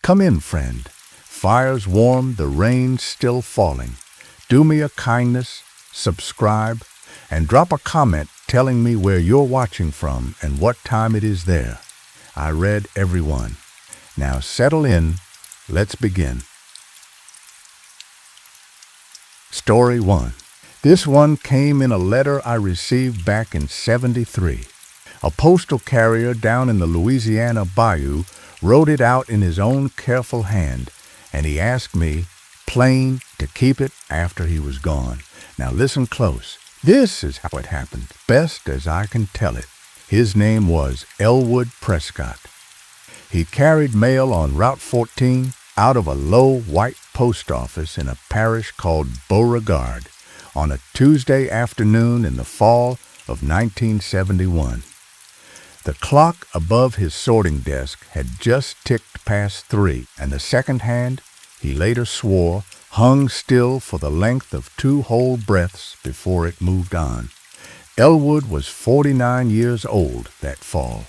Come in, friend. Fire's warm, the rain's still falling. Do me a kindness, subscribe, and drop a comment telling me where you're watching from and what time it is there. I read every one. Now settle in. Let's begin. Story 1. This one came in a letter I received back in '73. A postal carrier down in the Louisiana bayou wrote it out in his own careful hand, and he asked me, plain, to keep it after he was gone. Now listen close. This is how it happened, best as I can tell it. His name was Elwood Prescott. He carried mail on Route 14 out of a low white post office in a parish called Beauregard on a Tuesday afternoon in the fall of 1971. The clock above his sorting desk had just ticked past 3, and the second hand, he later swore, hung still for the length of 2 whole breaths before it moved on. Elwood was 49 years old that fall.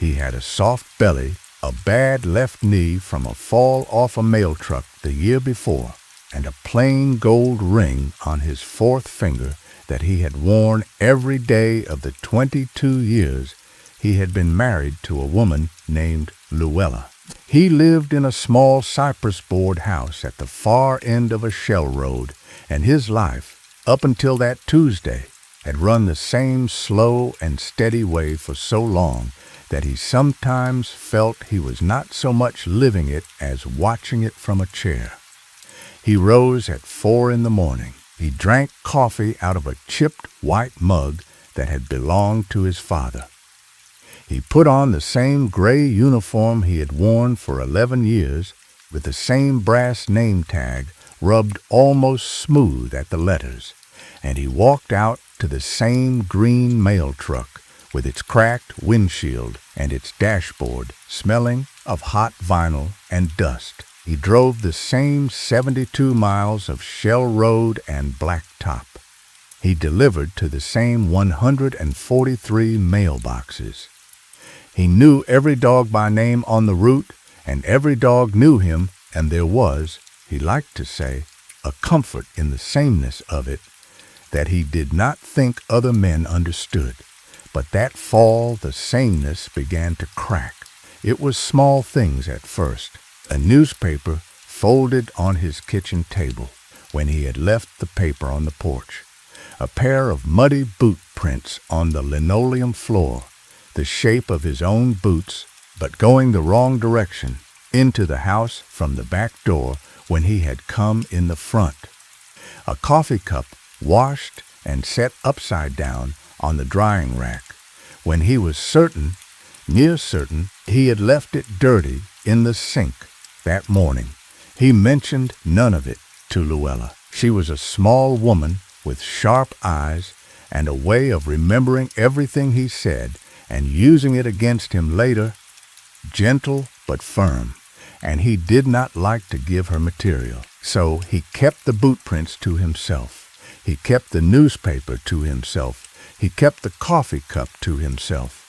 He had a soft belly, a bad left knee from a fall off a mail truck the year before, and a plain gold ring on his 4th finger that he had worn every day of the 22 years he had been married to a woman named Luella. He lived in a small cypress board house at the far end of a shell road, and his life, up until that Tuesday, had run the same slow and steady way for so long that he sometimes felt he was not so much living it as watching it from a chair. He rose at 4 in the morning. He drank coffee out of a chipped white mug that had belonged to his father. He put on the same gray uniform he had worn for 11 years, with the same brass name tag rubbed almost smooth at the letters, and he walked out to the same green mail truck with its cracked windshield and its dashboard smelling of hot vinyl and dust. He drove the same 72 miles of shell road and blacktop. He delivered to the same 143 mailboxes. He knew every dog by name on the route, and every dog knew him, and there was, he liked to say, a comfort in the sameness of it that he did not think other men understood. But that fall the sameness began to crack. It was small things at first. A newspaper folded on his kitchen table when he had left the paper on the porch. A pair of muddy boot prints on the linoleum floor, the shape of his own boots, but going the wrong direction, into the house from the back door when he had come in the front. A coffee cup washed and set upside down on the drying rack, when he was certain, near certain, he had left it dirty in the sink that morning. He mentioned none of it to Luella. She was a small woman with sharp eyes and a way of remembering everything he said and using it against him later, gentle but firm, and he did not like to give her material. So he kept the boot prints to himself. He kept the newspaper to himself. He kept the coffee cup to himself.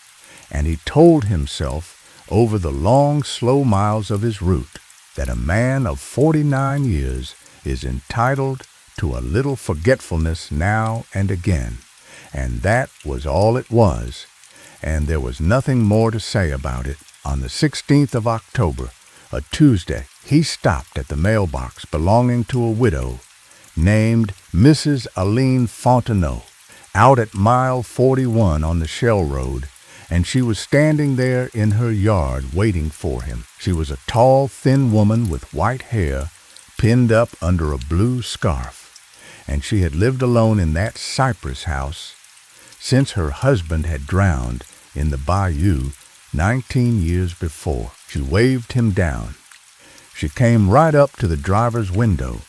And he told himself, over the long, slow miles of his route, that a man of 49 years is entitled to a little forgetfulness now and again. And that was all it was. And there was nothing more to say about it. On the 16th of October, a Tuesday, he stopped at the mailbox belonging to a widow named Mrs. Aline Fontenot, out at mile 41 on the Shell Road, and she was standing there in her yard waiting for him. She was a tall, thin woman with white hair pinned up under a blue scarf, and she had lived alone in that cypress house since her husband had drowned in the bayou 19 years before. She waved him down. She came right up to the driver's window,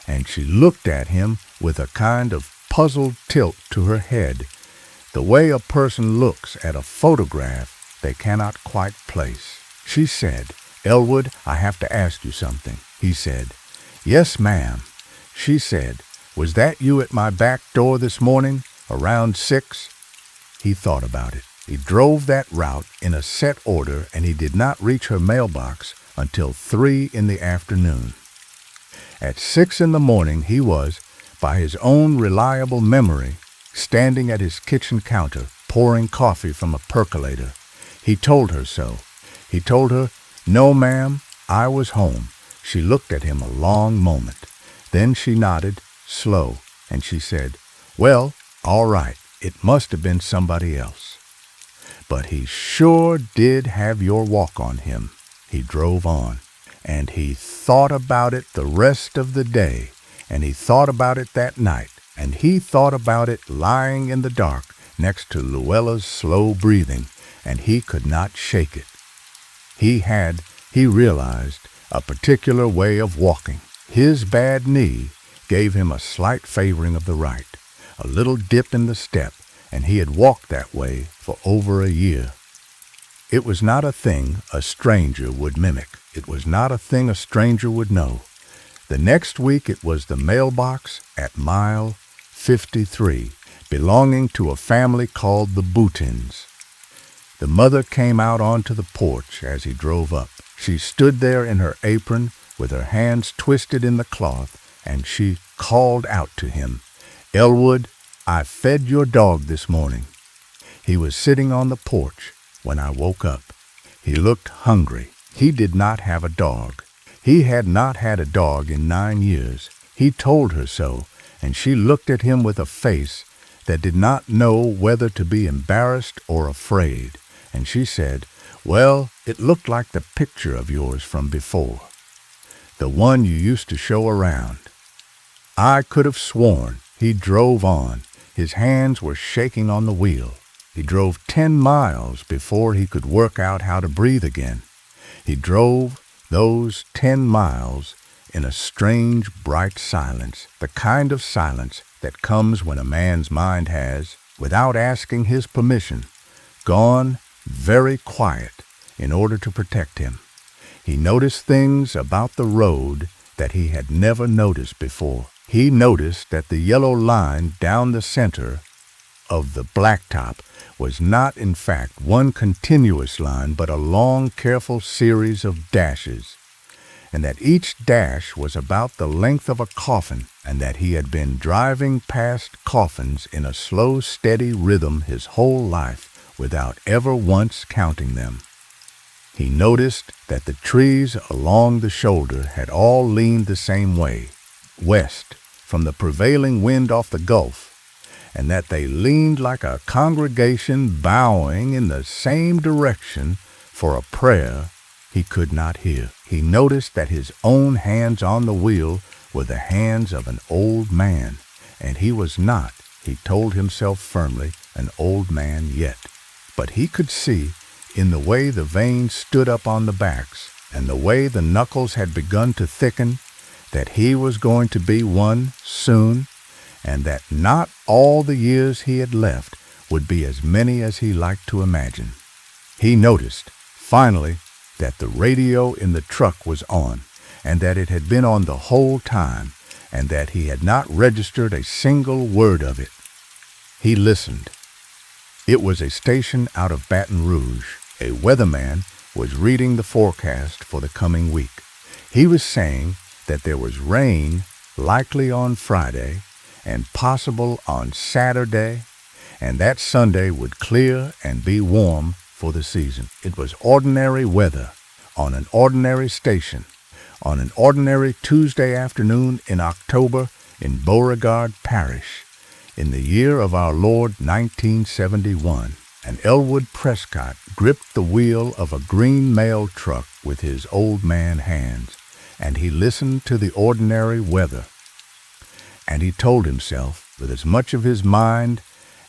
and she looked at him with a kind of puzzled tilt to her head, the way a person looks at a photograph they cannot quite place. She said, "Elwood, I have to ask you something." He said, "Yes, ma'am." She said, "Was that you at my back door this morning, around 6? He thought about it. He drove that route in a set order, and he did not reach her mailbox until 3 in the afternoon. At 6 in the morning he was, by his own reliable memory, standing at his kitchen counter, pouring coffee from a percolator. He told her so. He told her, "No, ma'am, I was home." She looked at him a long moment. Then she nodded, slow, and she said, "Well, all right, it must have been somebody else." But he sure did have your walk on him. He drove on, and he thought about it the rest of the day, and he thought about it that night, and he thought about it lying in the dark next to Luella's slow breathing, and he could not shake it. He realized, a particular way of walking. His bad knee gave him a slight favoring of the right, a little dip in the step, and he had walked that way for over a year. It was not a thing a stranger would mimic. It was not a thing a stranger would know. The next week it was the mailbox at mile 53, belonging to a family called the Boutins. The mother came out onto the porch as he drove up. She stood there in her apron with her hands twisted in the cloth, and she called out to him, "Elwood, I fed your dog this morning." He was sitting on the porch when I woke up. He looked hungry. He did not have a dog. He had not had a dog in 9 years. He told her so, and she looked at him with a face that did not know whether to be embarrassed or afraid, and she said, "Well, it looked like the picture of yours from before, the one you used to show around." I could have sworn he drove on. His hands were shaking on the wheel. He drove 10 miles before he could work out how to breathe again. He drove those 10 miles in a strange, bright silence, the kind of silence that comes when a man's mind has, without asking his permission, gone very quiet in order to protect him. He noticed things about the road that he had never noticed before. He noticed that the yellow line down the center of the blacktop was not in fact one continuous line, but a long, careful series of dashes, and that each dash was about the length of a coffin, and that he had been driving past coffins in a slow, steady rhythm his whole life without ever once counting them. He noticed that the trees along the shoulder had all leaned the same way, west, from the prevailing wind off the Gulf, and that they leaned like a congregation bowing in the same direction for a prayer he could not hear. He noticed that his own hands on the wheel were the hands of an old man, and he was not, he told himself firmly, an old man yet. But he could see, in the way the veins stood up on the backs, and the way the knuckles had begun to thicken, that he was going to be one soon, and that not all the years he had left would be as many as he liked to imagine. He noticed, finally, that the radio in the truck was on, and that it had been on the whole time, and that he had not registered a single word of it. He listened. It was a station out of Baton Rouge. A weatherman was reading the forecast for the coming week. He was saying that there was rain likely on Friday and possible on Saturday, and that Sunday would clear and be warm for the season. It was ordinary weather on an ordinary station on an ordinary Tuesday afternoon in October in Beauregard Parish in the year of our Lord 1971. And Elwood Prescott gripped the wheel of a green mail truck with his old man hands, and he listened to the ordinary weather. And he told himself, with as much of his mind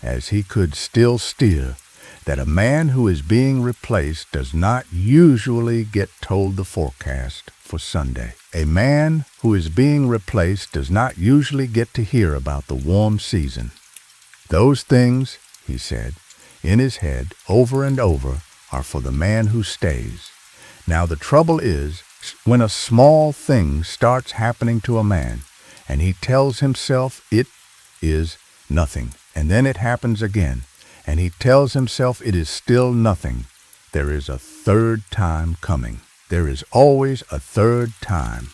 as he could still steer, that a man who is being replaced does not usually get told the forecast for Sunday. A man who is being replaced does not usually get to hear about the warm season. Those things, he said, in his head, over and over, are for the man who stays. Now the trouble is, when a small thing starts happening to a man, and he tells himself it is nothing, and then it happens again, and he tells himself it is still nothing, there is a third time coming. there is always a third time,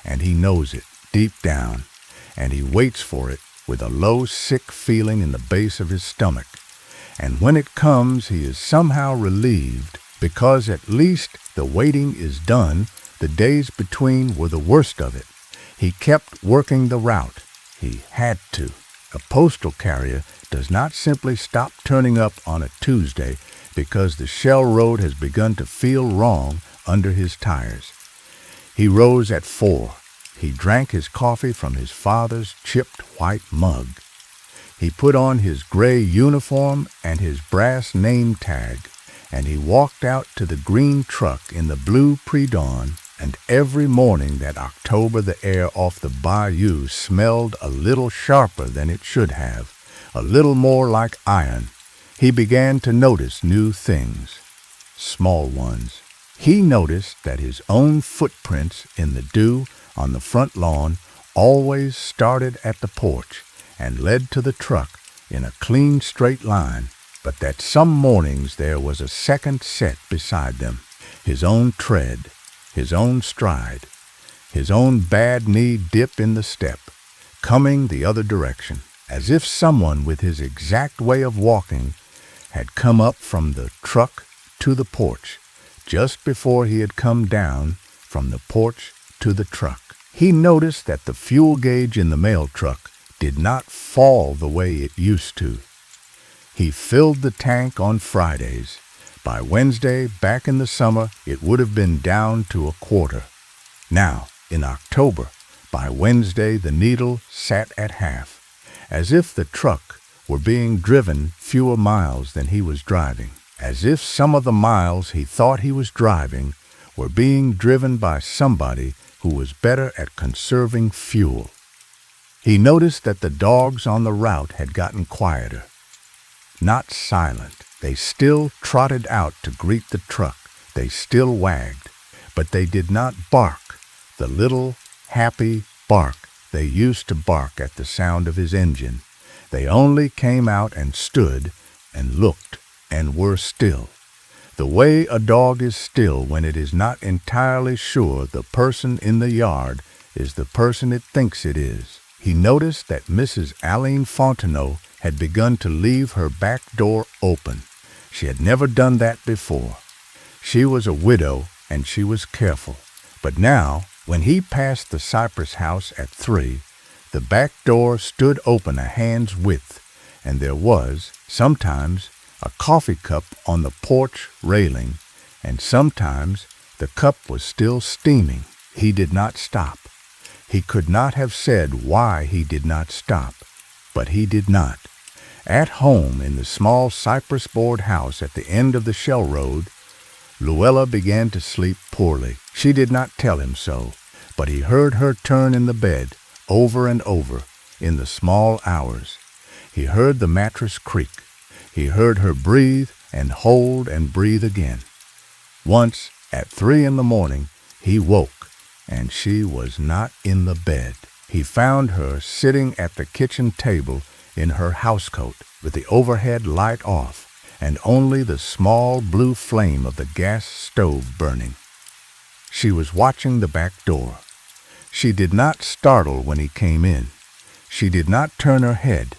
and he knows it deep down, and he waits for it with a low, sick feeling in the base of his stomach. And when it comes, he is somehow relieved, because at least the waiting is done. The days between were the worst of it. He kept working the route. He had to. A postal carrier does not simply stop turning up on a Tuesday because the shell road has begun to feel wrong under his tires. He rose at 4. He drank his coffee from his father's chipped white mug. He put on his gray uniform and his brass name tag, and he walked out to the green truck in the blue pre-dawn. And every morning that October, the air off the bayou smelled a little sharper than it should have, a little more like iron. He began to notice new things, small ones. He noticed that his own footprints in the dew on the front lawn always started at the porch and led to the truck in a clean straight line, but that some mornings there was a second set beside them, his own tread, his own stride, his own bad knee dip in the step, coming the other direction, as if someone with his exact way of walking had come up from the truck to the porch just before he had come down from the porch to the truck. He noticed that the fuel gauge in the mail truck did not fall the way it used to. He filled the tank on Fridays. By Wednesday, back in the summer, it would have been down to a quarter. Now, in October, by Wednesday, the needle sat at half, as if the truck were being driven fewer miles than he was driving, as if some of the miles he thought he was driving were being driven by somebody who was better at conserving fuel. He noticed that the dogs on the route had gotten quieter. Not silent. They still trotted out to greet the truck. They still wagged, but they did not bark, the little, happy bark they used to bark at the sound of his engine. They only came out and stood and looked and were still, the way a dog is still when it is not entirely sure the person in the yard is the person it thinks it is. He noticed that Mrs. Aline Fontenot had begun to leave her back door open. She had never done that before. She was a widow, and she was careful. But now, when he passed the Cypress house at 3, the back door stood open a hand's width, and there was, sometimes, a coffee cup on the porch railing, and sometimes the cup was still steaming. He did not stop. He could not have said why he did not stop, but he did not. At home in the small cypress board house at the end of the shell road, Luella began to sleep poorly. She did not tell him so, but he heard her turn in the bed over and over in the small hours. He heard the mattress creak. He heard her breathe and hold and breathe again. Once, at 3 in the morning, he woke, and she was not in the bed. He found her sitting at the kitchen table in her housecoat, with the overhead light off, and only the small blue flame of the gas stove burning. She was watching the back door. She did not startle when he came in. She did not turn her head.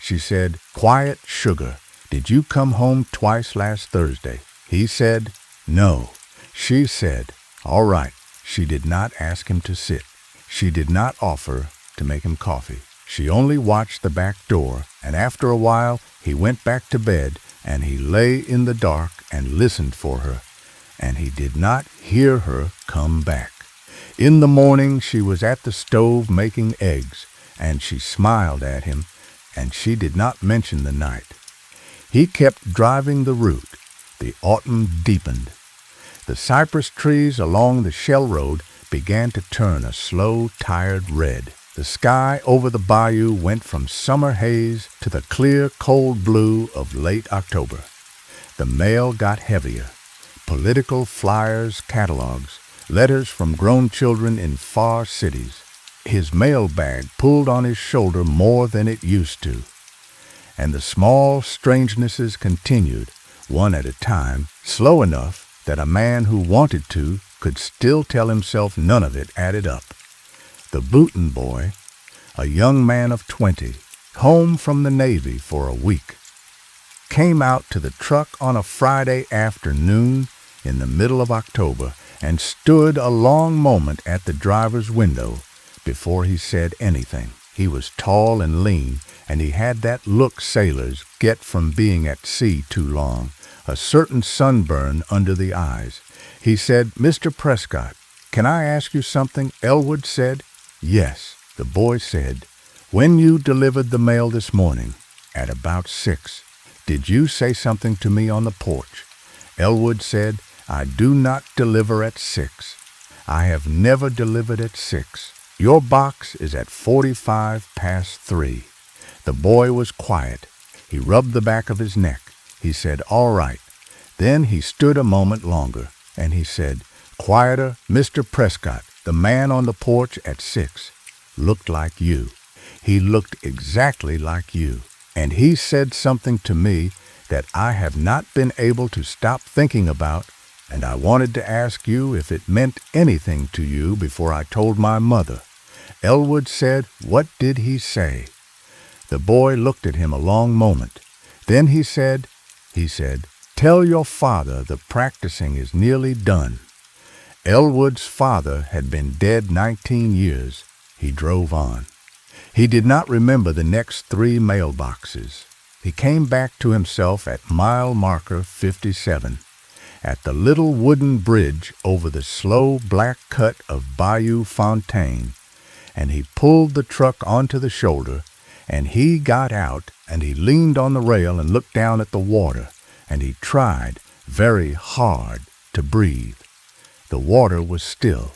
She said, "Quiet, sugar, did you come home twice last Thursday?" He said, "No." She said, "All right." She did not ask him to sit. She did not offer to make him coffee. She only watched the back door, and after a while he went back to bed, and he lay in the dark and listened for her, and he did not hear her come back. In the morning she was at the stove making eggs, and she smiled at him, and she did not mention the night. He kept driving the route. The autumn deepened. The cypress trees along the shell road began to turn a slow, tired red. The sky over the bayou went from summer haze to the clear, cold blue of late October. The mail got heavier. Political flyers, catalogs, letters from grown children in far cities. His mail bag pulled on his shoulder more than it used to. And the small strangenesses continued, one at a time, slow enough that a man who wanted to could still tell himself none of it added up. The Booten boy, a young man of 20, home from the Navy for a week, came out to the truck on a Friday afternoon in the middle of October and stood a long moment at the driver's window before he said anything. He was tall and lean, and he had that look sailors get from being at sea too long, a certain sunburn under the eyes. He said, "Mr. Prescott, can I ask you something?" Elwood said, "Yes." The boy said, "When you delivered the mail this morning, at about 6, did you say something to me on the porch?" Elwood said, "I do not deliver at 6. I have never delivered at 6. Your box is at 45 past 3. The boy was quiet. He rubbed the back of his neck. He said, "All right." Then he stood a moment longer, and he said, "Quieter, Mr. Prescott, the man on the porch at 6 looked like you. He looked exactly like you. And he said something to me that I have not been able to stop thinking about, and I wanted to ask you if it meant anything to you before I told my mother." Elwood said, "What did he say?" The boy looked at him a long moment. Then he said, "Tell your father the practicing is nearly done." Elwood's father had been dead 19 years. He drove on. He did not remember the next 3 mailboxes. He came back to himself at mile marker 57, at the little wooden bridge over the slow black cut of Bayou Fontaine, and he pulled the truck onto the shoulder, and he got out, and he leaned on the rail and looked down at the water, and he tried very hard to breathe. The water was still.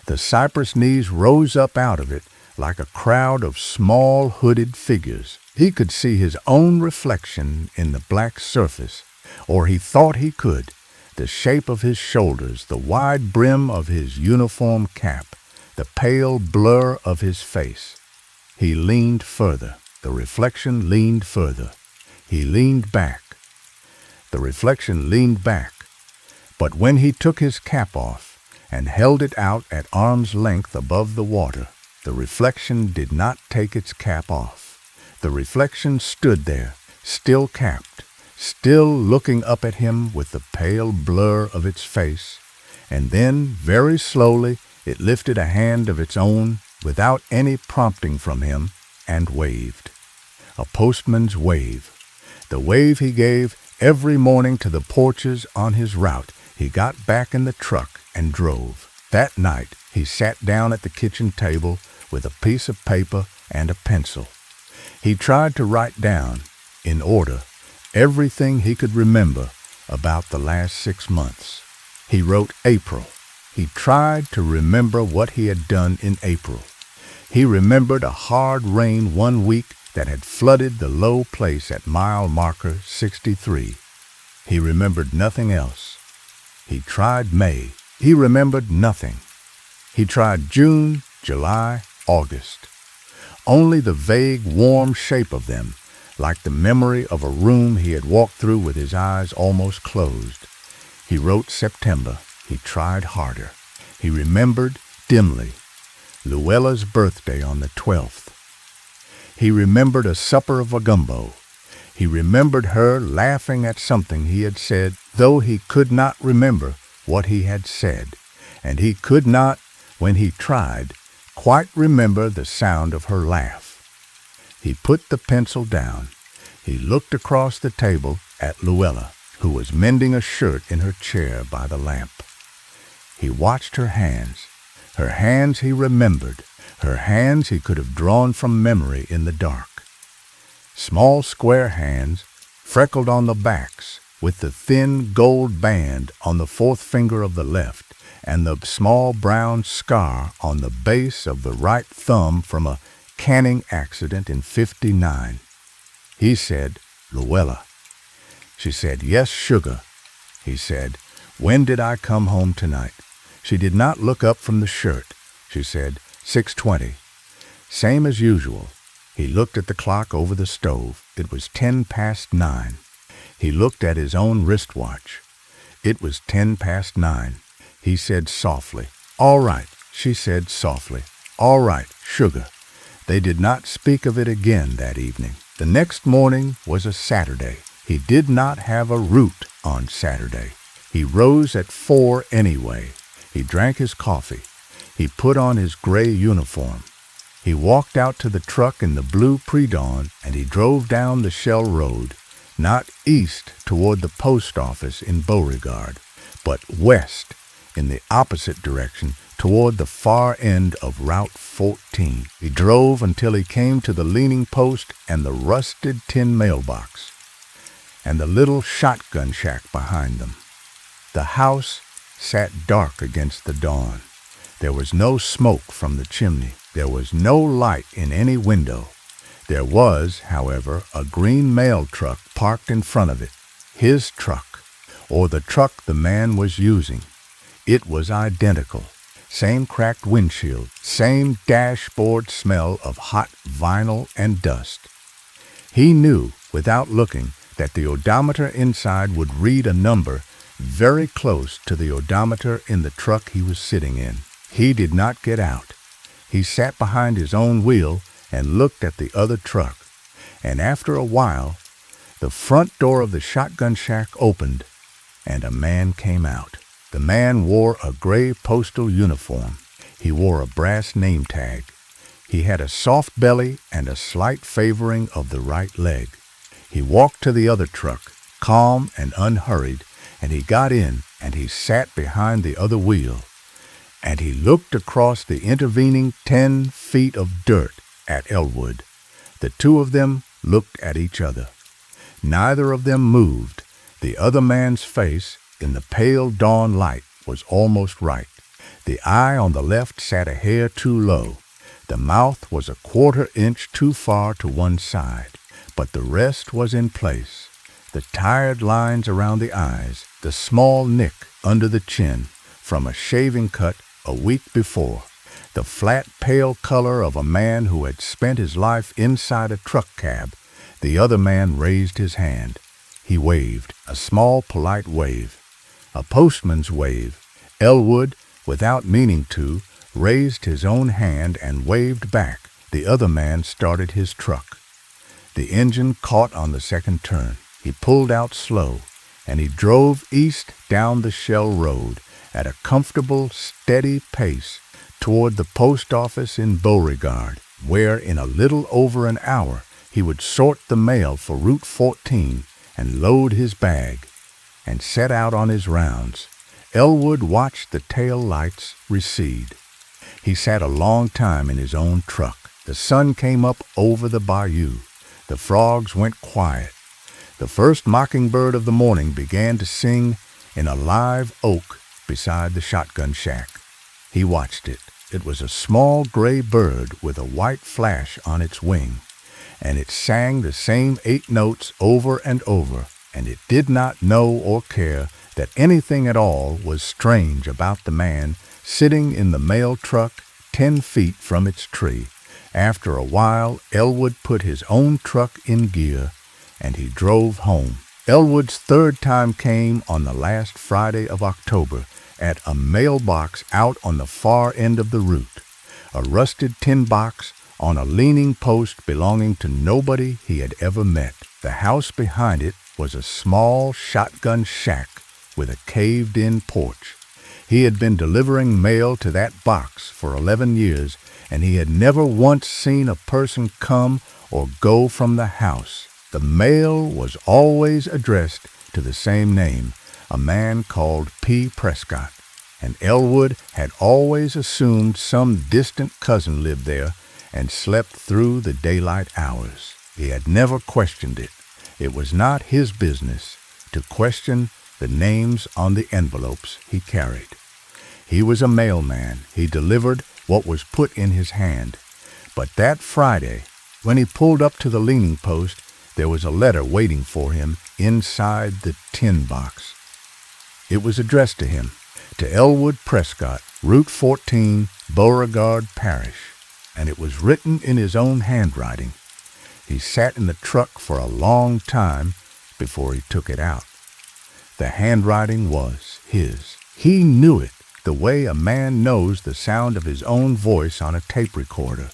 The cypress knees rose up out of it like a crowd of small hooded figures. He could see his own reflection in the black surface, or he thought he could, the shape of his shoulders, the wide brim of his uniform cap, the pale blur of his face. He leaned further. The reflection leaned further. He leaned back. The reflection leaned back. But when he took his cap off and held it out at arm's length above the water, the reflection did not take its cap off. The reflection stood there, still capped, still looking up at him with the pale blur of its face, and then, very slowly, it lifted a hand of its own without any prompting from him and waved. A postman's wave. The wave he gave every morning to the porches on his route. He got back in the truck and drove. That night he sat down at the kitchen table with a piece of paper and a pencil. He tried to write down, in order, everything he could remember about the last 6 months. He wrote April. He tried to remember what he had done in April. He remembered a hard rain one week that had flooded the low place at mile marker 63. He remembered nothing else. He tried May. He remembered nothing. He tried June, July, August. Only the vague, warm shape of them, like the memory of a room he had walked through with his eyes almost closed. He wrote September. He tried harder. He remembered dimly Luella's birthday on the 12th. He remembered a supper of a gumbo. He remembered her laughing at something he had said, though he could not remember what he had said, and he could not, when he tried, quite remember the sound of her laugh. He put the pencil down. He looked across the table at Luella, who was mending a shirt in her chair by the lamp. He watched her hands. Her hands he remembered, her hands he could have drawn from memory in the dark. Small square hands, freckled on the backs, with the thin gold band on the 4th finger of the left, and the small brown scar on the base of the right thumb from a canning accident in '59. He said, "Luella." She said, "Yes, sugar." He said, "When did I come home tonight?" She did not look up from the shirt. She said, 6:20. Same as usual. He looked at the clock over the stove. It was 10 past 9. He looked at his own wristwatch. It was 9:10. He said softly, "All right." She said softly, "All right, sugar." They did not speak of it again that evening. The next morning was a Saturday. He did not have a root on Saturday. He rose at 4 anyway. He drank his coffee. He put on his gray uniform. He walked out to the truck in the blue pre-dawn, and he drove down the Shell Road, not east toward the post office in Beauregard, but west in the opposite direction toward the far end of Route 14. He drove until he came to the leaning post and the rusted tin mailbox, and the little shotgun shack behind them. The house sat dark against the dawn. There was no smoke from the chimney. There was no light in any window. There was, however, a green mail truck parked in front of it. His truck, or the truck the man was using. It was identical. Same cracked windshield, same dashboard smell of hot vinyl and dust. He knew, without looking, that the odometer inside would read a number very close to the odometer in the truck he was sitting in. He did not get out. He sat behind his own wheel and looked at the other truck. And after a while, the front door of the shotgun shack opened, and a man came out. The man wore a gray postal uniform. He wore a brass name tag. He had a soft belly and a slight favoring of the right leg. He walked to the other truck, calm and unhurried, and he got in and he sat behind the other wheel. And he looked across the intervening 10 feet of dirt at Elwood. The two of them looked at each other. Neither of them moved. The other man's face, in the pale dawn light, was almost right. The eye on the left sat a hair too low. The mouth was a 1/4 inch too far to one side, but the rest was in place. The tired lines around the eyes, the small nick under the chin from a shaving cut a week before, the flat pale color of a man who had spent his life inside a truck cab. The other man raised his hand. He waved, a small polite wave, a postman's wave. Elwood, without meaning to, raised his own hand and waved back. The other man started his truck. The engine caught on the second turn. He pulled out slow, and he drove east down the Shell Road at a comfortable, steady pace toward the post office in Beauregard, where in a little over an hour he would sort the mail for Route 14 and load his bag and set out on his rounds. Elwood watched the tail lights recede. He sat a long time in his own truck. The sun came up over the bayou. The frogs went quiet. The first mockingbird of the morning began to sing in a live oak beside the shotgun shack. He watched it. It was a small gray bird with a white flash on its wing, and it sang the same 8 notes over and over, and it did not know or care that anything at all was strange about the man sitting in the mail truck 10 feet from its tree. After a while, Elwood put his own truck in gear, and he drove home. Elwood's third time came on the last Friday of October at a mailbox out on the far end of the route, a rusted tin box on a leaning post belonging to nobody he had ever met. The house behind it was a small shotgun shack with a caved-in porch. He had been delivering mail to that box for 11 years, and he had never once seen a person come or go from the house. The mail was always addressed to the same name, a man called P. Prescott, and Elwood had always assumed some distant cousin lived there and slept through the daylight hours. He had never questioned it. It was not his business to question the names on the envelopes he carried. He was a mailman. He delivered what was put in his hand. But that Friday, when he pulled up to the leaning post, there was a letter waiting for him inside the tin box. It was addressed to him, to Elwood Prescott, Route 14, Beauregard Parish, and it was written in his own handwriting. He sat in the truck for a long time before he took it out. The handwriting was his. He knew it the way a man knows the sound of his own voice on a tape recorder,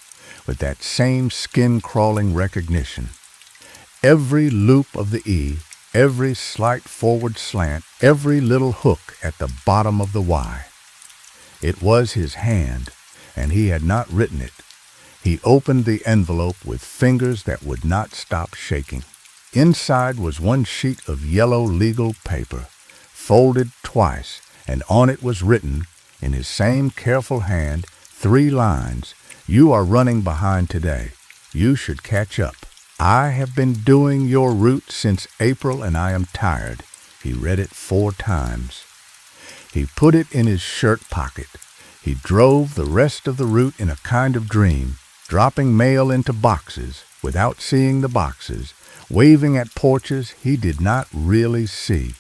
with that same skin-crawling recognition. Every loop of the E, every slight forward slant, every little hook at the bottom of the Y. It was his hand, and he had not written it. He opened the envelope with fingers that would not stop shaking. Inside was one sheet of yellow legal paper, folded twice, and on it was written, in his same careful hand, 3 lines, "You are running behind today. You should catch up. I have been doing your route since April and I am tired." He read it 4 times. He put it in his shirt pocket. He drove the rest of the route in a kind of dream, dropping mail into boxes without seeing the boxes, waving at porches he did not really see.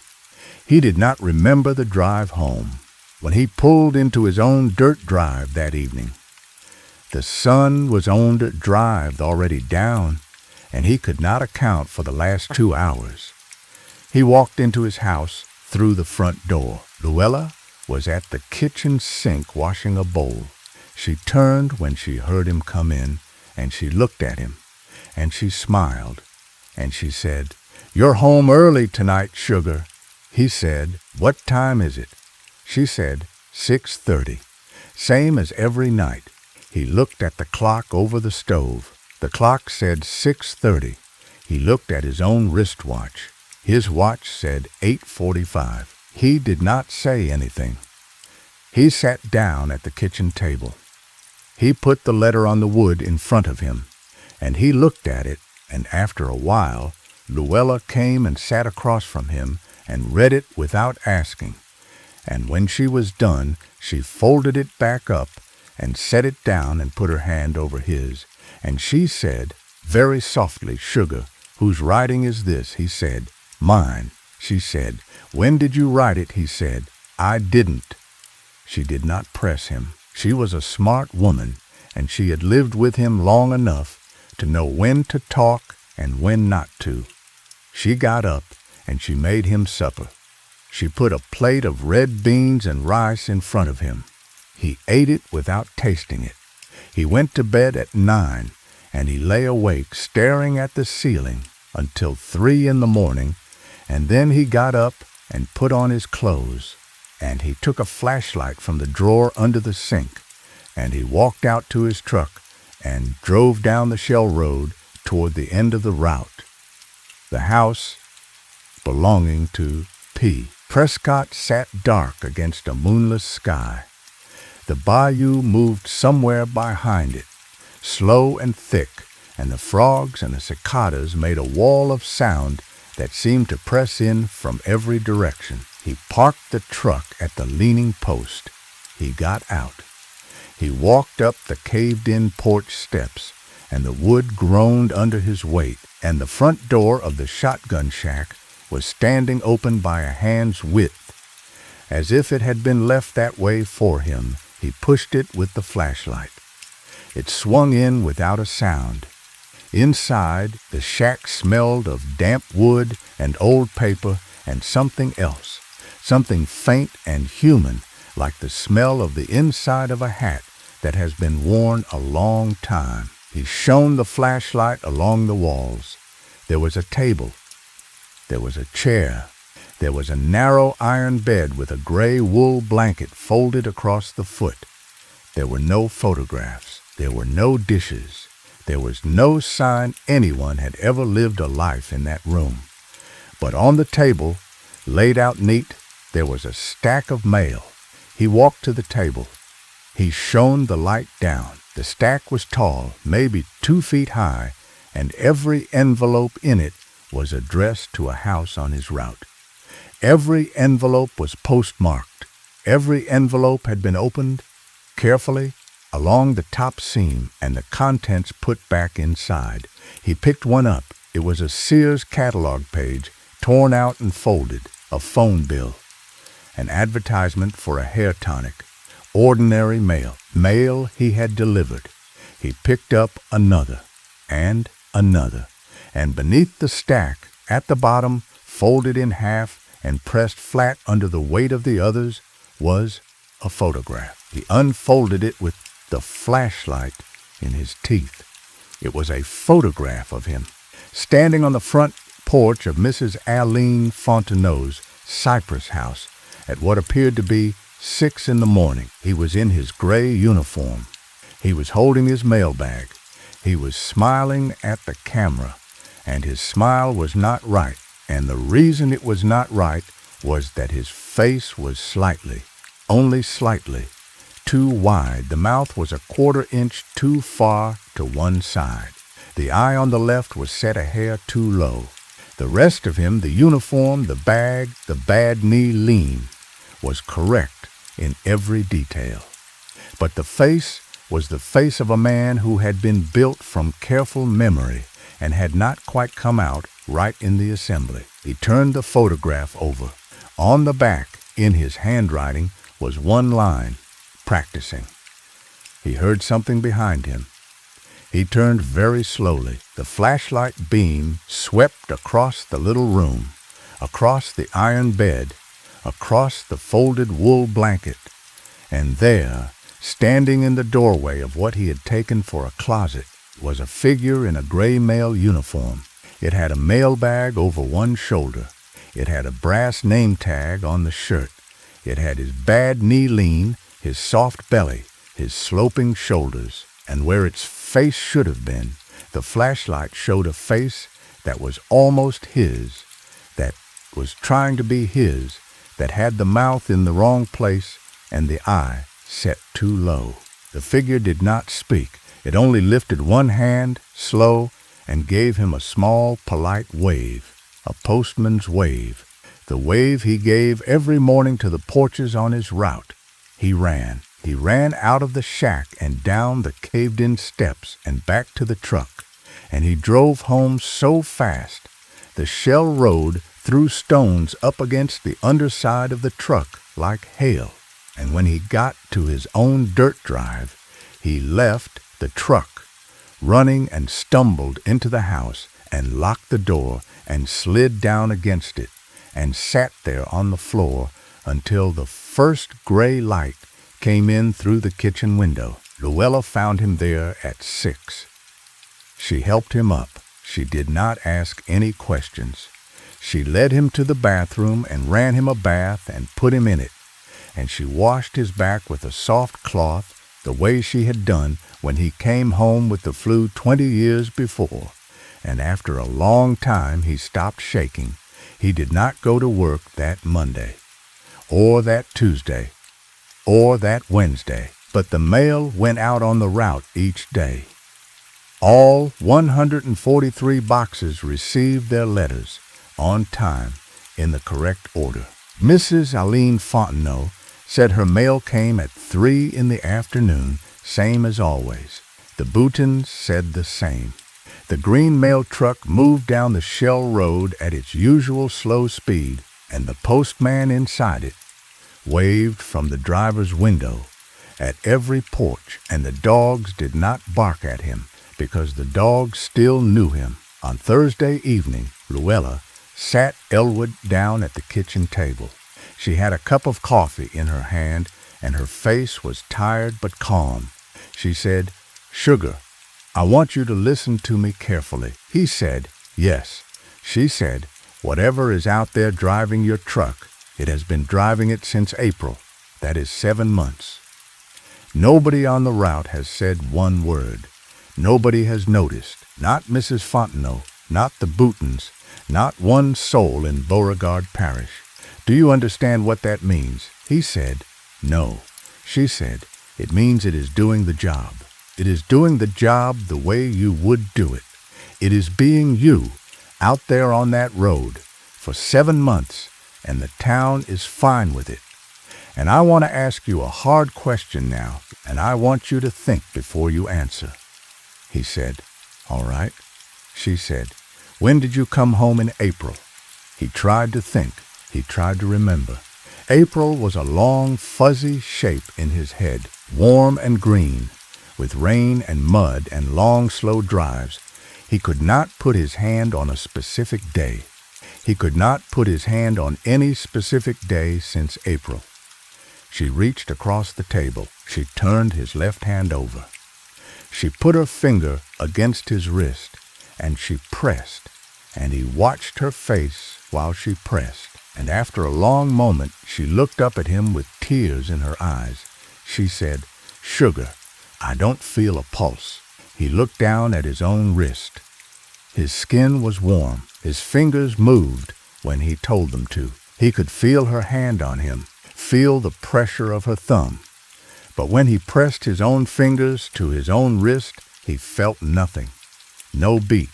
He did not remember the drive home, when he pulled into his own dirt drive that evening. The sun was on the drive already down, and he could not account for the last 2 hours. He walked into his house through the front door. Luella was at the kitchen sink washing a bowl. She turned when she heard him come in, and she looked at him, and she smiled, and she said, "You're home early tonight, sugar." He said, "What time is it?" She said, 6:30, same as every night. He looked at the clock over the stove. The clock said 6:30. He looked at his own wristwatch. His watch said 8:45. He did not say anything. He sat down at the kitchen table. He put the letter on the wood in front of him, and he looked at it, and after a while, Luella came and sat across from him and read it without asking. And when she was done, she folded it back up and set it down and put her hand over his. And she said, very softly, "Sugar, whose writing is this?" He said, "Mine." She said, "When did you write it?" He said, "I didn't." She did not press him. She was a smart woman, and she had lived with him long enough to know when to talk and when not to. She got up and she made him supper. She put a plate of red beans and rice in front of him. He ate it without tasting it. He went to bed at 9, and he lay awake staring at the ceiling until 3 in the morning, and then he got up and put on his clothes, and he took a flashlight from the drawer under the sink, and he walked out to his truck and drove down the Shell Road toward the end of the route. The house belonging to P. Prescott sat dark against a moonless sky. The bayou moved somewhere behind it, slow and thick, and the frogs and the cicadas made a wall of sound that seemed to press in from every direction. He parked the truck at the leaning post. He got out. He walked up the caved-in porch steps, and the wood groaned under his weight, and the front door of the shotgun shack was standing open by a hand's width. As if it had been left that way for him, he pushed it with the flashlight. It swung in without a sound. Inside, the shack smelled of damp wood and old paper and something else, something faint and human, like the smell of the inside of a hat that has been worn a long time. He shone the flashlight along the walls. There was a table. There was a chair. There was a narrow iron bed with a gray wool blanket folded across the foot. There were no photographs. There were no dishes. There was no sign anyone had ever lived a life in that room. But on the table, laid out neat, there was a stack of mail. He walked to the table. He shone the light down. The stack was tall, maybe 2 feet high, and every envelope in it was addressed to a house on his route. Every envelope was postmarked. Every envelope had been opened carefully along the top seam and the contents put back inside. He picked one up. It was a Sears catalog page, torn out and folded, a phone bill, an advertisement for a hair tonic, ordinary mail, mail he had delivered. He picked up another, and beneath the stack, at the bottom, folded in half and pressed flat under the weight of the others was a photograph. He unfolded it with the flashlight in his teeth. It was a photograph of him, standing on the front porch of Mrs. Aline Fontenot's cypress house at what appeared to be 6 in the morning. He was in his gray uniform. He was holding his mailbag. He was smiling at the camera, and his smile was not right. And the reason it was not right was that his face was slightly, only slightly, too wide. The mouth was a 1/4 inch too far to one side. The eye on the left was set a hair too low. The rest of him, the uniform, the bag, the bad knee lean, was correct in every detail. But the face was the face of a man who had been built from careful memory and had not quite come out right in the assembly. He turned the photograph over. On the back, in his handwriting, was one line, practicing. He heard something behind him. He turned very slowly. The flashlight beam swept across the little room, across the iron bed, across the folded wool blanket, and there, standing in the doorway of what he had taken for a closet, was a figure in a gray mail uniform. It had a mail bag over one shoulder. It had a brass name tag on the shirt. It had his bad knee lean, his soft belly, his sloping shoulders, and where its face should have been, the flashlight showed a face that was almost his, that was trying to be his, that had the mouth in the wrong place and the eye set too low. The figure did not speak. It only lifted one hand, slow, and gave him a small, polite wave, a postman's wave, the wave he gave every morning to the porches on his route. He ran. He ran out of the shack and down the caved-in steps and back to the truck, and he drove home so fast the shell road threw stones up against the underside of the truck like hail. And when he got to his own dirt drive, he left the truck, running, and stumbled into the house and locked the door and slid down against it and sat there on the floor until the first gray light came in through the kitchen window. Luella found him there at 6. She helped him up. She did not ask any questions. She led him to the bathroom and ran him a bath and put him in it, and she washed his back with a soft cloth the way she had done when he came home with the flu 20 years before, and after a long time he stopped shaking. He did not go to work that Monday, or that Tuesday, or that Wednesday, but the mail went out on the route each day. All 143 boxes received their letters on time in the correct order. Mrs. Aline Fontenot said her mail came at 3 in the afternoon, same as always. The Boutons said the same. The green mail truck moved down the shell road at its usual slow speed, and the postman inside it waved from the driver's window at every porch, and the dogs did not bark at him because the dogs still knew him. On Thursday evening, Luella sat Elwood down at the kitchen table. She had a cup of coffee in her hand, and her face was tired but calm. She said, "Sugar, I want you to listen to me carefully." He said, "Yes." She said, "Whatever is out there driving your truck, it has been driving it since April. That is 7 months. Nobody on the route has said one word. Nobody has noticed. Not Mrs. Fontenot, not the Boutons, not one soul in Beauregard Parish. Do you understand what that means?" He said, "No." She said, "It means it is doing the job. It is doing the job the way you would do it. It is being you out there on that road for 7 months, and the town is fine with it. And I want to ask you a hard question now, and I want you to think before you answer." He said, "All right." She said, "When did you come home in April?" He tried to think. He tried to remember. April was a long, fuzzy shape in his head, warm and green, with rain and mud and long, slow drives. He could not put his hand on a specific day. He could not put his hand on any specific day since April. She reached across the table. She turned his left hand over. She put her finger against his wrist, and she pressed, and he watched her face while she pressed. And after a long moment, she looked up at him with tears in her eyes. She said, "Sugar, I don't feel a pulse." He looked down at his own wrist. His skin was warm. His fingers moved when he told them to. He could feel her hand on him, feel the pressure of her thumb. But when he pressed his own fingers to his own wrist, he felt nothing. No beat,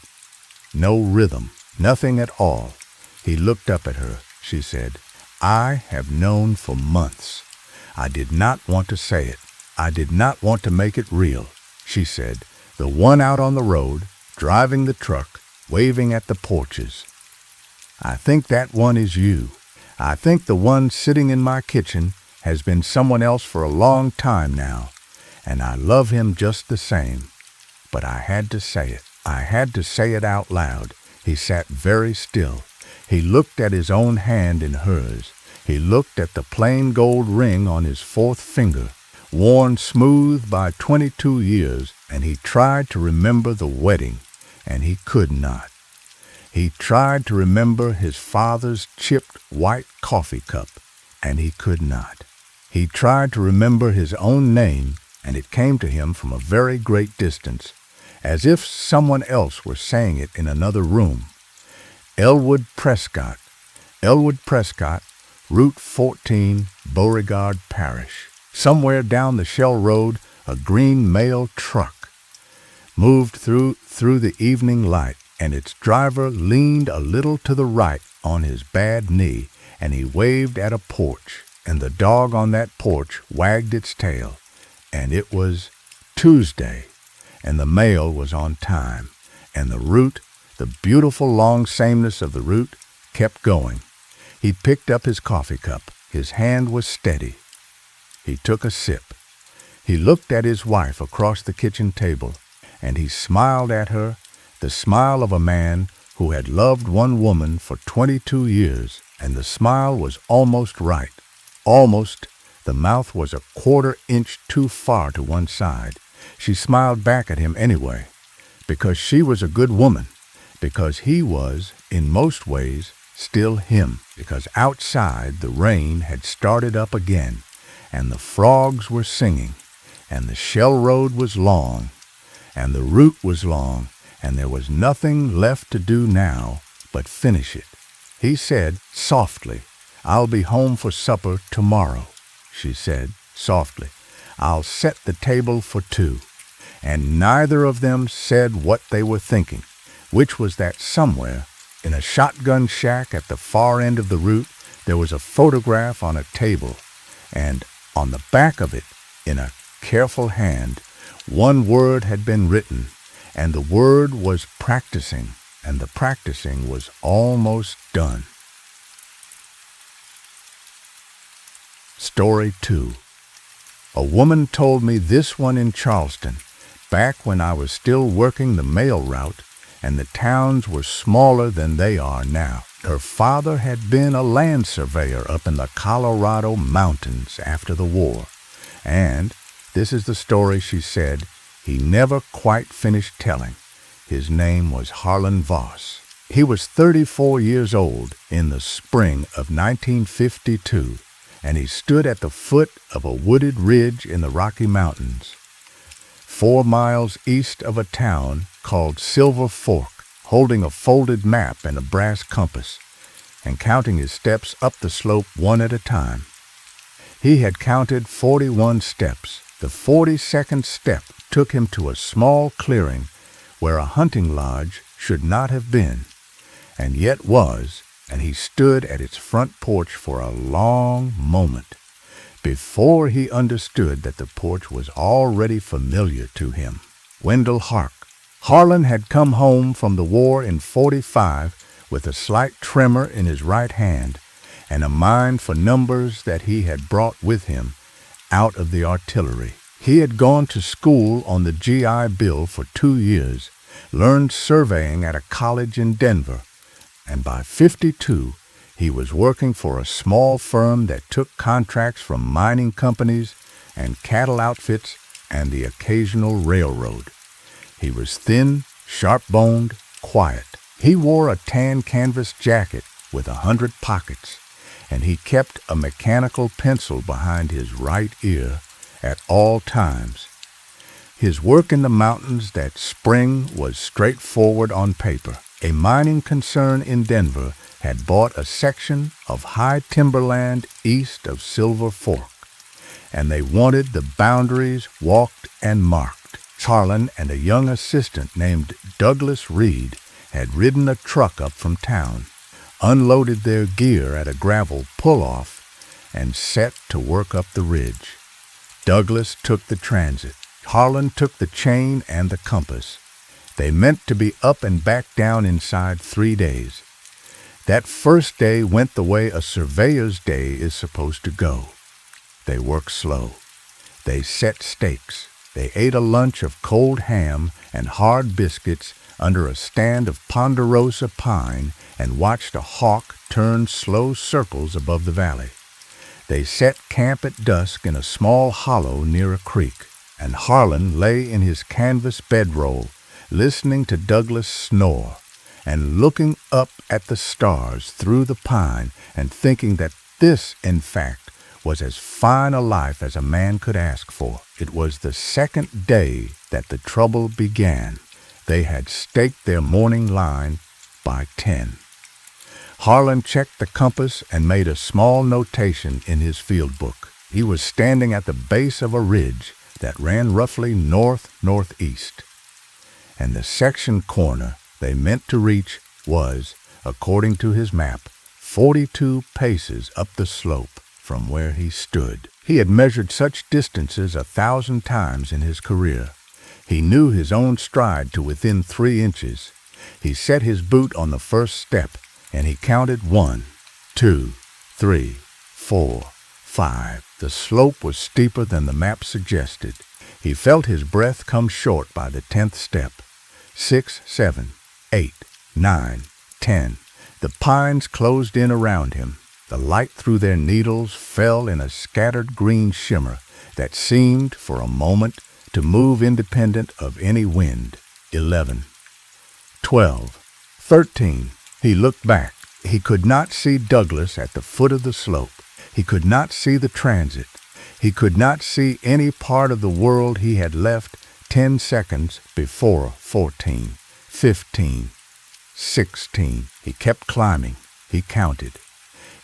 no rhythm, nothing at all. He looked up at her. She said, "I have known for months. I did not want to say it. I did not want to make it real." She said, "The one out on the road, driving the truck, waving at the porches. I think that one is you. I think the one sitting in my kitchen has been someone else for a long time now, and I love him just the same. But I had to say it. I had to say it out loud." He sat very still. He looked at his own hand in hers. He looked at the plain gold ring on his fourth finger, worn smooth by 22 years, and he tried to remember the wedding, and he could not. He tried to remember his father's chipped white coffee cup, and he could not. He tried to remember his own name, and it came to him from a very great distance, as if someone else were saying it in another room. Elwood Prescott, Route 14, Beauregard Parish. Somewhere down the Shell Road, a green mail truck moved through the evening light, and its driver leaned a little to the right on his bad knee, and he waved at a porch, and the dog on that porch wagged its tail, and it was Tuesday, and the mail was on time, and the route, the beautiful long sameness of the route, kept going. He picked up his coffee cup. His hand was steady. He took a sip. He looked at his wife across the kitchen table, and he smiled at her, the smile of a man who had loved one woman for 22 years, and the smile was almost right. Almost. The mouth was a quarter-inch too far to one side. She smiled back at him anyway, because she was a good woman, because he was, in most ways, still him, because outside the rain had started up again, and the frogs were singing, and the Shell Road was long, and the route was long, and there was nothing left to do now but finish it. He said softly, "I'll be home for supper tomorrow." She said softly, "I'll set the table for two." And neither of them said what they were thinking, which was that somewhere, in a shotgun shack at the far end of the route, there was a photograph on a table, and on the back of it, in a careful hand, one word had been written, and the word was practicing, and the practicing was almost done. Story 2. A woman told me this one in Charleston, back when I was still working the mail route, and the towns were smaller than they are now. Her father had been a land surveyor up in the Colorado mountains after the war, and this is the story she said he never quite finished telling. His name was Harlan Voss. He was 34 years old in the spring of 1952, and he stood at the foot of a wooded ridge in the Rocky Mountains, 4 miles east of a town called Silver Fork, holding a folded map and a brass compass, and counting his steps up the slope one at a time. He had counted 41 steps. The 42nd step took him to a small clearing where a hunting lodge should not have been, and yet was, and he stood at its front porch for a long moment before he understood that the porch was already familiar to him. Wendell Hark. Harlan had come home from the war in '45 with a slight tremor in his right hand and a mind for numbers that he had brought with him out of the artillery. He had gone to school on the GI Bill for 2 years, learned surveying at a college in Denver, and by 52, he was working for a small firm that took contracts from mining companies and cattle outfits and the occasional railroad. He was thin, sharp-boned, quiet. He wore a tan canvas jacket with 100 pockets, and he kept a mechanical pencil behind his right ear at all times. His work in the mountains that spring was straightforward on paper. A mining concern in Denver had bought a section of high timberland east of Silver Fork, and they wanted the boundaries walked and marked. Harlan and a young assistant named Douglas Reed had ridden a truck up from town, unloaded their gear at a gravel pull-off, and set to work up the ridge. Douglas took the transit. Harlan took the chain and the compass. They meant to be up and back down inside 3 days. That first day went the way a surveyor's day is supposed to go. They worked slow. They set stakes. They ate a lunch of cold ham and hard biscuits under a stand of ponderosa pine and watched a hawk turn slow circles above the valley. They set camp at dusk in a small hollow near a creek, and Harlan lay in his canvas bedroll, listening to Douglas snore and looking up at the stars through the pine and thinking that this, in fact, was as fine a life as a man could ask for. It was the second day that the trouble began. They had staked their morning line by 10. Harlan checked the compass and made a small notation in his field book. He was standing at the base of a ridge that ran roughly north-northeast, and the section corner they meant to reach was, according to his map, 42 paces up the slope from where he stood. He had measured such distances 1,000 times in his career. He knew his own stride to within 3 inches. He set his boot on the first step, and he counted 1, 2, 3, 4, 5. The slope was steeper than the map suggested. He felt his breath come short by the 10th step. 6, 7, 8, 9, 10. The pines closed in around him. The light through their needles fell in a scattered green shimmer that seemed, for a moment, to move independent of any wind. 11, 12, 13. He looked back. He could not see Douglas at the foot of the slope. He could not see the transit. He could not see any part of the world he had left 10 seconds before. 14, 15, 16. He kept climbing. He counted.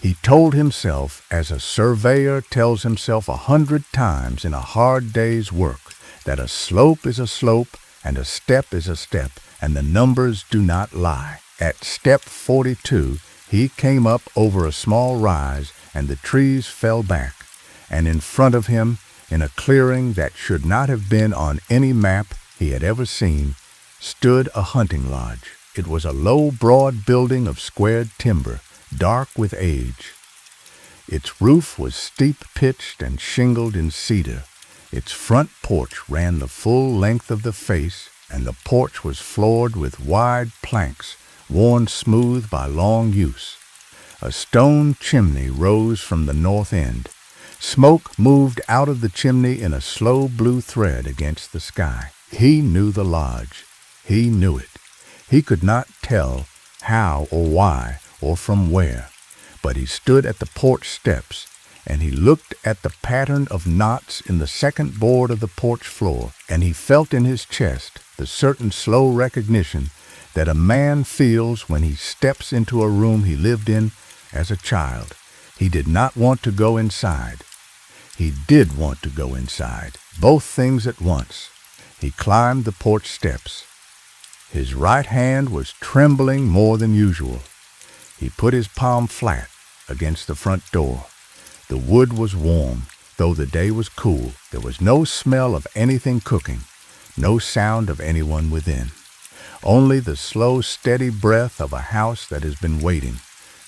He told himself, as a surveyor tells himself 100 times in a hard day's work, that a slope is a slope and a step is a step, and the numbers do not lie. At step 42, he came up over a small rise, and the trees fell back, and in front of him, in a clearing that should not have been on any map he had ever seen, stood a hunting lodge. It was a low, broad building of squared timber, dark with age. Its roof was steep-pitched and shingled in cedar. Its front porch ran the full length of the face, and the porch was floored with wide planks, worn smooth by long use. A stone chimney rose from the north end. Smoke moved out of the chimney in a slow blue thread against the sky. He knew the lodge. He knew it. He could not tell how or why or from where, but he stood at the porch steps, and he looked at the pattern of knots in the second board of the porch floor, and he felt in his chest the certain slow recognition that a man feels when he steps into a room he lived in as a child. He did not want to go inside. He did want to go inside, both things at once. He climbed the porch steps. His right hand was trembling more than usual. He put his palm flat against the front door. The wood was warm, though the day was cool. There was no smell of anything cooking, no sound of anyone within. Only the slow, steady breath of a house that has been waiting.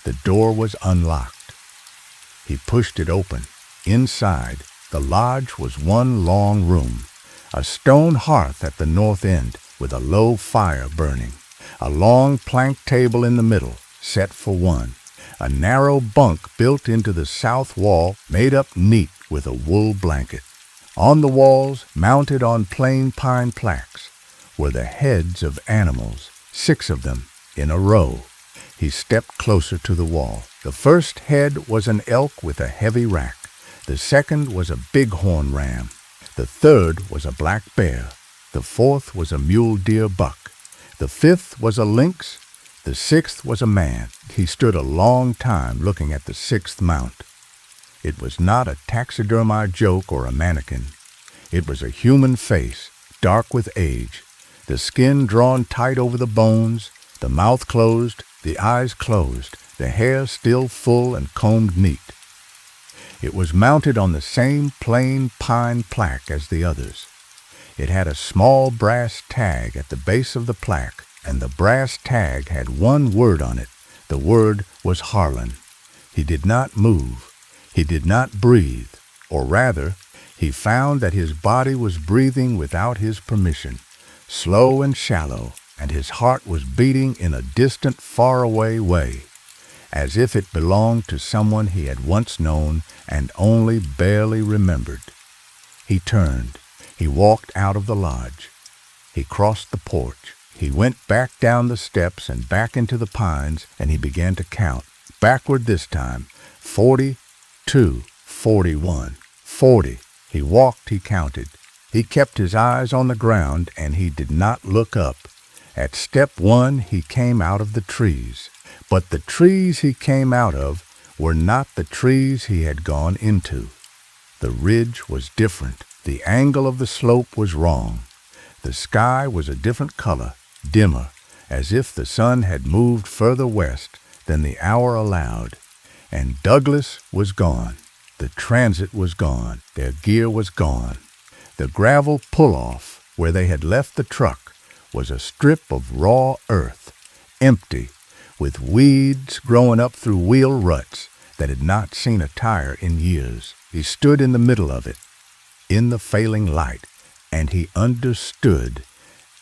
The door was unlocked. He pushed it open. Inside, the lodge was one long room, a stone hearth at the north end with a low fire burning, a long plank table in the middle, set for one. A narrow bunk built into the south wall made up neat with a wool blanket. On the walls, mounted on plain pine plaques, were the heads of animals, 6 of them in a row. He stepped closer to the wall. The first head was an elk with a heavy rack. The second was a bighorn ram. The third was a black bear. The fourth was a mule deer buck. The fifth was a lynx. The sixth was a man. He stood a long time looking at the 6th mount. It was not a taxidermy joke or a mannequin. It was a human face, dark with age, the skin drawn tight over the bones, the mouth closed, the eyes closed, the hair still full and combed neat. It was mounted on the same plain pine plaque as the others. It had a small brass tag at the base of the plaque, and the brass tag had one word on it. The word was Harlan. He did not move. He did not breathe, or rather, he found that his body was breathing without his permission, slow and shallow, and his heart was beating in a distant, faraway way, as if it belonged to someone he had once known and only barely remembered. He turned. He walked out of the lodge. He crossed the porch. He went back down the steps and back into the pines, and he began to count, backward this time, 42, 41, 40. He walked, he counted. He kept his eyes on the ground, and he did not look up. At step 1, he came out of the trees. But the trees he came out of were not the trees he had gone into. The ridge was different. The angle of the slope was wrong. The sky was a different color, dimmer, as if the sun had moved further west than the hour allowed. And Douglas was gone. The transit was gone. Their gear was gone. The gravel pull-off, where they had left the truck, was a strip of raw earth, empty, with weeds growing up through wheel ruts that had not seen a tire in years. He stood in the middle of it, in the failing light, and he understood,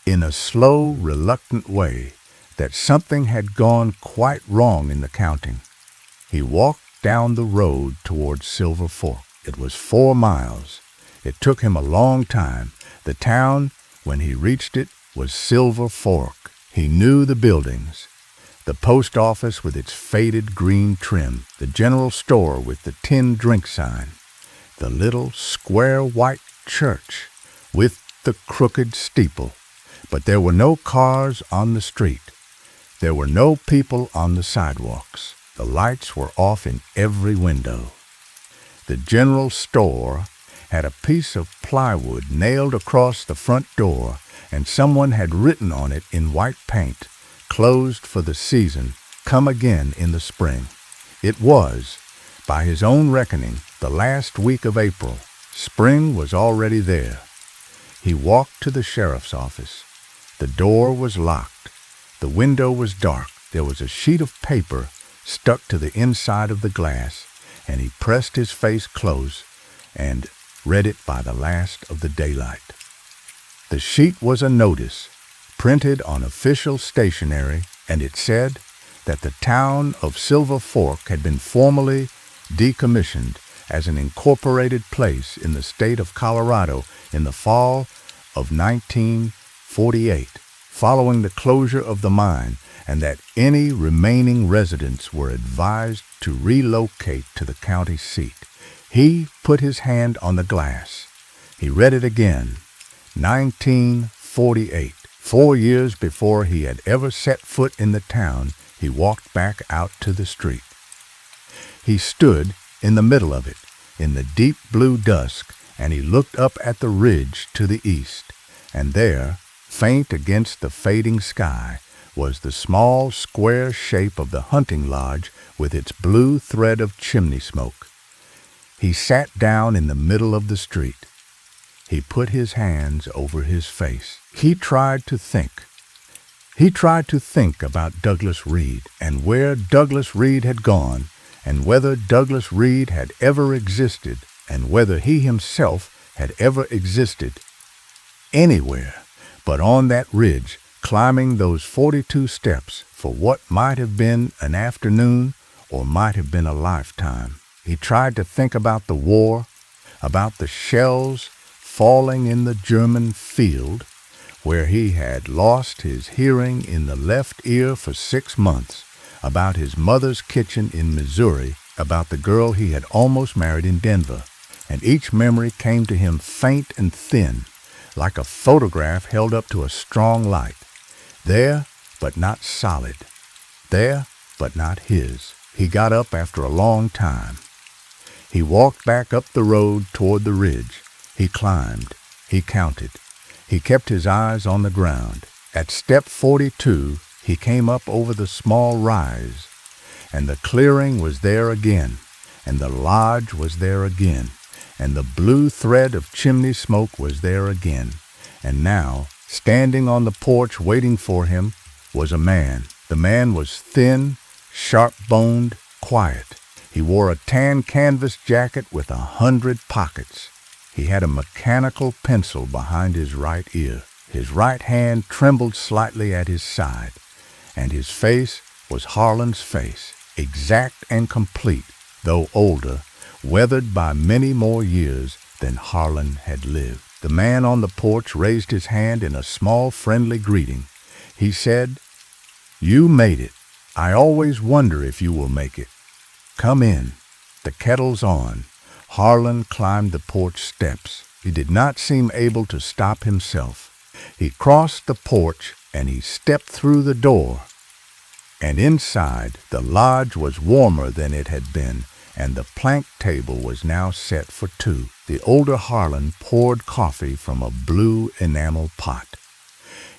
in a slow, reluctant way, that something had gone quite wrong in the counting. He walked down the road towards Silver Fork. It was 4 miles. It took him a long time. The town, when he reached it, was Silver Fork. He knew the buildings. The post office with its faded green trim, the general store with the tin drink sign, the little square white church with the crooked steeple. But there were no cars on the street. There were no people on the sidewalks. The lights were off in every window. The general store had a piece of plywood nailed across the front door, and someone had written on it in white paint, "Closed for the season, come again in the spring." It was, by his own reckoning, the last week of April. Spring was already there. He walked to the sheriff's office. The door was locked. The window was dark. There was a sheet of paper stuck to the inside of the glass, and he pressed his face close and read it by the last of the daylight. The sheet was a notice, printed on official stationery, and it said that the town of Silver Fork had been formally decommissioned as an incorporated place in the state of Colorado in the fall of 1948, following the closure of the mine, and that any remaining residents were advised to relocate to the county seat. He put his hand on the glass. He read it again. 1948. 4 years before he had ever set foot in the town, he walked back out to the street. He stood in the middle of it, in the deep blue dusk, and he looked up at the ridge to the east, and there, faint against the fading sky, was the small square shape of the hunting lodge with its blue thread of chimney smoke. He sat down in the middle of the street. He put his hands over his face. He tried to think. He tried to think about Douglas Reed and where Douglas Reed had gone, and whether Douglas Reed had ever existed, and whether he himself had ever existed anywhere but on that ridge climbing those 42 steps for what might have been an afternoon or might have been a lifetime. He tried to think about the war, about the shells falling in the German field, where he had lost his hearing in the left ear for 6 months, about his mother's kitchen in Missouri, about the girl he had almost married in Denver, and each memory came to him faint and thin, like a photograph held up to a strong light. There, but not solid. There, but not his. He got up after a long time. He walked back up the road toward the ridge. He climbed. He counted. He kept his eyes on the ground. At step 42, he came up over the small rise, and the clearing was there again, and the lodge was there again, and the blue thread of chimney smoke was there again. And now, standing on the porch waiting for him, was a man. The man was thin, sharp-boned, quiet. He wore a tan canvas jacket with 100 pockets. He had a mechanical pencil behind his right ear. His right hand trembled slightly at his side, and his face was Harlan's face, exact and complete, though older, weathered by many more years than Harlan had lived. The man on the porch raised his hand in a small friendly greeting. He said, "You made it. I always wonder if you will make it. Come in. The kettle's on." Harlan climbed the porch steps. He did not seem able to stop himself. He crossed the porch and he stepped through the door. And inside, the lodge was warmer than it had been, and the plank table was now set for two. The older Harlan poured coffee from a blue enamel pot.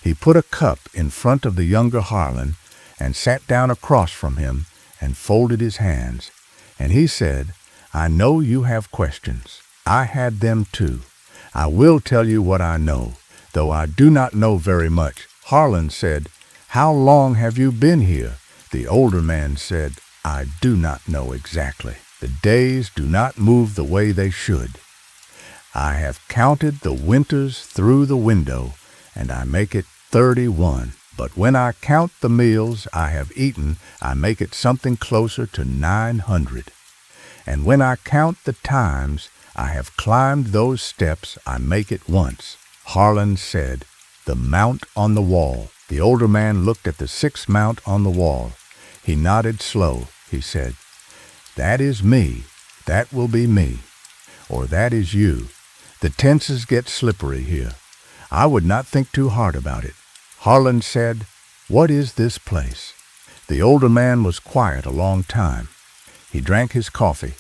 He put a cup in front of the younger Harlan and sat down across from him and folded his hands. And he said, "I know you have questions. I had them too. I will tell you what I know, though I do not know very much." Harlan said, "How long have you been here?" The older man said, "I do not know exactly. The days do not move the way they should. I have counted the winters through the window, and I make it 31. But when I count the meals I have eaten, I make it something closer to 900. And when I count the times I have climbed those steps, I make it once." Harlan said, "The mount on the wall." The older man looked at the 6th mount on the wall. He nodded slow. He said, "That is me. That will be me. Or that is you. The tenses get slippery here. I would not think too hard about it." Harlan said, "What is this place?" The older man was quiet a long time. He drank his coffee.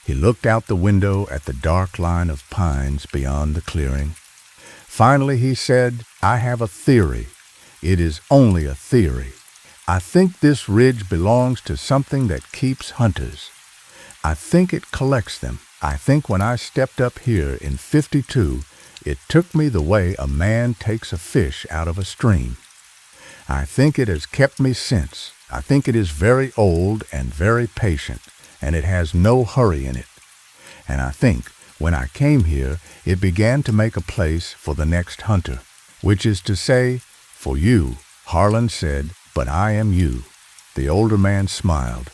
He looked out the window at the dark line of pines beyond the clearing. Finally he said, "I have a theory. It is only a theory. I think this ridge belongs to something that keeps hunters. I think it collects them. I think when I stepped up here in 52, it took me the way a man takes a fish out of a stream. I think it has kept me since. I think it is very old and very patient, and it has no hurry in it. And I think when I came here, it began to make a place for the next hunter, which is to say, for you." Harlan said, "But I am you." The older man smiled.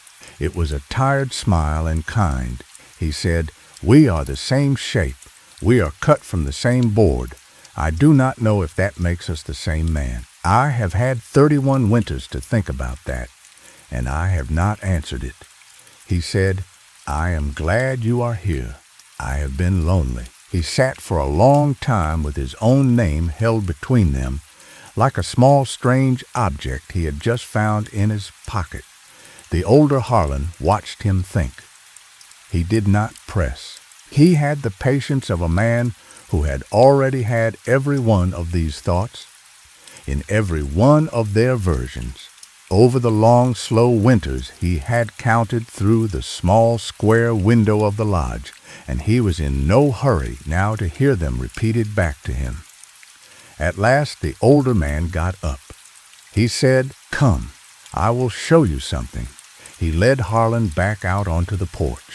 It was a tired smile and kind. He said, "We are the same shape. We are cut from the same board. I do not know if that makes us the same man. I have had 31 winters to think about that, and I have not answered it." He said, "I am glad you are here. I have been lonely." He sat for a long time with his own name held between them, like a small strange object he had just found in his pocket. The older Harlan watched him think. He did not press. He had the patience of a man who had already had every one of these thoughts, in every one of their versions. Over the long, slow winters he had counted through the small square window of the lodge, and he was in no hurry now to hear them repeated back to him. At last the older man got up. He said, "Come, I will show you something." He led Harlan back out onto the porch.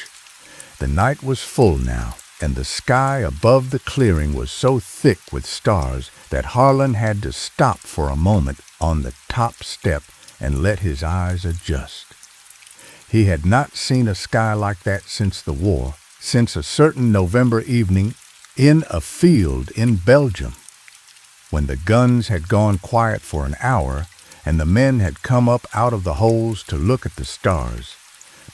The night was full now. and the sky above the clearing was so thick with stars that Harlan had to stop for a moment on the top step and let his eyes adjust. He had not seen a sky like that since the war, since a certain November evening in a field in Belgium, when the guns had gone quiet for an hour and the men had come up out of the holes to look at the stars,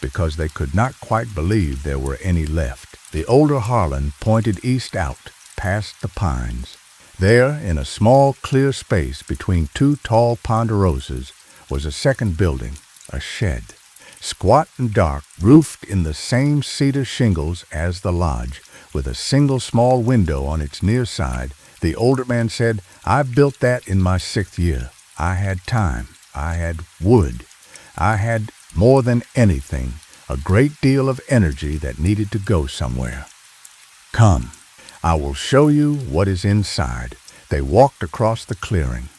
because they could not quite believe there were any left. The older Harlan pointed east out, past the pines. There, in a small clear space between two tall ponderosas, was a second building, a shed. Squat and dark, roofed in the same cedar shingles as the lodge, with a single small window on its near side, the older man said, "I built that in my 6th year. I had time. I had wood. I had, more than anything, a great deal of energy that needed to go somewhere. Come, I will show you what is inside." They walked across the clearing.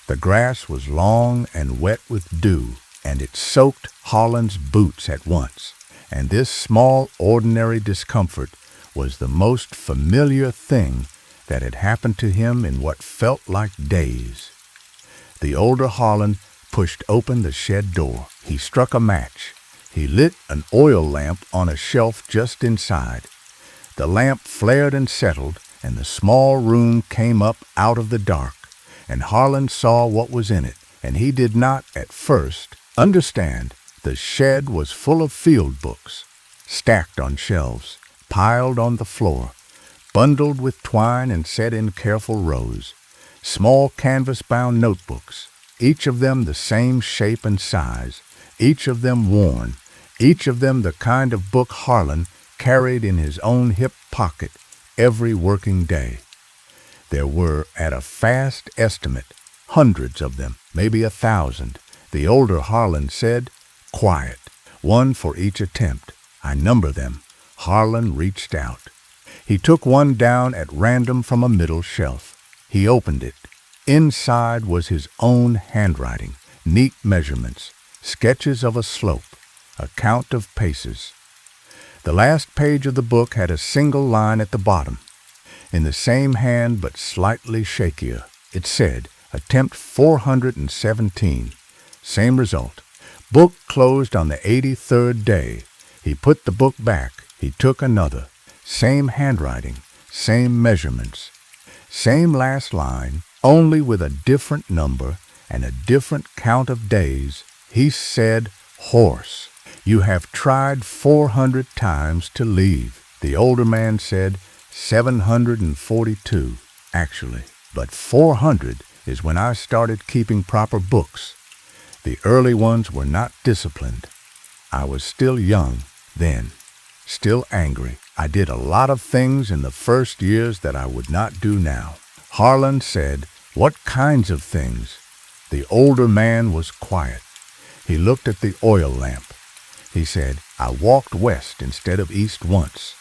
The grass was long and wet with dew, and it soaked Harlan's boots at once, and this small, ordinary discomfort was the most familiar thing that had happened to him in what felt like days. The older Harlan pushed open the shed door. He struck a match. He lit an oil lamp on a shelf just inside. The lamp flared and settled, and the small room came up out of the dark, and Harlan saw what was in it, and he did not, at first, understand. The shed was full of field books, stacked on shelves, piled on the floor, bundled with twine and set in careful rows. Small canvas-bound notebooks, each of them the same shape and size, each of them worn, each of them the kind of book Harlan carried in his own hip pocket every working day. There were, at a fast estimate, hundreds of them, maybe 1,000. The older Harlan said, "Quiet, one for each attempt. I number them." Harlan reached out. He took one down at random from a middle shelf. He opened it. Inside was his own handwriting, neat measurements, sketches of a slope, a count of paces. The last page of the book had a single line at the bottom. In the same hand but slightly shakier, it said, "Attempt 417. Same result. Book closed on the 83rd day. He put the book back. He took another. Same handwriting, same measurements. Same last line, only with a different number and a different count of days. He said, "Horse, you have tried 400 times to leave." The older man said, 742, actually. But 400 is when I started keeping proper books. The early ones were not disciplined. I was still young then, still angry. I did a lot of things in the first years that I would not do now. Harlan said, "What kinds of things?" The older man was quiet. He looked at the oil lamp. He said, "I walked west instead of east once.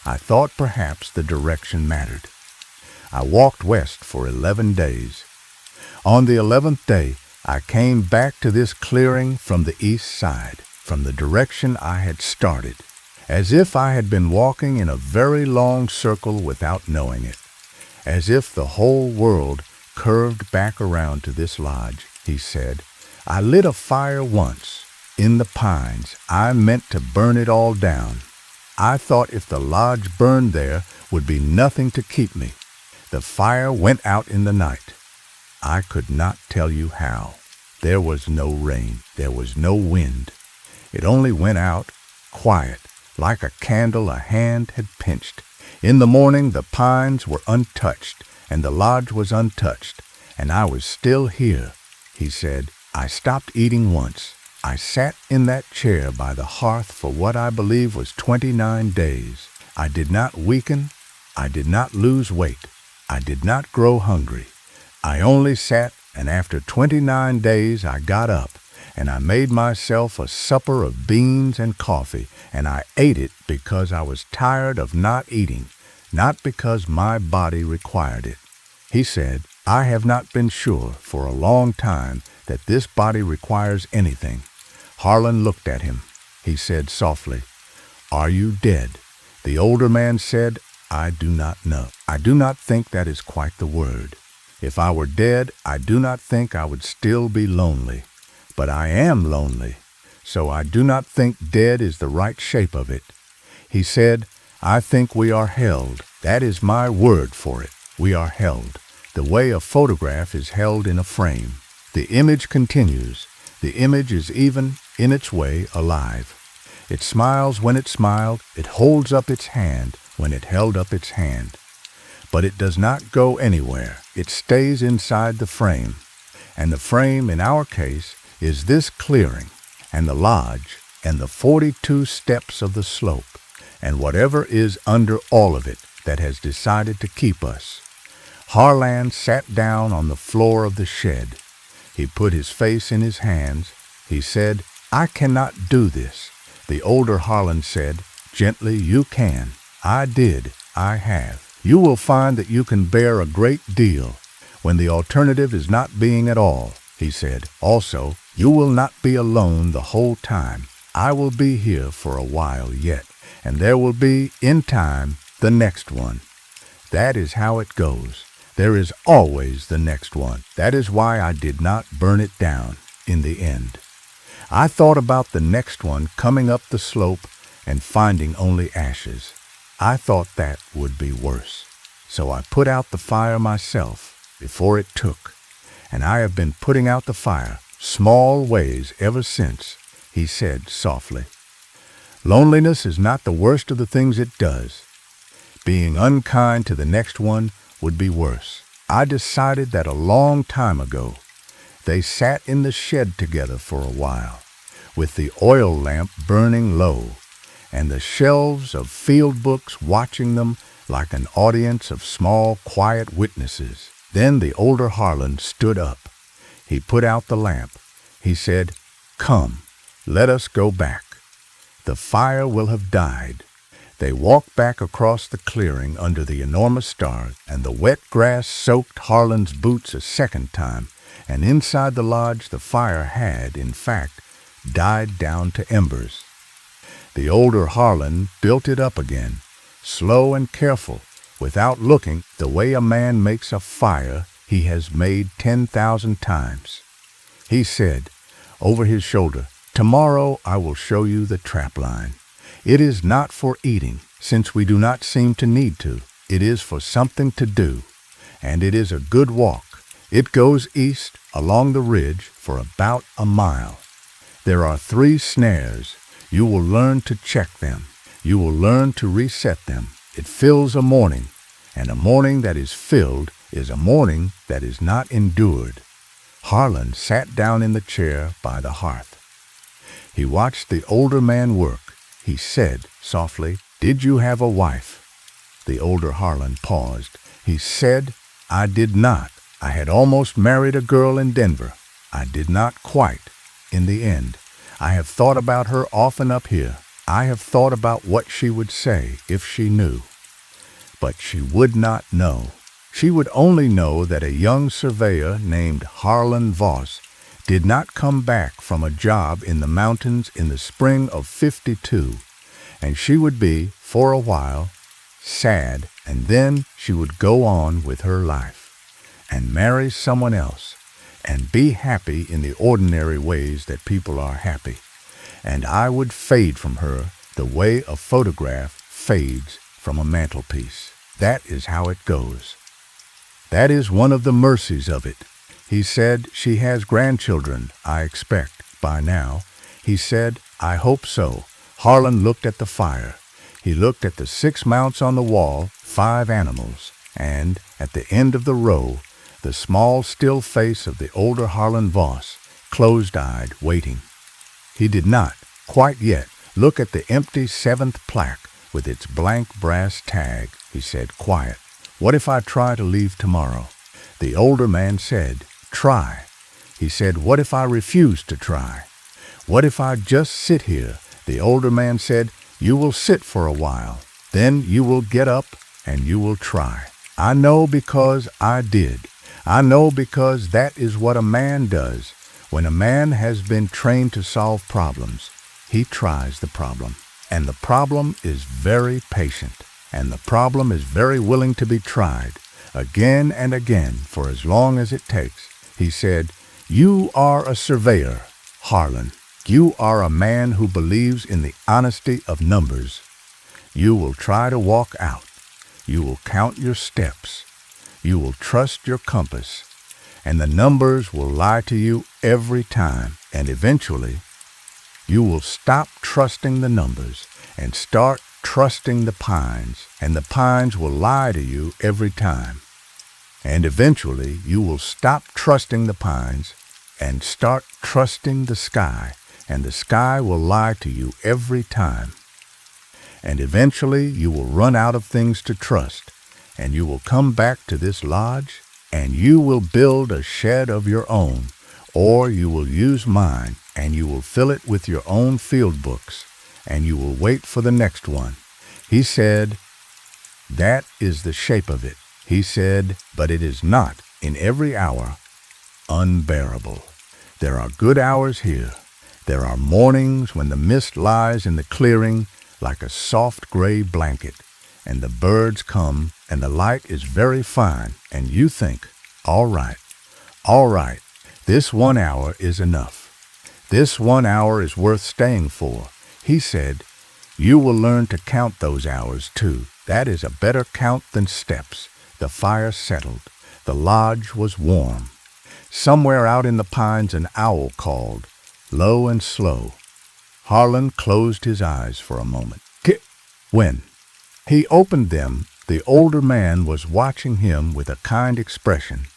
I thought perhaps the direction mattered. I walked west for 11 days. On the 11th day, I came back to this clearing from the east side, from the direction I had started, as if I had been walking in a very long circle without knowing it, as if the whole world curved back around to this lodge." He said, "I lit a fire once, in the pines. I meant to burn it all down. I thought if the lodge burned there would be nothing to keep me. The fire went out in the night. I could not tell you how. There was no rain. There was no wind. It only went out, quiet, like a candle a hand had pinched. In the morning the pines were untouched, and the lodge was untouched, and I was still here." He said, "I stopped eating once. I sat in that chair by the hearth for what I believe was 29 days. I did not weaken. I did not lose weight. I did not grow hungry. I only sat, and after 29 days I got up, and I made myself a supper of beans and coffee, and I ate it because I was tired of not eating, not because my body required it." He said, "I have not been sure for a long time that this body requires anything." Harlan looked at him. He said softly, "Are you dead?" The older man said, I do not know. I do not think that is quite the word. If I were dead, I do not think I would still be lonely. But I am lonely, so I do not think dead is the right shape of it. He said, I think we are held. That is my word for it. We are held. The way a photograph is held in a frame. The image continues. The image is even, in its way, alive. It smiles when it smiled. It holds up its hand when it held up its hand. But it does not go anywhere. It stays inside the frame. And the frame, in our case, is this clearing, and the lodge, and the 42 steps of the slope, and whatever is under all of it that has decided to keep us. Harlan sat down on the floor of the shed. He put his face in his hands. He said, I cannot do this. The older Harlan said, gently, you can. I did. I have. You will find that you can bear a great deal when the alternative is not being at all, he said. Also, you will not be alone the whole time. I will be here for a while yet, and there will be, in time, the next one. That is how it goes. There is always the next one. That is why I did not burn it down in the end. I thought about the next one coming up the slope and finding only ashes. I thought that would be worse. So I put out the fire myself before it took, and I have been putting out the fire small ways ever since, he said softly. Loneliness is not the worst of the things it does. Being unkind to the next one would be worse. I decided that a long time ago. They sat in the shed together for a while, with the oil lamp burning low, and the shelves of field books watching them like an audience of small, quiet witnesses. Then the older Harlan stood up. He put out the lamp. He said, Come, let us go back. The fire will have died. They walked back across the clearing under the enormous stars, and the wet grass soaked Harlan's boots a second time, and inside the lodge the fire had, in fact, died down to embers. The older Harlan built it up again, slow and careful, without looking, the way a man makes a fire he has made 10,000 times. He said, over his shoulder, Tomorrow I will show you the trap line. It is not for eating, since we do not seem to need to. It is for something to do, and it is a good walk. It goes east along the ridge for about a mile. There are 3 snares. You will learn to check them. You will learn to reset them. It fills a morning, and a morning that is filled is a morning that is not endured. Harlan sat down in the chair by the hearth. He watched the older man work. He said softly, Did you have a wife? The older Harlan paused. He said, I did not. I had almost married a girl in Denver. I did not quite, in the end. I have thought about her often up here. I have thought about what she would say if she knew. But she would not know. She would only know that a young surveyor named Harlan Voss did not come back from a job in the mountains in the spring of '52, and she would be, for a while, sad, and then she would go on with her life, and marry someone else, and be happy in the ordinary ways that people are happy, and I would fade from her the way a photograph fades from a mantelpiece. That is how it goes. That is one of the mercies of it. He said, She has grandchildren, I expect, by now. He said, I hope so. Harlan looked at the fire. He looked at the 6 mounts on the wall, 5 animals, and, at the end of the row, the small, still face of the older Harlan Voss, closed-eyed, waiting. He did not, quite yet, look at the empty 7th plaque with its blank brass tag. He said, quiet. What if I try to leave tomorrow? The older man said, Try. He said, What if I refuse to try? What if I just sit here? The older man said, You will sit for a while. Then you will get up and you will try. I know because I did. I know because that is what a man does. When a man has been trained to solve problems, he tries the problem. And the problem is very patient. And the problem is very willing to be tried, again and again, for as long as it takes. He said, "You are a surveyor, Harlan. You are a man who believes in the honesty of numbers. You will try to walk out. You will count your steps. You will trust your compass. And the numbers will lie to you every time. And eventually, you will stop trusting the numbers and start trusting the pines. And the pines will lie to you every time. And eventually, you will stop trusting the pines and start trusting the sky. And the sky will lie to you every time. And eventually you will run out of things to trust, and you will come back to this lodge, and you will build a shed of your own, or you will use mine, and you will fill it with your own field books, and you will wait for the next one." He said, "That is the shape of it." He said, "But it is not, in every hour, unbearable. There are good hours here. There are mornings when the mist lies in the clearing like a soft gray blanket, and the birds come, and the light is very fine, and you think, all right, this 1 hour is enough. This 1 hour is worth staying for." He said, "You will learn to count those hours, too. That is a better count than steps." The fire settled. The lodge was warm. Somewhere out in the pines an owl called, low and slow. Harlan closed his eyes for a moment. When he opened them, the older man was watching him with a kind expression,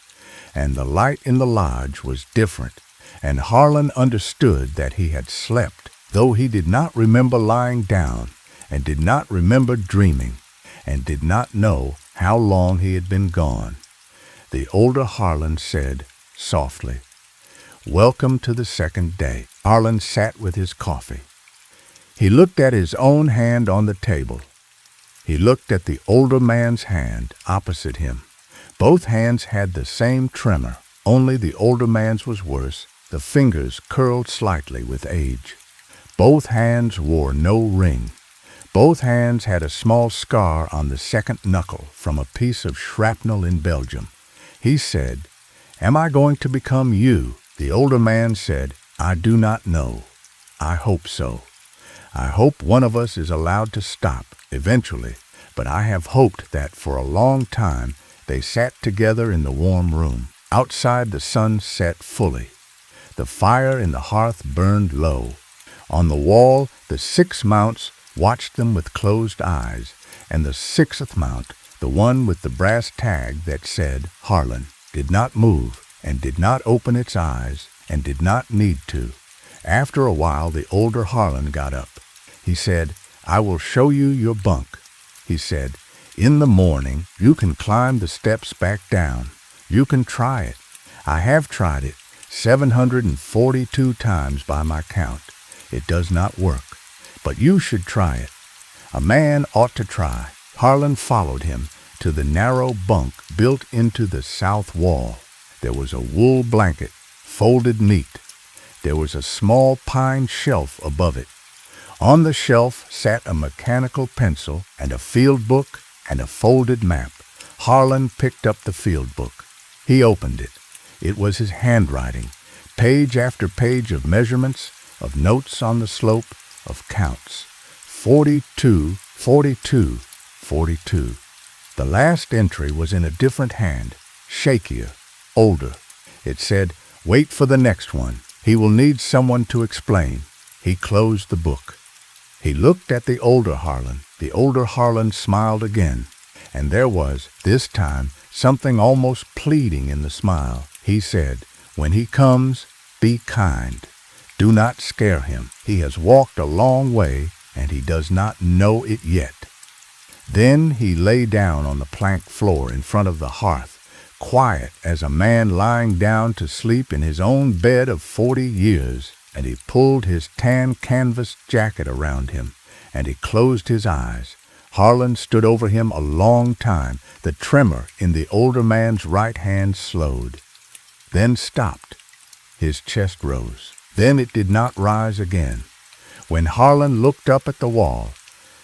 and the light in the lodge was different, and Harlan understood that he had slept, though he did not remember lying down, and did not remember dreaming, and did not know how long he had been gone. The older Harlan said softly, "Welcome to the second day." Harlan sat with his coffee. He looked at his own hand on the table. He looked at the older man's hand opposite him. Both hands had the same tremor, only the older man's was worse. The fingers curled slightly with age. Both hands wore no ring. Both hands had a small scar on the second knuckle from a piece of shrapnel in Belgium. He said, "Am I going to become you?" The older man said, "I do not know. I hope so. I hope one of us is allowed to stop, eventually, but I have hoped that for a long time." They sat together in the warm room. Outside the sun set fully. The fire in the hearth burned low. On the wall, the 6 mounts watched them with closed eyes, and the 6th mount, the one with the brass tag that said Harlan, did not move and did not open its eyes and did not need to. After a while, the older Harlan got up. He said, "I will show you your bunk." He said, "In the morning, you can climb the steps back down. You can try it. I have tried it 742 times by my count. It does not work. But you should try it. A man ought to try." Harlan followed him to the narrow bunk built into the south wall. There was a wool blanket, folded neat. There was a small pine shelf above it. On the shelf sat a mechanical pencil and a field book and a folded map. Harlan picked up the field book. He opened it. It was his handwriting, page after page of measurements, of notes on the slope, of counts. 42, 42, 42. The last entry was in a different hand, shakier, older. It said, "Wait for the next one. He will need someone to explain." He closed the book. He looked at the older Harlan. The older Harlan smiled again, and there was, this time, something almost pleading in the smile. He said, "When he comes, be kind. Do not scare him. He has walked a long way, and he does not know it yet." Then he lay down on the plank floor in front of the hearth, quiet as a man lying down to sleep in his own bed of 40 years, and he pulled his tan canvas jacket around him, and he closed his eyes. Harlan stood over him a long time. The tremor in the older man's right hand slowed, then stopped. His chest rose. Then it did not rise again. When Harlan looked up at the wall,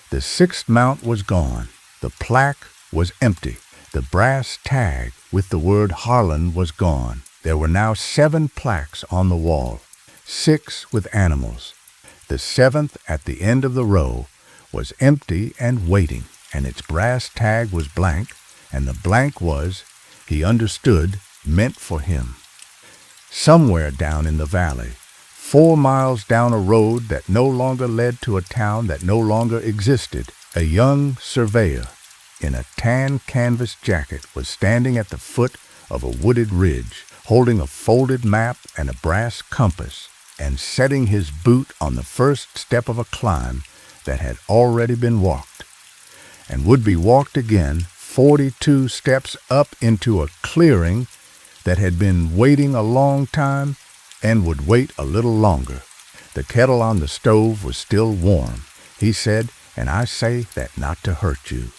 the sixth mount was gone. The plaque was empty. The brass tag with the word Harlan was gone. There were now 7 plaques on the wall, 6 with animals. The 7th at the end of the row was empty and waiting, and its brass tag was blank, and the blank was, he understood, meant for him. Somewhere down in the valley, 4 miles down a road that no longer led to a town that no longer existed, a young surveyor in a tan canvas jacket was standing at the foot of a wooded ridge, holding a folded map and a brass compass, and setting his boot on the first step of a climb that had already been walked, and would be walked again 42 steps up into a clearing that had been waiting a long time and would wait a little longer. The kettle on the stove was still warm. He said, "And I say that not to hurt you.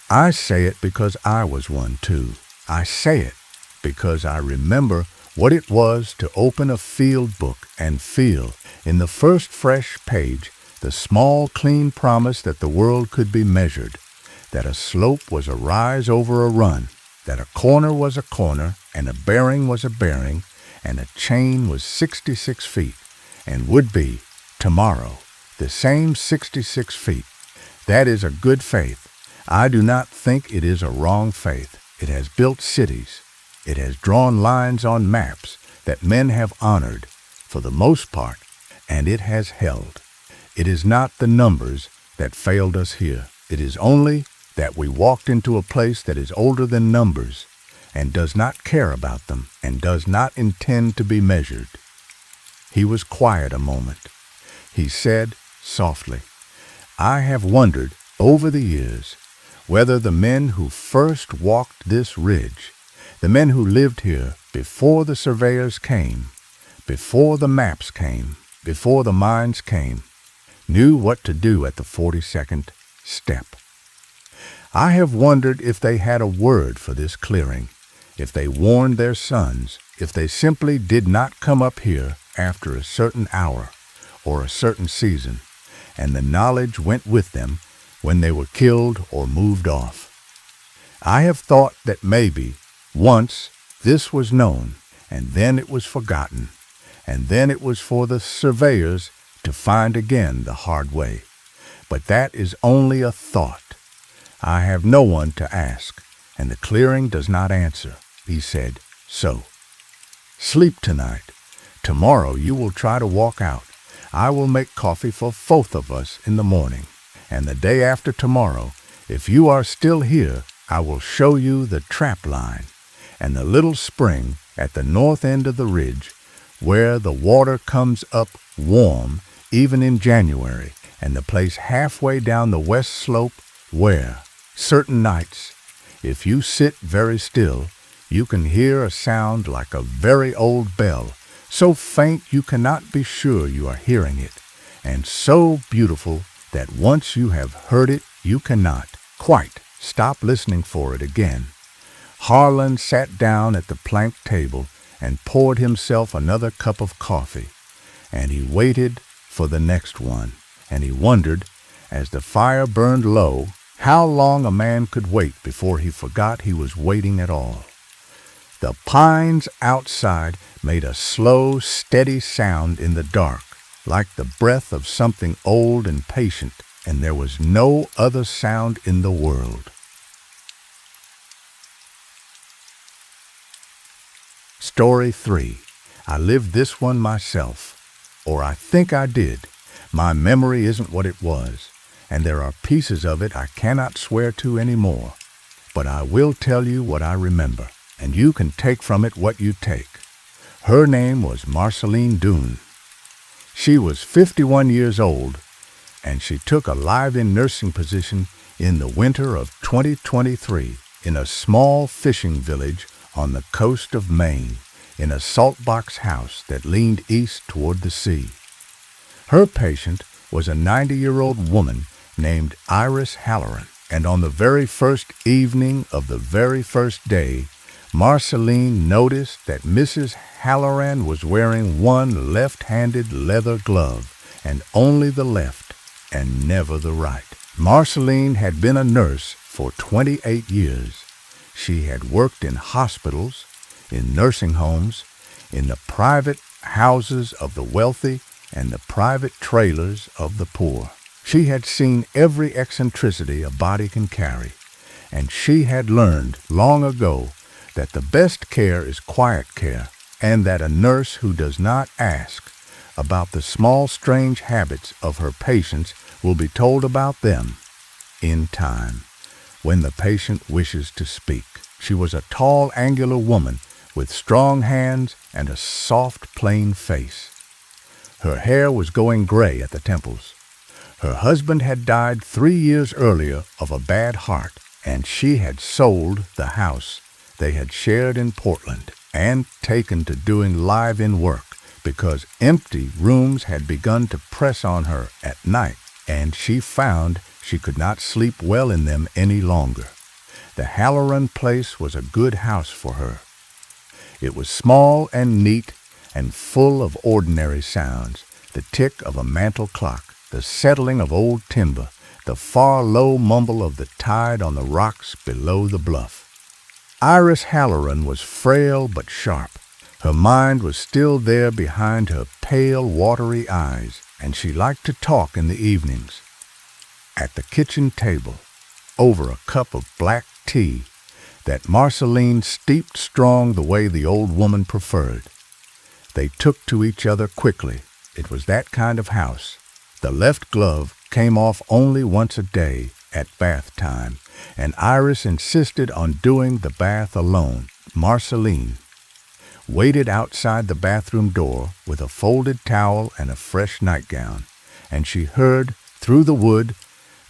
I say it because I was one too. I say it because I remember what it was to open a field book and feel, in the first fresh page, the small, clean promise that the world could be measured, that a slope was a rise over a run, that a corner was a corner, and a bearing was a bearing, and a chain was 66 feet, and would be, tomorrow, the same 66 feet. That is a good faith. I do not think it is a wrong faith. It has built cities. It has drawn lines on maps that men have honored, for the most part, and it has held. It is not the numbers that failed us here. It is only that we walked into a place that is older than numbers, and does not care about them, and does not intend to be measured." He was quiet a moment. He said softly, "I have wondered over the years whether the men who first walked this ridge, the men who lived here before the surveyors came, before the maps came, before the mines came, knew what to do at the 42nd step. I have wondered if they had a word for this clearing, if they warned their sons, if they simply did not come up here after a certain hour or a certain season, and the knowledge went with them when they were killed or moved off. I have thought that maybe once this was known, and then it was forgotten, and then it was for the surveyors to find again the hard way. But that is only a thought. I have no one to ask, and the clearing does not answer." He said, "So, sleep tonight. Tomorrow you will try to walk out. I will make coffee for both of us in the morning. And the day after tomorrow, if you are still here, I will show you the trap line and the little spring at the north end of the ridge where the water comes up warm even in January, and the place halfway down the west slope where, certain nights, if you sit very still, you can hear a sound like a very old bell, so faint you cannot be sure you are hearing it, and so beautiful that once you have heard it, you cannot quite stop listening for it again." Harlan sat down at the plank table and poured himself another cup of coffee, and he waited for the next one, and he wondered, as the fire burned low, how long a man could wait before he forgot he was waiting at all. The pines outside made a slow, steady sound in the dark, like the breath of something old and patient, and there was no other sound in the world. Story 3. I lived this one myself, or I think I did. My memory isn't what it was, and there are pieces of it I cannot swear to anymore. But I will tell you what I remember, and you can take from it what you take. Her name was Marceline Doon. She was 51 years old, and she took a live-in nursing position in the winter of 2023 in a small fishing village on the coast of Maine, in a saltbox house that leaned east toward the sea. Her patient was a 90-year-old woman named Iris Halloran, and on the very first evening of the very first day, Marceline noticed that Mrs. Halloran was wearing one left-handed leather glove and only the left, and never the right. Marceline had been a nurse for 28 years. She had worked in hospitals, in nursing homes, in the private houses of the wealthy and the private trailers of the poor. She had seen every eccentricity a body can carry, and she had learned long ago that the best care is quiet care, and that a nurse who does not ask about the small strange habits of her patients will be told about them in time, when the patient wishes to speak. She was a tall, angular woman with strong hands and a soft, plain face. Her hair was going gray at the temples. Her husband had died 3 years earlier of a bad heart, and she had sold the house they had shared in Portland and taken to doing live-in work because empty rooms had begun to press on her at night, and she found she could not sleep well in them any longer. The Halloran place was a good house for her. It was small and neat and full of ordinary sounds, the tick of a mantel clock, the settling of old timber, the far low mumble of the tide on the rocks below the bluff. Iris Halloran was frail but sharp. Her mind was still there behind her pale, watery eyes, and she liked to talk in the evenings. At the kitchen table, over a cup of black tea that Marceline steeped strong the way the old woman preferred. They took to each other quickly. It was that kind of house. The left glove came off only once a day at bath time, and Iris insisted on doing the bath alone. Marceline waited outside the bathroom door with a folded towel and a fresh nightgown, and she heard, through the wood,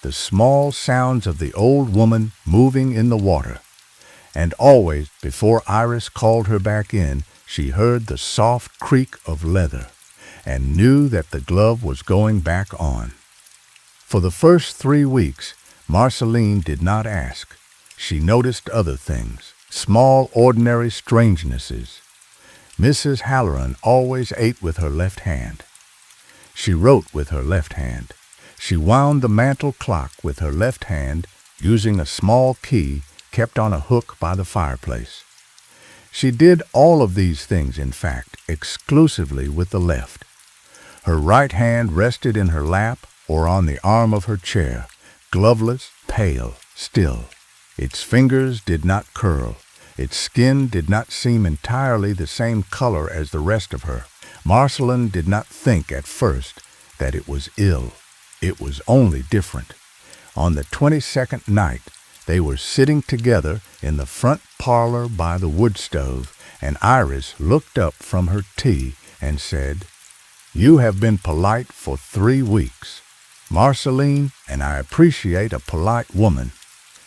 the small sounds of the old woman moving in the water. And always, before Iris called her back in, she heard the soft creak of leather and knew that the glove was going back on. For the first 3 weeks, Marceline did not ask. She noticed other things, small, ordinary strangenesses. Mrs. Halloran always ate with her left hand. She wrote with her left hand. She wound the mantel clock with her left hand, using a small key kept on a hook by the fireplace. She did all of these things, in fact, exclusively with the left. Her right hand rested in her lap or on the arm of her chair, gloveless, pale, still. Its fingers did not curl. Its skin did not seem entirely the same color as the rest of her. Marceline did not think at first that it was ill. It was only different. On the 22nd night, they were sitting together in the front parlor by the wood stove, and Iris looked up from her tea and said, "You have been polite for 3 weeks, Marceline, and I appreciate a polite woman.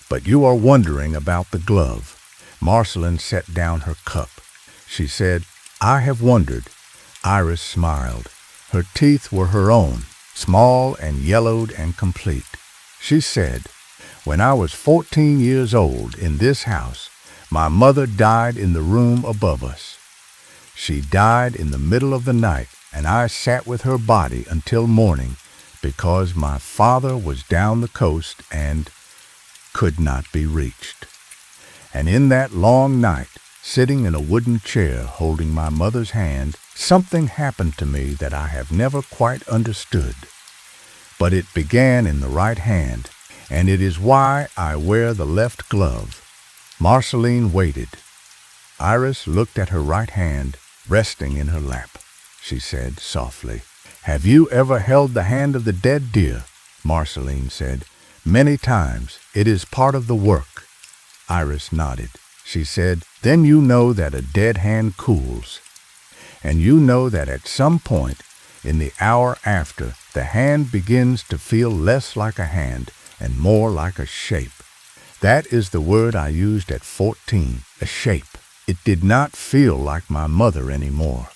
But you are wondering about the glove." Marceline set down her cup. She said, "I have wondered." Iris smiled. Her teeth were her own, small and yellowed and complete. She said, "When I was 14 years old in this house, my mother died in the room above us. She died in the middle of the night, and I sat with her body until morning because my father was down the coast and could not be reached. And in that long night, sitting in a wooden chair holding my mother's hand, something happened to me that I have never quite understood. But it began in the right hand, and it is why I wear the left glove." Marceline waited. Iris looked at her right hand, resting in her lap. She said softly, "Have you ever held the hand of the dead, dear?" Marceline said, "Many times. It is part of the work." Iris nodded. She said, "Then you know that a dead hand cools. And you know that at some point, in the hour after, the hand begins to feel less like a hand and more like a shape. That is the word I used at 14, a shape. It did not feel like my mother anymore.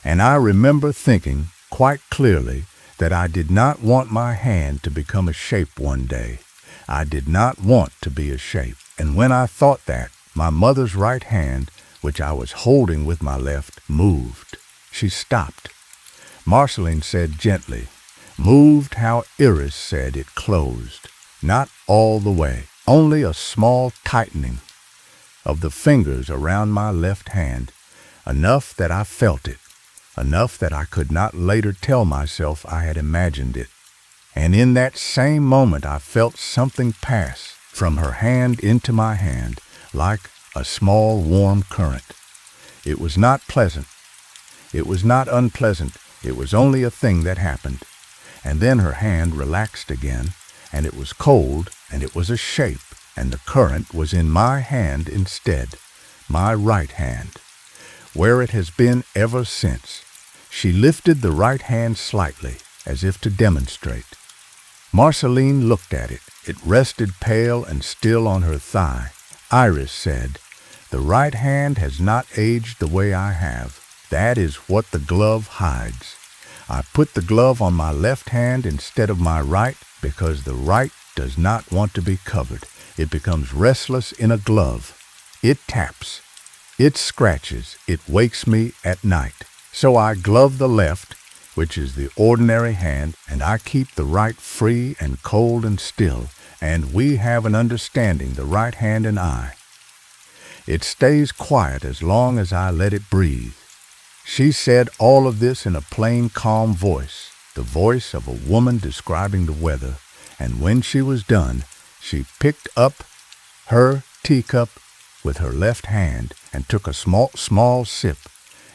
And I remember thinking quite clearly that I did not want my hand to become a shape one day. I did not want to be a shape. And when I thought that, my mother's right hand, which I was holding with my left, moved. She stopped. Marceline said gently, moved how Iris said it closed. Not all the way, only a small tightening of the fingers around my left hand, enough that I felt it, enough that I could not later tell myself I had imagined it. And in that same moment I felt something pass from her hand into my hand, like a small warm current. It was not pleasant. It was not unpleasant. It was only a thing that happened. And then her hand relaxed again, and it was cold, and it was a shape, and the current was in my hand instead, my right hand, where it has been ever since. She lifted the right hand slightly, as if to demonstrate. Marceline looked at it. It rested pale and still on her thigh. Iris said, "The right hand has not aged the way I have. That is what the glove hides. I put the glove on my left hand instead of my right because the right does not want to be covered. It becomes restless in a glove. It taps. It scratches. It wakes me at night. So I glove the left, which is the ordinary hand, and I keep the right free and cold and still, and we have an understanding, the right hand and I. It stays quiet as long as I let it breathe." She said all of this in a plain, calm voice, the voice of a woman describing the weather, and when she was done, she picked up her teacup with her left hand and took a small sip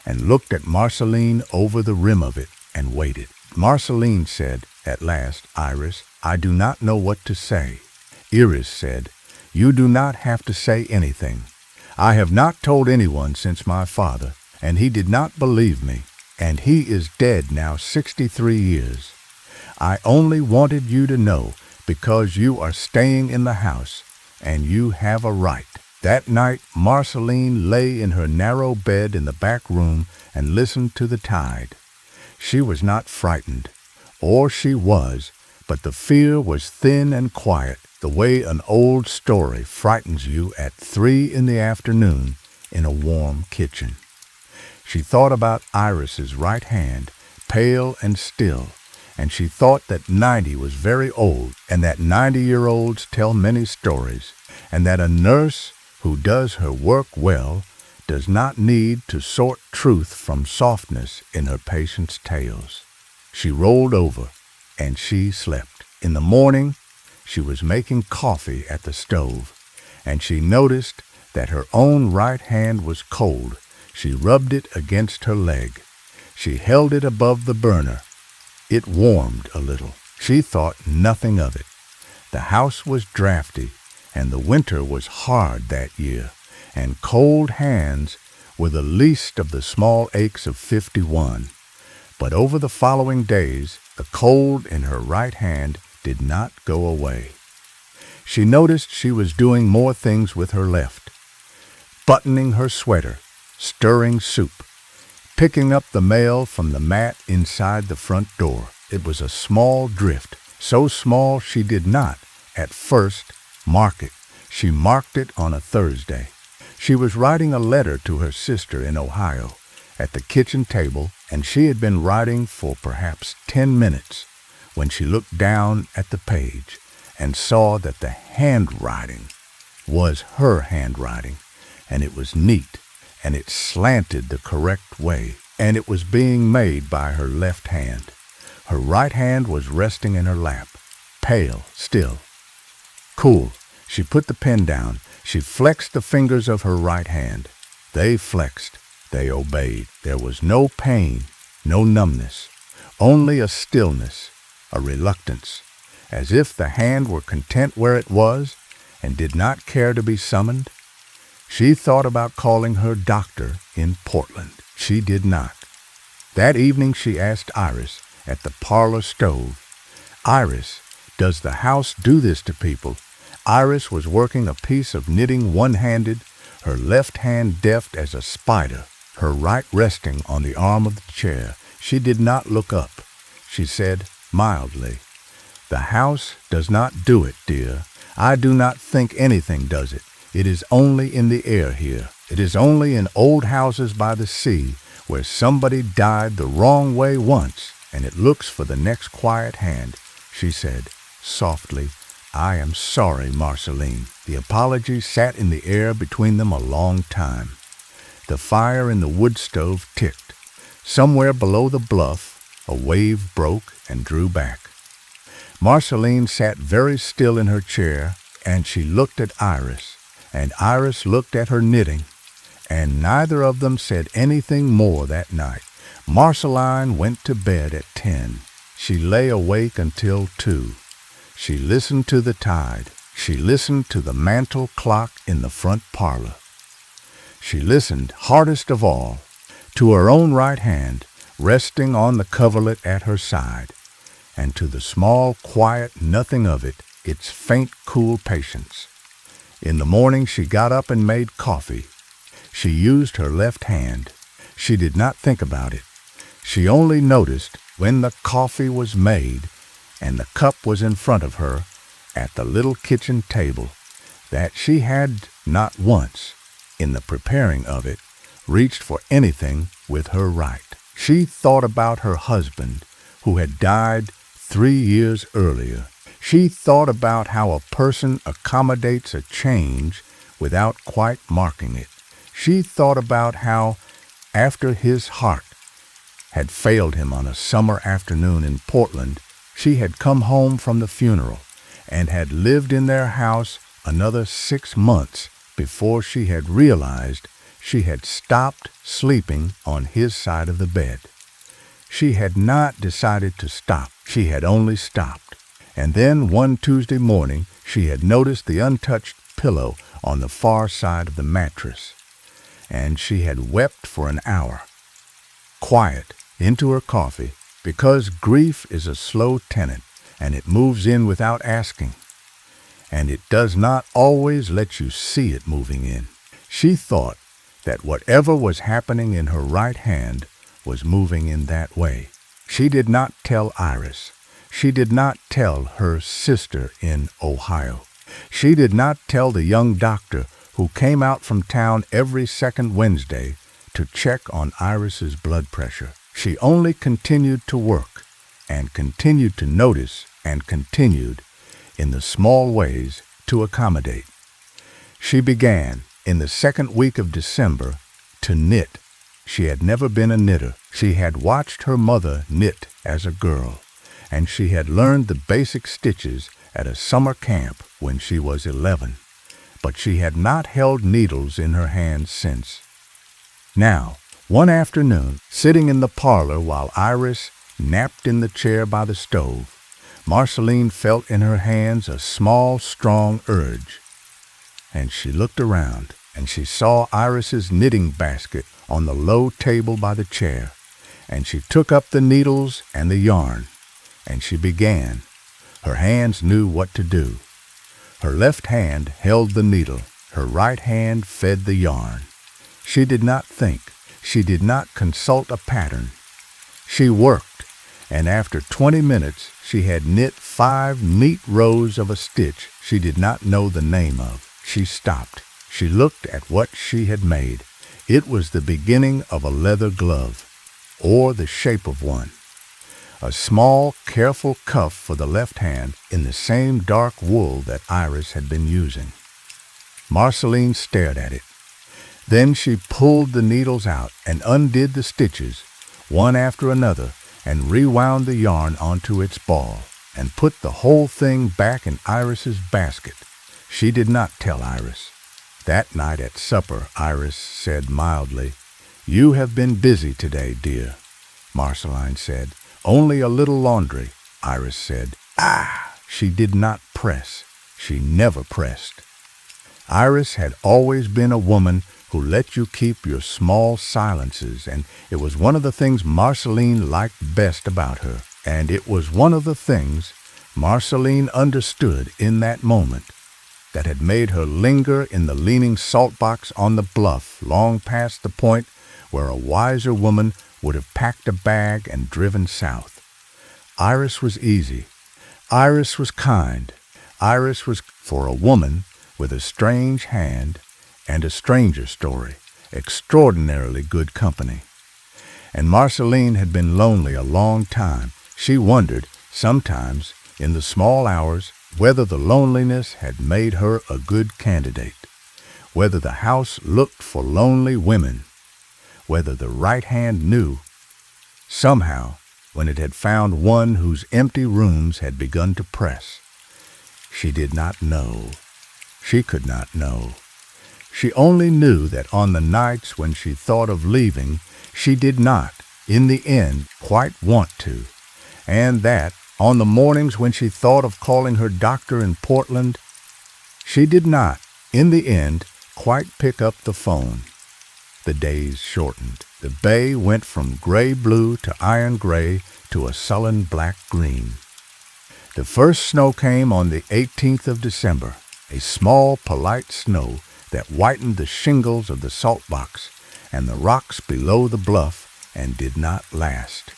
and looked at Marceline over the rim of it and waited. Marceline said, at last, "Iris, I do not know what to say." Iris said, "You do not have to say anything. I have not told anyone since my father, and he did not believe me, and he is dead now 63 years. I only wanted you to know because you are staying in the house, and you have a right." That night, Marceline lay in her narrow bed in the back room and listened to the tide. She was not frightened, or she was, but the fear was thin and quiet, the way an old story frightens you at 3 in the afternoon in a warm kitchen. She thought about Iris's right hand, pale and still, and she thought that 90 was very old, and that 90-year-olds tell many stories, and that a nurse who does her work well does not need to sort truth from softness in her patients' tales. She rolled over, and she slept. In the morning, she was making coffee at the stove, and she noticed that her own right hand was cold. She rubbed it against her leg. She held it above the burner. It warmed a little. She thought nothing of it. The house was drafty, and the winter was hard that year, and cold hands were the least of the small aches of 51. But over the following days, the cold in her right hand did not go away. She noticed she was doing more things with her left, buttoning her sweater, stirring soup, picking up the mail from the mat inside the front door. It was a small drift, so small she did not, at first, mark it. She marked it on a Thursday. She was writing a letter to her sister in Ohio at the kitchen table, and she had been writing for perhaps 10 minutes when she looked down at the page and saw that the handwriting was her handwriting, and it was neat, and it slanted the correct way, and it was being made by her left hand. Her right hand was resting in her lap, pale still. Cool. She put the pen down. She flexed the fingers of her right hand. They flexed. They obeyed. There was no pain, no numbness, only a stillness, a reluctance, as if the hand were content where it was and did not care to be summoned. She thought about calling her doctor in Portland. She did not. That evening she asked Iris at the parlor stove, "Iris, does the house do this to people?" Iris was working a piece of knitting one-handed, her left hand deft as a spider, her right resting on the arm of the chair. She did not look up. She said mildly, "The house does not do it, dear. I do not think anything does it. It is only in the air here. It is only in old houses by the sea where somebody died the wrong way once, and it looks for the next quiet hand. She said, softly, I am sorry, Marceline. The apology sat in the air between them a long time. The fire in the wood stove ticked. Somewhere below the bluff, a wave broke and drew back. Marceline sat very still in her chair, and she looked at Iris, and Iris looked at her knitting, and neither of them said anything more that night. Marceline went to bed at 10. She lay awake until 2. She listened to the tide. She listened to the mantel clock in the front parlor. She listened, hardest of all, to her own right hand resting on the coverlet at her side, and to the small, quiet nothing of it, its faint, cool patience. In the morning she got up and made coffee. She used her left hand. She did not think about it. She only noticed when the coffee was made and the cup was in front of her at the little kitchen table that she had not once, in the preparing of it, reached for anything with her right. She thought about her husband, who had died 3 years earlier. She thought about how a person accommodates a change without quite marking it. She thought about how, after his heart had failed him on a summer afternoon in Portland, she had come home from the funeral and had lived in their house another 6 months before she had realized she had stopped sleeping on his side of the bed. She had not decided to stop. She had only stopped. And then one Tuesday morning she had noticed the untouched pillow on the far side of the mattress, and she had wept for an hour, quiet, into her coffee, because grief is a slow tenant, and it moves in without asking, and it does not always let you see it moving in. She thought that whatever was happening in her right hand was moving in that way. She did not tell Iris. She did not tell her sister in Ohio. She did not tell the young doctor who came out from town every second Wednesday to check on Iris's blood pressure. She only continued to work and continued to notice and continued, in the small ways, to accommodate. She began, in the second week of December, to knit. She had never been a knitter. She had watched her mother knit as a girl, and she had learned the basic stitches at a summer camp when she was 11, but she had not held needles in her hands since. Now, one afternoon, sitting in the parlor while Iris napped in the chair by the stove, Marceline felt in her hands a small, strong urge, and she looked around, and she saw Iris's knitting basket on the low table by the chair, and she took up the needles and the yarn, and she began. Her hands knew what to do. Her left hand held the needle. Her right hand fed the yarn. She did not think. She did not consult a pattern. She worked, and after 20 minutes she had knit 5 neat rows of a stitch she did not know the name of. She stopped. She looked at what she had made. It was the beginning of a leather glove, or the shape of one. A small, careful cuff for the left hand in the same dark wool that Iris had been using. Marceline stared at it. Then she pulled the needles out and undid the stitches, one after another, and rewound the yarn onto its ball, and put the whole thing back in Iris's basket. She did not tell Iris. That night at supper, Iris said mildly, "You have been busy today, dear," Marceline said. "Only a little laundry," Iris said. Ah! She did not press. She never pressed. Iris had always been a woman who let you keep your small silences, and it was one of the things Marceline liked best about her, and it was one of the things Marceline understood in that moment that had made her linger in the leaning salt box on the bluff long past the point where a wiser woman would have packed a bag and driven south. Iris was easy. Iris was kind. Iris was, for a woman with a strange hand and a stranger story, extraordinarily good company. And Marceline had been lonely a long time. She wondered, sometimes, in the small hours, whether the loneliness had made her a good candidate, whether the house looked for lonely women, whether the right hand knew. Somehow, when it had found one whose empty rooms had begun to press, she did not know. She could not know. She only knew that on the nights when she thought of leaving, she did not, in the end, quite want to, and that, on the mornings when she thought of calling her doctor in Portland, she did not, in the end, quite pick up the phone. The days shortened. The bay went from gray-blue to iron-gray to a sullen black-green. The first snow came on the 18th of December, a small, polite snow that whitened the shingles of the salt box and the rocks below the bluff and did not last.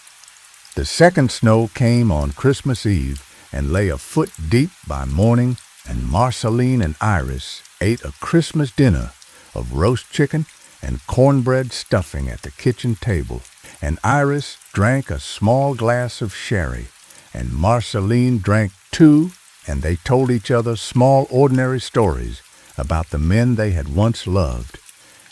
The second snow came on Christmas Eve and lay a foot deep by morning, and Marceline and Iris ate a Christmas dinner of roast chicken and cornbread stuffing at the kitchen table, and Iris drank a small glass of sherry, and Marceline drank two, and they told each other small ordinary stories about the men they had once loved,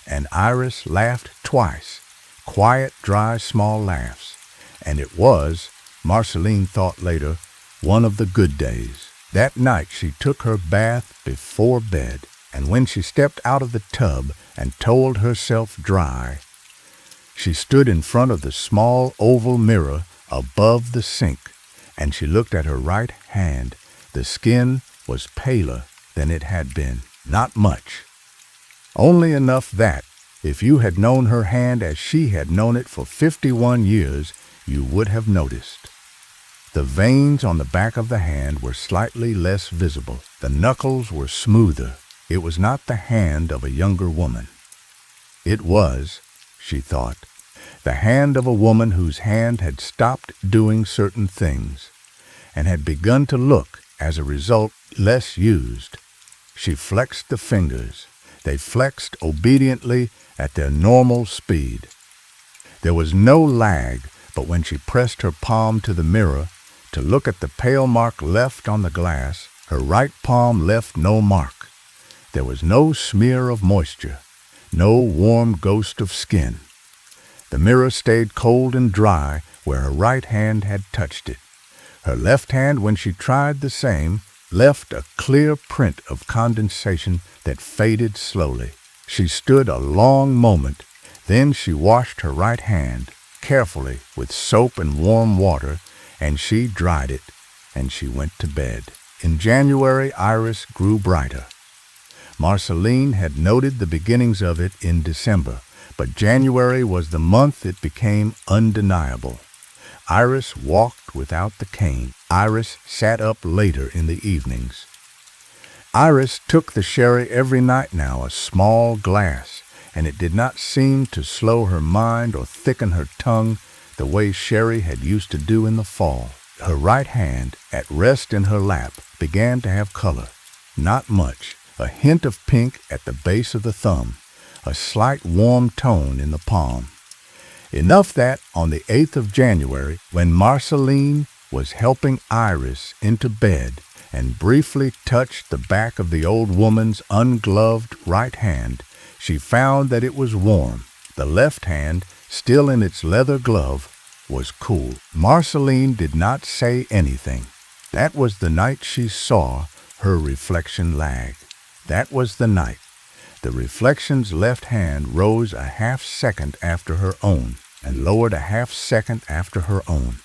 and Iris laughed twice, quiet, dry, small laughs, and it was, Marceline thought later, one of the good days. That night she took her bath before bed, and when she stepped out of the tub and told herself dry, she stood in front of the small oval mirror above the sink, and she looked at her right hand. The skin was paler than it had been. Not much. Only enough that, if you had known her hand as she had known it for 51 years, you would have noticed. The veins on the back of the hand were slightly less visible. The knuckles were smoother. It was not the hand of a younger woman. It was, she thought, the hand of a woman whose hand had stopped doing certain things and had begun to look, as a result, less used. She flexed the fingers. They flexed obediently at their normal speed. There was no lag, but when she pressed her palm to the mirror to look at the pale mark left on the glass, her right palm left no mark. There was no smear of moisture, no warm ghost of skin. The mirror stayed cold and dry where her right hand had touched it. Her left hand, when she tried the same, left a clear print of condensation that faded slowly. She stood a long moment. Then she washed her right hand carefully with soap and warm water, and she dried it, and she went to bed. In January, Iris grew brighter. Marceline had noted the beginnings of it in December, but January was the month it became undeniable. Iris walked without the cane. Iris sat up later in the evenings. Iris took the sherry every night now, a small glass, and it did not seem to slow her mind or thicken her tongue the way sherry had used to do in the fall. Her right hand, at rest in her lap, began to have color. Not much, a hint of pink at the base of the thumb, a slight warm tone in the palm. Enough that on the 8th of January, when Marceline was helping Iris into bed and briefly touched the back of the old woman's ungloved right hand, she found that it was warm. The left hand, still in its leather glove, was cool. Marceline did not say anything. That was the night she saw her reflection lag. That was the night. The reflection's left hand rose a half-second after her own, and lowered a half-second after her own,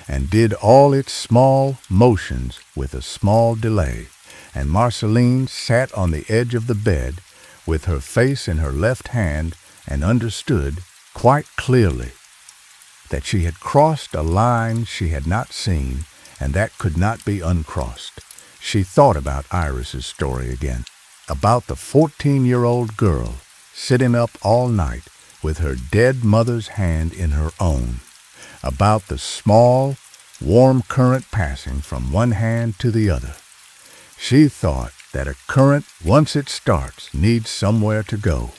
and did all its small motions with a small delay, and Marceline sat on the edge of the bed with her face in her left hand and understood quite clearly that she had crossed a line she had not seen and that could not be uncrossed. She thought about Iris's story again, about the 14-year-old girl sitting up all night with her dead mother's hand in her own, about the small, warm current passing from one hand to the other. She thought that a current, once it starts, needs somewhere to go.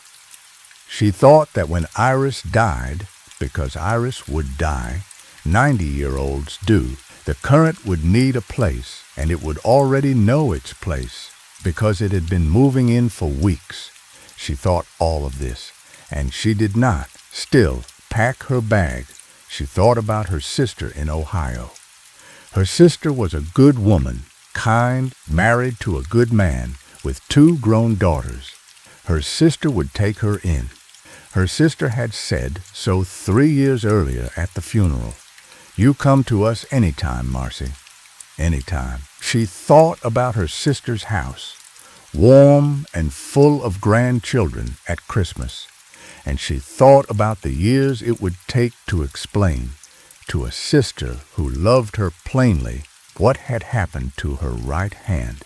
She thought that when Iris died, because Iris would die, 90-year-olds do, the current would need a place, and it would already know its place, because it had been moving in for weeks. She thought all of this, and she did not, still, pack her bag. She thought about her sister in Ohio. Her sister was a good woman, kind, married to a good man, with 2 grown daughters. Her sister would take her in. Her sister had said so 3 years earlier at the funeral. "You come to us anytime, Marcy." Anytime. She thought about her sister's house, warm and full of grandchildren at Christmas, and she thought about the years it would take to explain to a sister who loved her plainly what had happened to her right hand.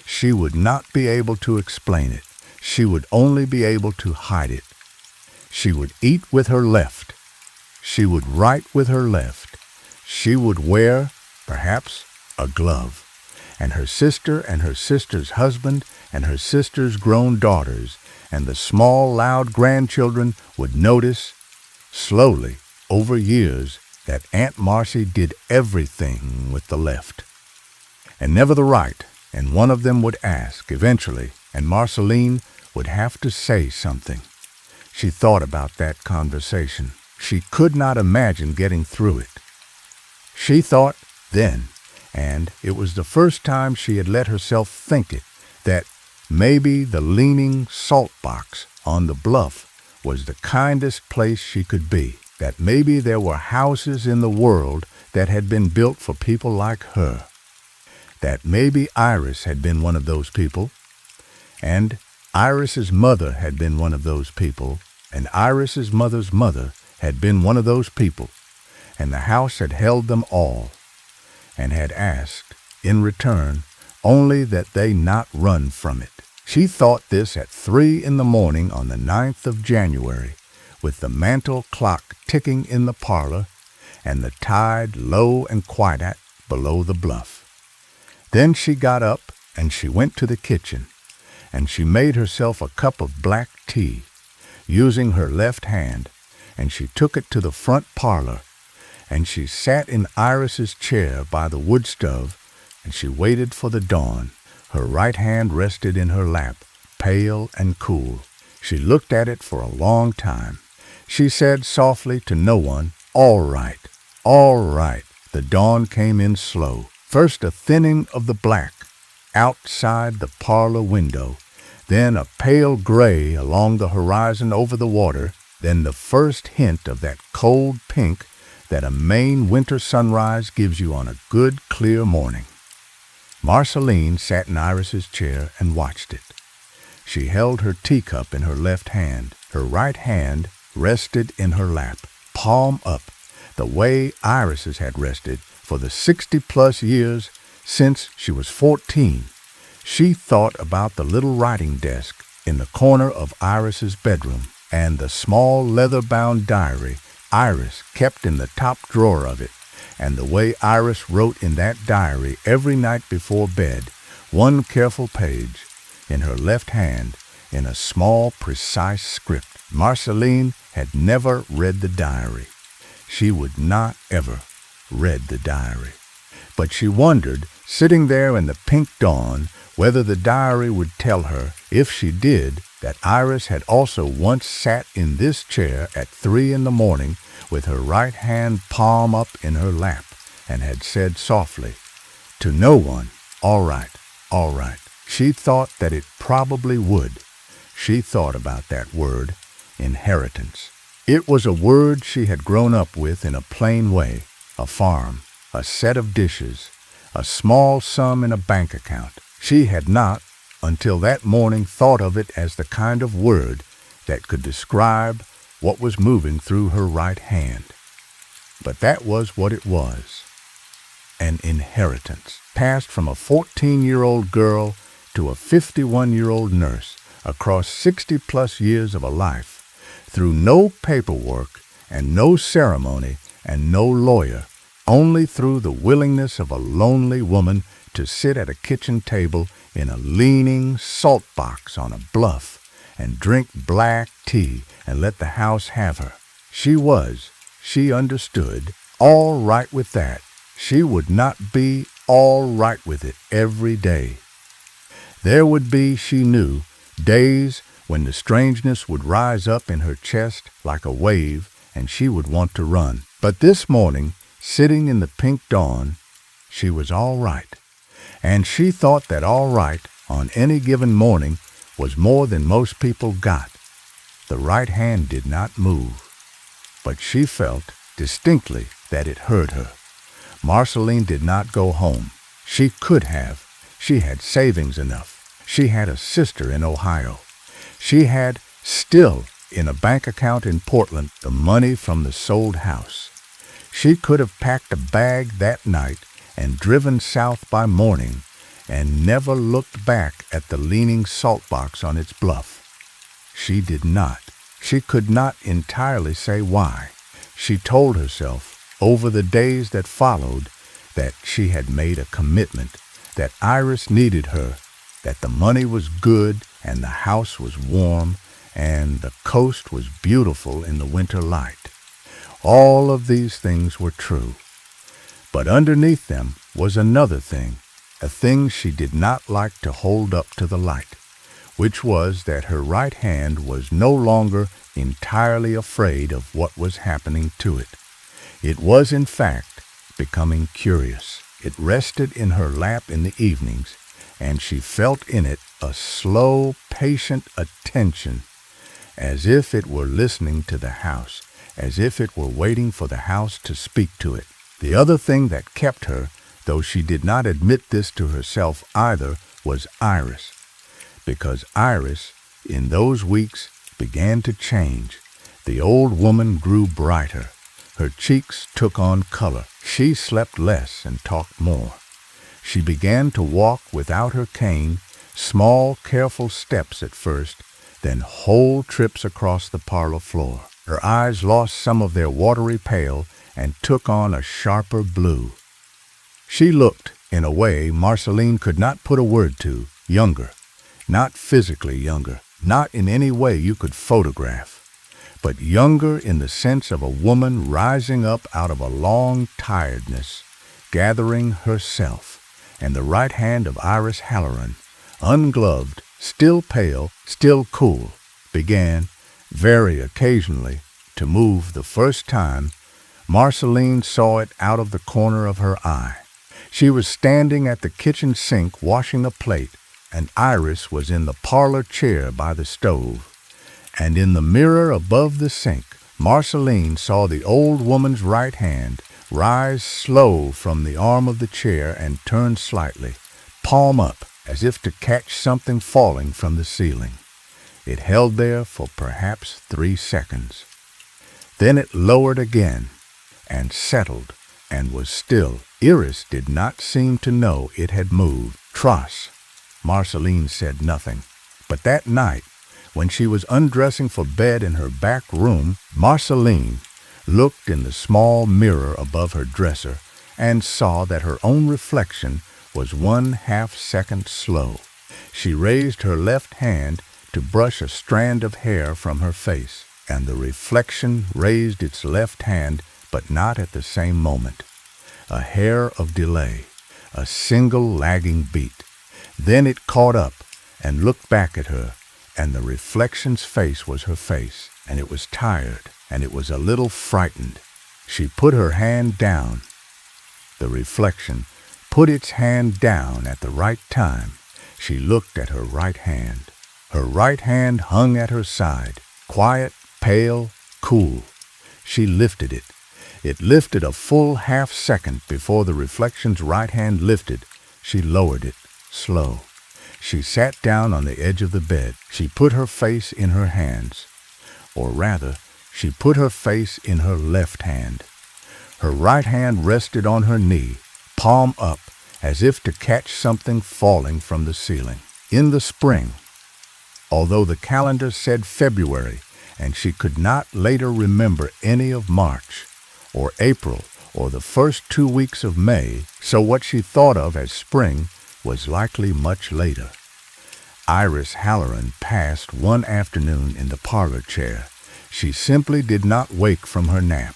She would not be able to explain it. She would only be able to hide it. She would eat with her left. She would write with her left. She would wear, perhaps, a glove. And her sister's husband, and her sister's grown daughters, and the small, loud grandchildren would notice, slowly, over years, that Aunt Marcy did everything with the left, and never the right, and one of them would ask, eventually, and Marceline would have to say something. She thought about that conversation. She could not imagine getting through it. She thought then, and it was the first time she had let herself think it, that maybe the leaning salt box on the bluff was the kindest place she could be, that maybe there were houses in the world that had been built for people like her, that maybe Iris had been one of those people, and Iris's mother had been one of those people, and Iris's mother's mother had been one of those people, and the house had held them all, and had asked, in return, only that they not run from it. She thought this at 3 in the morning on the 9th of January, with the mantel clock ticking in the parlor, and the tide low and quiet below the bluff. Then she got up, and she went to the kitchen, and she made herself a cup of black tea, using her left hand, and she took it to the front parlor, and she sat in Iris's chair by the wood stove, and she waited for the dawn. Her right hand rested in her lap, pale and cool. She looked at it for a long time. She said softly to no one, "All right, all right." The dawn came in slow. First a thinning of the black outside the parlor window, then a pale gray along the horizon over the water, then the first hint of that cold pink that a Maine winter sunrise gives you on a good, clear morning. Marceline sat in Iris's chair and watched it. She held her teacup in her left hand. Her right hand rested in her lap, palm up, the way Iris's had rested for the 60-plus years since she was 14. She thought about the little writing desk in the corner of Iris's bedroom and the small leather-bound diary Iris kept in the top drawer of it, and the way Iris wrote in that diary every night before bed, one careful page, in her left hand, in a small, precise script. Marceline had never read the diary. She would not ever read the diary. But she wondered, sitting there in the pink dawn, whether the diary would tell her, if she did, that Iris had also once sat in this chair at 3 in the morning with her right hand palm up in her lap, and had said softly, to no one, "All right, all right." She thought that it probably would. She thought about that word, inheritance. It was a word she had grown up with in a plain way, a farm, a set of dishes, a small sum in a bank account. She had not, until that morning, thought of it as the kind of word that could describe what was moving through her right hand. But that was what it was. An inheritance, passed from a 14-year-old girl to a 51-year-old nurse across 60-plus years of a life, through no paperwork and no ceremony and no lawyer, only through the willingness of a lonely woman to sit at a kitchen table in a leaning salt box on a bluff and drink black tea and let the house have her. She understood, all right with that. She would not be all right with it every day. There would be, she knew, days when the strangeness would rise up in her chest like a wave and she would want to run. But this morning, sitting in the pink dawn, she was all right. And she thought that all right on any given morning was more than most people got. The right hand did not move, but she felt distinctly that it hurt her. Marceline did not go home. She could have. She had savings enough. She had a sister in Ohio. She had still in a bank account in Portland the money from the sold house. She could have packed a bag that night and driven south by morning and never looked back at the leaning salt box on its bluff. She did not. She could not entirely say why. She told herself over the days that followed that she had made a commitment, that Iris needed her, that the money was good and the house was warm and the coast was beautiful in the winter light. All of these things were true. But underneath them was another thing, a thing she did not like to hold up to the light, which was that her right hand was no longer entirely afraid of what was happening to it. It was, in fact, becoming curious. It rested in her lap in the evenings, and she felt in it a slow, patient attention, as if it were listening to the house, as if it were waiting for the house to speak to it. The other thing that kept her, though she did not admit this to herself either, was Iris. Because Iris, in those weeks, began to change. The old woman grew brighter. Her cheeks took on color. She slept less and talked more. She began to walk without her cane, small, careful steps at first, then whole trips across the parlor floor. Her eyes lost some of their watery pale and took on a sharper blue. She looked, in a way Marceline could not put a word to, younger. Not physically younger, not in any way you could photograph, but younger in the sense of a woman rising up out of a long tiredness, gathering herself, and the right hand of Iris Halloran, ungloved, still pale, still cool, began, very occasionally, to move the first time. Marceline saw it out of the corner of her eye. She was standing at the kitchen sink washing a plate, and Iris was in the parlor chair by the stove. And in the mirror above the sink, Marceline saw the old woman's right hand rise slow from the arm of the chair and turn slightly, palm up, as if to catch something falling from the ceiling. It held there for perhaps 3 seconds. Then it lowered again and settled and was still. Iris did not seem to know it had moved. Truss. Marceline said nothing. But that night, when she was undressing for bed in her back room, Marceline looked in the small mirror above her dresser and saw that her own reflection was 1/2 second slow. She raised her left hand to brush a strand of hair from her face, and the reflection raised its left hand, but not at the same moment. A hair of delay, a single lagging beat. Then it caught up and looked back at her, and the reflection's face was her face, and it was tired, and it was a little frightened. She put her hand down. The reflection put its hand down at the right time. She looked at her right hand. Her right hand hung at her side, quiet, pale, cool. She lifted it. It lifted a full 1/2 second before the reflection's right hand lifted. She lowered it, slow. She sat down on the edge of the bed. She put her face in her hands. Or rather, she put her face in her left hand. Her right hand rested on her knee, palm up, as if to catch something falling from the ceiling. In the spring, although the calendar said February, and she could not later remember any of March, or April, or the first 2 weeks of May, so what she thought of as spring was likely much later. Iris Halloran passed one afternoon in the parlor chair. She simply did not wake from her nap.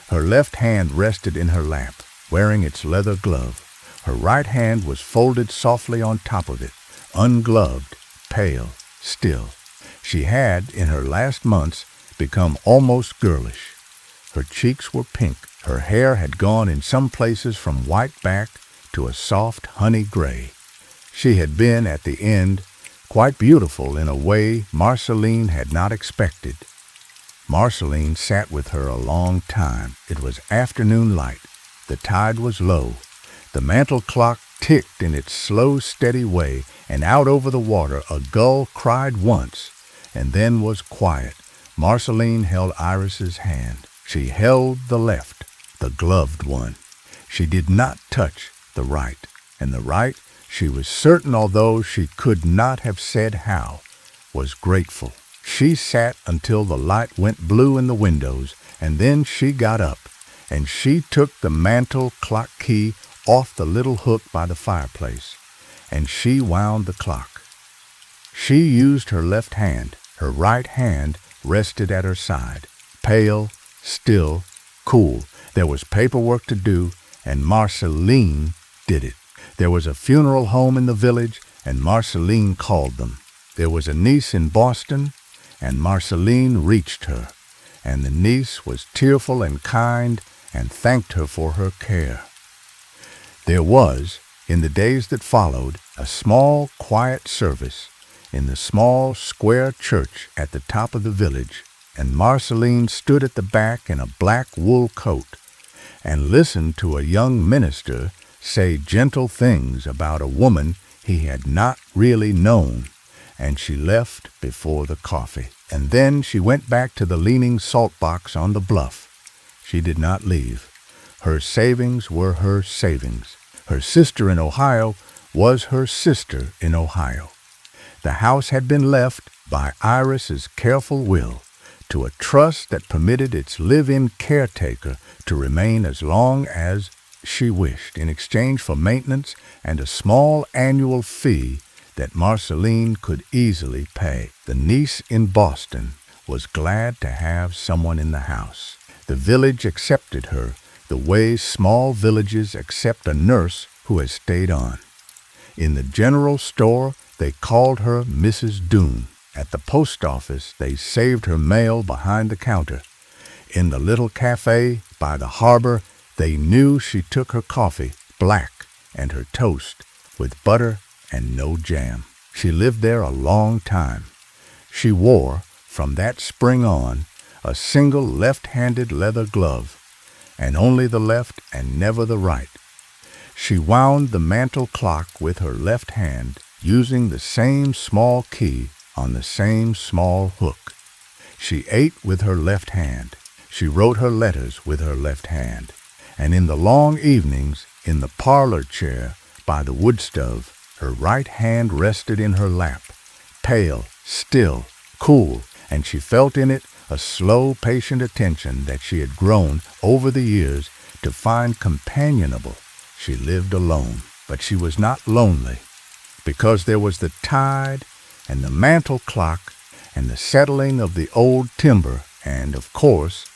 Her left hand rested in her lap, wearing its leather glove. Her right hand was folded softly on top of it, ungloved, pale, still. She had, in her last months, become almost girlish. Her cheeks were pink. Her hair had gone in some places from white back to a soft honey gray. She had been, at the end, quite beautiful in a way Marceline had not expected. Marceline sat with her a long time. It was afternoon light. The tide was low. The mantel clock ticked in its slow, steady way, and out over the water a gull cried once, and then was quiet. Marceline held Iris's hand. She held the left, the gloved one. She did not touch the right, and the right, she was certain, although she could not have said how, was grateful. She sat until the light went blue in the windows, and then she got up, and she took the mantel clock key off the little hook by the fireplace, and she wound the clock. She used her left hand. Her right hand rested at her side, pale, still, cool. There was paperwork to do, and Marceline did it. There was a funeral home in the village, and Marceline called them. There was a niece in Boston, and Marceline reached her, and the niece was tearful and kind and thanked her for her care. There was, in the days that followed, a small, quiet service in the small, square church at the top of the village, and Marceline stood at the back in a black wool coat and listened to a young minister say gentle things about a woman he had not really known, and she left before the coffee. And then she went back to the leaning salt box on the bluff. She did not leave. Her savings were her savings. Her sister in Ohio was her sister in Ohio. The house had been left, by Iris's careful will, to a trust that permitted its live-in caretaker to remain as long as she wished, in exchange for maintenance and a small annual fee that Marceline could easily pay. The niece in Boston was glad to have someone in the house. The village accepted her the way small villages accept a nurse who has stayed on. In the general store, they called her Mrs. Doone. At the post office, they saved her mail behind the counter. In the little cafe by the harbor, they knew she took her coffee black and her toast with butter and no jam. She lived there a long time. She wore, from that spring on, a single left-handed leather glove, and only the left and never the right. She wound the mantel clock with her left hand, using the same small key on the same small hook. She ate with her left hand. She wrote her letters with her left hand. And in the long evenings, in the parlor chair by the wood stove, her right hand rested in her lap, pale, still, cool, and she felt in it a slow, patient attention that she had grown over the years to find companionable. She lived alone, but she was not lonely, because there was the tide and the mantel clock and the settling of the old timber and, of course,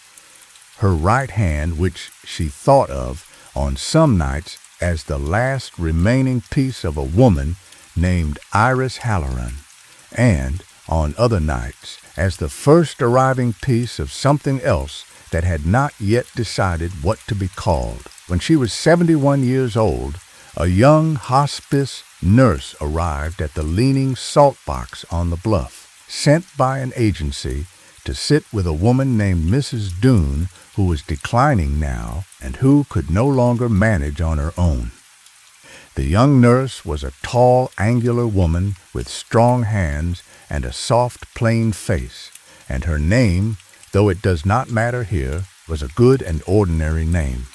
her right hand, which she thought of on some nights as the last remaining piece of a woman named Iris Halloran, and on other nights as the first arriving piece of something else that had not yet decided what to be called. When she was 71 years old, a young hospice nurse arrived at the leaning salt box on the bluff, sent by an agency to sit with a woman named Mrs. Doone, who was declining now and who could no longer manage on her own. The young nurse was a tall, angular woman with strong hands and a soft, plain face, and her name, though it does not matter here, was a good and ordinary name.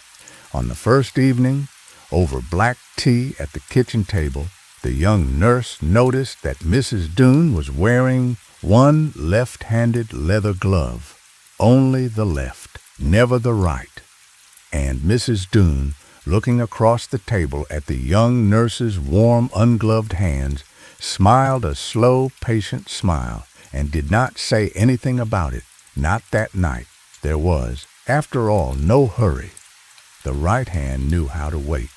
On the first evening, over black tea at the kitchen table, the young nurse noticed that Mrs. Doone was wearing one left-handed leather glove, only the left, never the right, and Mrs. Doone looking across the table at the young nurse's warm, ungloved hands, smiled a slow, patient smile, and did not say anything about it. Not that night. There was, after all, no hurry. The right hand knew how to wait.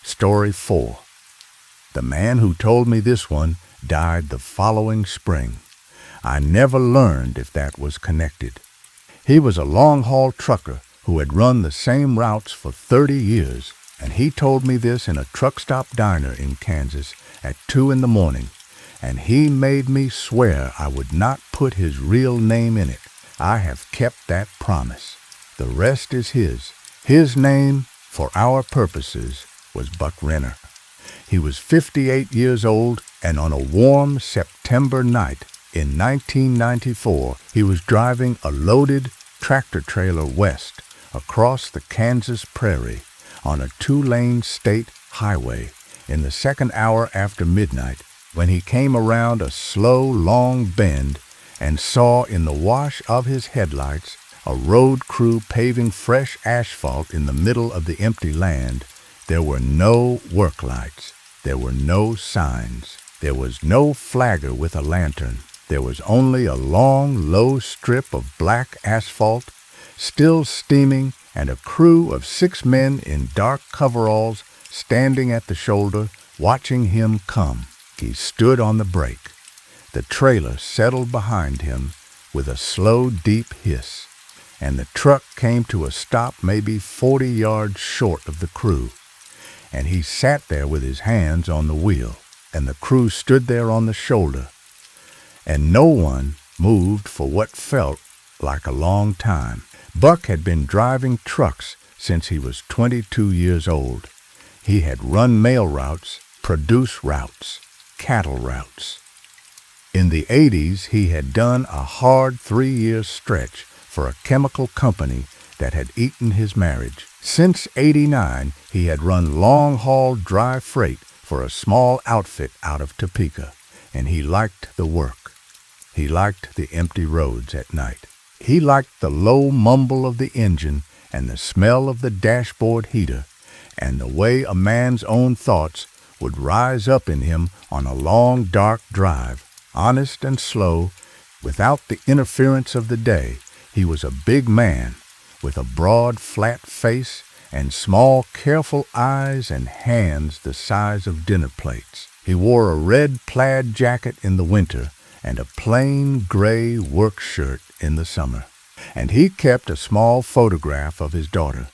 Story 4. The man who told me this one died the following spring. I never learned if that was connected. He was a long-haul trucker who had run the same routes for 30 years, and he told me this in a truck stop diner in Kansas at 2 in the morning, and he made me swear I would not put his real name in it. I have kept that promise. The rest is his. His name, for our purposes, was Buck Renner. He was 58 years old, and on a warm September night in 1994, he was driving a loaded tractor-trailer west across the Kansas prairie on a 2-lane state highway in the second hour after midnight when he came around a slow, long bend and saw in the wash of his headlights a road crew paving fresh asphalt in the middle of the empty land. There were no work lights. There were no signs. There was no flagger with a lantern. There was only a long, low strip of black asphalt, still steaming, and a crew of 6 men in dark coveralls standing at the shoulder, watching him come. He stood on the brake. The trailer settled behind him with a slow, deep hiss, and the truck came to a stop maybe 40 yards short of the crew. And he sat there with his hands on the wheel, and the crew stood there on the shoulder, and no one moved for what felt like a long time. Buck had been driving trucks since he was 22 years old. He had run mail routes, produce routes, cattle routes. In the 80s, he had done a hard 3-year stretch for a chemical company that had eaten his marriage. Since '89, he had run long-haul dry freight for a small outfit out of Topeka, and he liked the work. He liked the empty roads at night. He liked the low mumble of the engine and the smell of the dashboard heater, and the way a man's own thoughts would rise up in him on a long, dark drive, honest and slow, without the interference of the day. He was a big man, with a broad, flat face and small, careful eyes and hands the size of dinner plates. He wore a red plaid jacket in the winter and a plain gray work shirt in the summer. And he kept a small photograph of his daughter,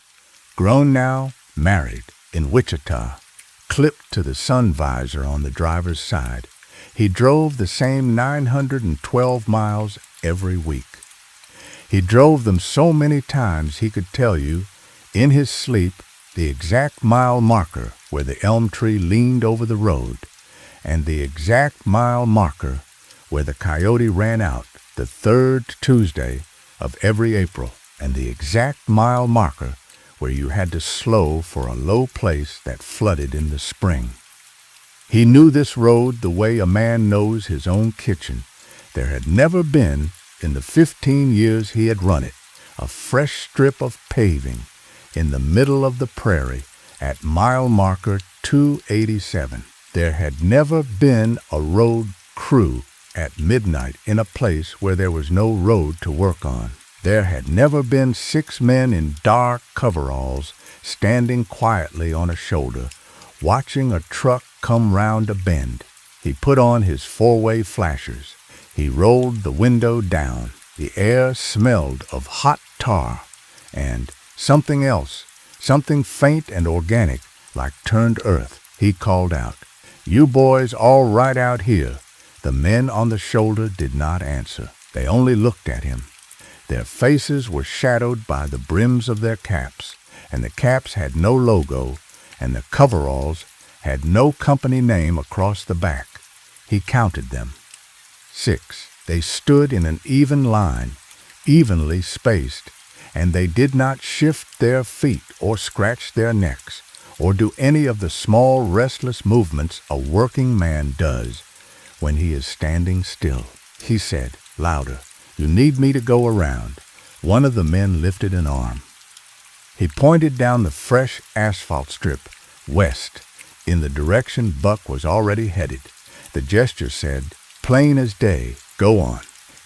grown now, married, in Wichita, clipped to the sun visor on the driver's side. He drove the same 912 miles every week. He drove them so many times he could tell you, in his sleep, the exact mile marker where the elm tree leaned over the road, and the exact mile marker where the coyote ran out the 3rd Tuesday of every April, and the exact mile marker where you had to slow for a low place that flooded in the spring. He knew this road the way a man knows his own kitchen. There had never been, in the 15 years he had run it, a fresh strip of paving in the middle of the prairie at mile marker 287. There had never been a road crew at midnight in a place where there was no road to work on. There had never been 6 men in dark coveralls standing quietly on a shoulder, watching a truck come round a bend. He put on his 4-way flashers. He rolled the window down. The air smelled of hot tar and something else, something faint and organic like turned earth. He called out, "You boys all right out here?" The men on the shoulder did not answer. They only looked at him. Their faces were shadowed by the brims of their caps, and the caps had no logo, and the coveralls had no company name across the back. He counted them. 6. They stood in an even line, evenly spaced, and they did not shift their feet or scratch their necks or do any of the small, restless movements a working man does when he is standing still. He said, louder, "You need me to go around. One of the men lifted an arm. He pointed down the fresh asphalt strip, west, in the direction Buck was already headed. The gesture said, "Plain as day, go on.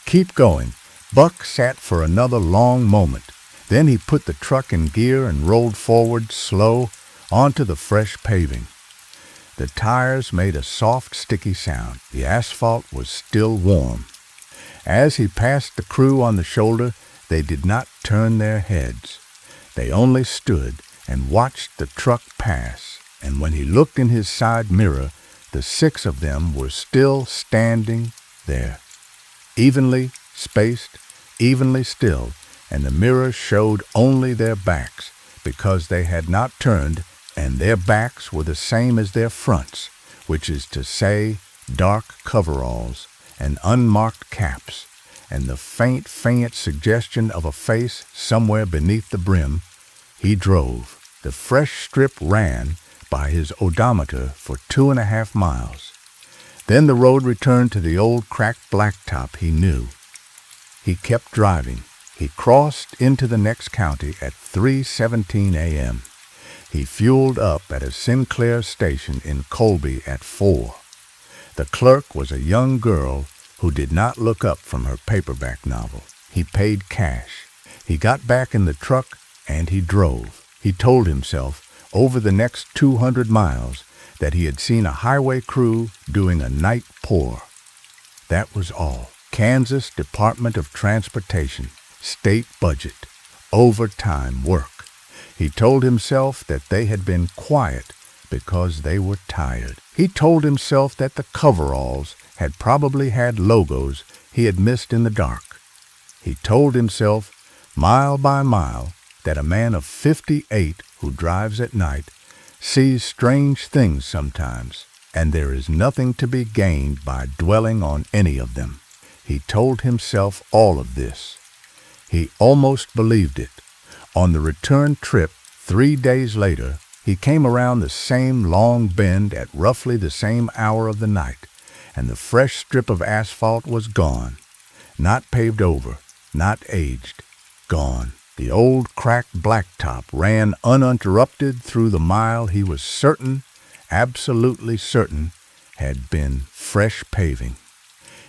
Keep going." Buck sat for another long moment. Then he put the truck in gear and rolled forward, slow, onto the fresh paving. The tires made a soft, sticky sound. The asphalt was still warm. As he passed the crew on the shoulder, they did not turn their heads. They only stood and watched the truck pass, and when he looked in his side mirror, the 6 of them were still standing there, evenly spaced, evenly still, and the mirror showed only their backs, because they had not turned, and their backs were the same as their fronts, which is to say, dark coveralls and unmarked caps, and the faint suggestion of a face somewhere beneath the brim. He drove. The fresh strip ran by his odometer for 2.5 miles. Then the road returned to the old cracked blacktop he knew. He kept driving. He crossed into the next county at 3:17 a.m. He fueled up at a Sinclair station in Colby at 4. The clerk was a young girl who did not look up from her paperback novel. He paid cash. He got back in the truck and he drove. He told himself over the next 200 miles that he had seen a highway crew doing a night pour. That was all. Kansas Department of Transportation, state budget, overtime work. He told himself that they had been quiet because they were tired. He told himself that the coveralls had probably had logos he had missed in the dark. He told himself, mile by mile, that a man of 58 who drives at night sees strange things sometimes, and there is nothing to be gained by dwelling on any of them. He told himself all of this. He almost believed it. On the return trip, 3 days later, he came around the same long bend at roughly the same hour of the night, and the fresh strip of asphalt was gone. Not paved over, not aged, gone. The old cracked blacktop ran uninterrupted through the mile he was certain, absolutely certain, had been fresh paving.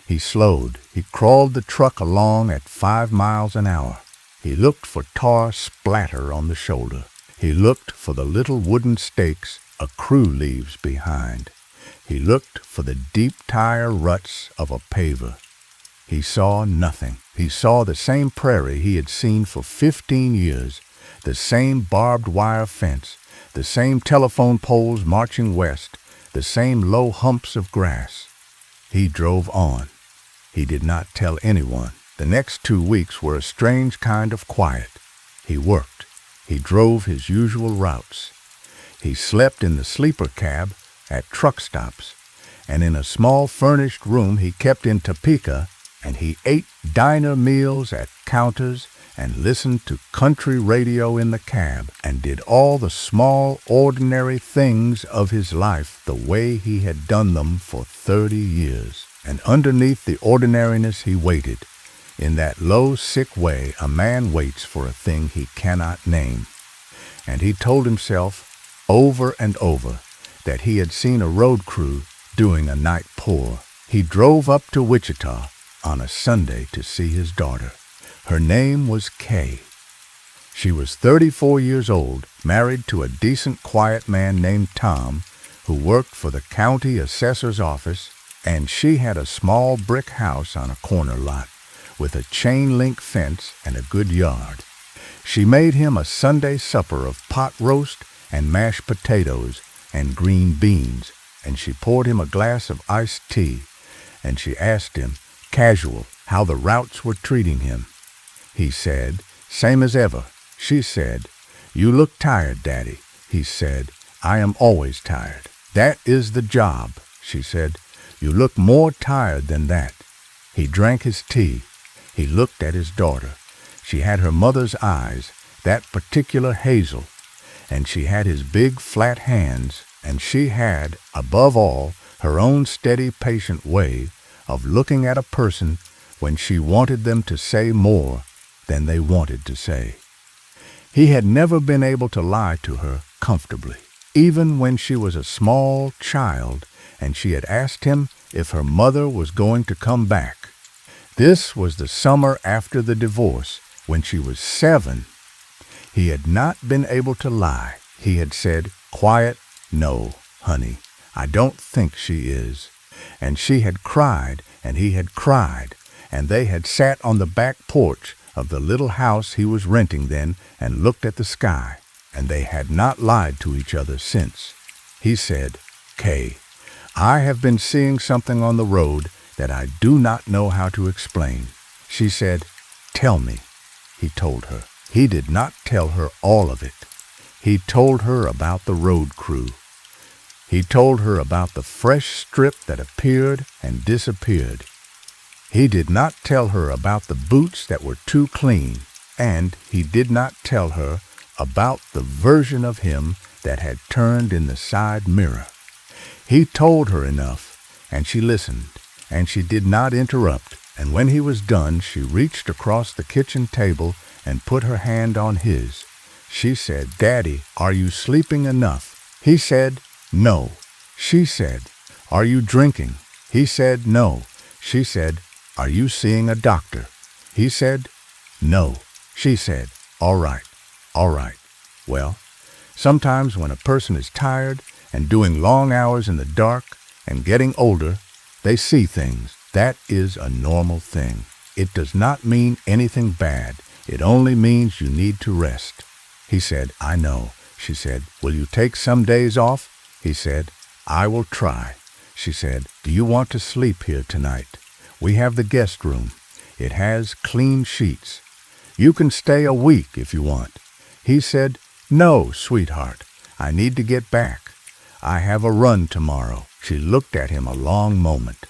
He slowed. He crawled the truck along at 5 miles an hour. He looked for tar splatter on the shoulder. He looked for the little wooden stakes a crew leaves behind. He looked for the deep tire ruts of a paver. He saw nothing. He saw the same prairie he had seen for 15 years, the same barbed wire fence, the same telephone poles marching west, the same low humps of grass. He drove on. He did not tell anyone. The next 2 weeks were a strange kind of quiet. He worked. He drove his usual routes. He slept in the sleeper cab at truck stops, and in a small furnished room he kept in Topeka, and he ate diner meals at counters and listened to country radio in the cab and did all the small, ordinary things of his life the way he had done them for 30 years. And underneath the ordinariness he waited, in that low, sick way a man waits for a thing he cannot name. And he told himself over and over that he had seen a road crew doing a night pour. He drove up to Wichita on a Sunday to see his daughter. Her name was Kay. She was 34 years old, married to a decent, quiet man named Tom, who worked for the county assessor's office, and she had a small brick house on a corner lot with a chain-link fence and a good yard. She made him a Sunday supper of pot roast and mashed potatoes and green beans, and she poured him a glass of iced tea, and she asked him, casual, how the routes were treating him. He said, same as ever. She said, you look tired, Daddy. He said, I am always tired. That is the job, she said. You look more tired than that. He drank his tea. He looked at his daughter. She had her mother's eyes, that particular hazel, and she had his big flat hands, and she had, above all, her own steady, patient way of looking at a person when she wanted them to say more than they wanted to say. He had never been able to lie to her comfortably, even when she was a small child and she had asked him if her mother was going to come back. This was the summer after the divorce, when she was 7. He had not been able to lie. He had said, "Quiet, no, honey, I don't think she is." And she had cried, and he had cried, and they had sat on the back porch of the little house he was renting then and looked at the sky, and they had not lied to each other since. He said, "Kay, I have been seeing something on the road that I do not know how to explain." She said, "Tell me." He told her. He did not tell her all of it. He told her about the road crew. He told her about the fresh strip that appeared and disappeared. He did not tell her about the boots that were too clean, and he did not tell her about the version of him that had turned in the side mirror. He told her enough, and she listened, and she did not interrupt, and when he was done, she reached across the kitchen table and put her hand on his. She said, "Daddy, are you sleeping enough?" He said, "No." She said, "Are you drinking?" He said, "No." She said, "Are you seeing a doctor?" He said, "No." She said, "All right, all right." Well, sometimes when a person is tired and doing long hours in the dark and getting older, they see things. That is a normal thing. It does not mean anything bad. It only means you need to rest. He said, "I know." She said, "Will you take some days off?" He said, "I will try." She said, "Do you want to sleep here tonight? We have the guest room. It has clean sheets. You can stay a week if you want." He said, "No, sweetheart. I need to get back. I have a run tomorrow." She looked at him a long moment.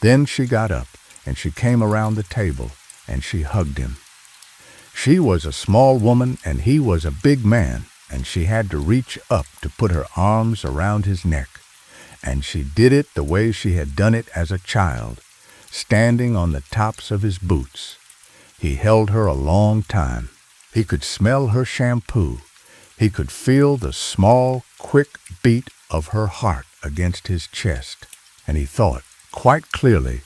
Then she got up, and she came around the table, and she hugged him. She was a small woman, and he was a big man, and she had to reach up to put her arms around his neck. And she did it the way she had done it as a child, standing on the tops of his boots. He held her a long time. He could smell her shampoo. He could feel the small, quick beat of her heart against his chest. And he thought quite clearly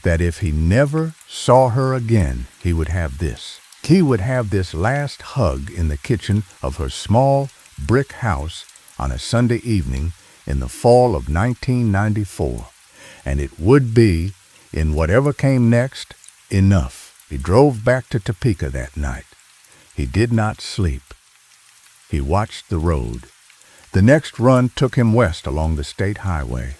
that if he never saw her again, he would have this. He would have this last hug in the kitchen of her small brick house on a Sunday evening in the fall of 1994. And it would be, in whatever came next, enough. He drove back to Topeka that night. He did not sleep. He watched the road. The next run took him west along the state highway.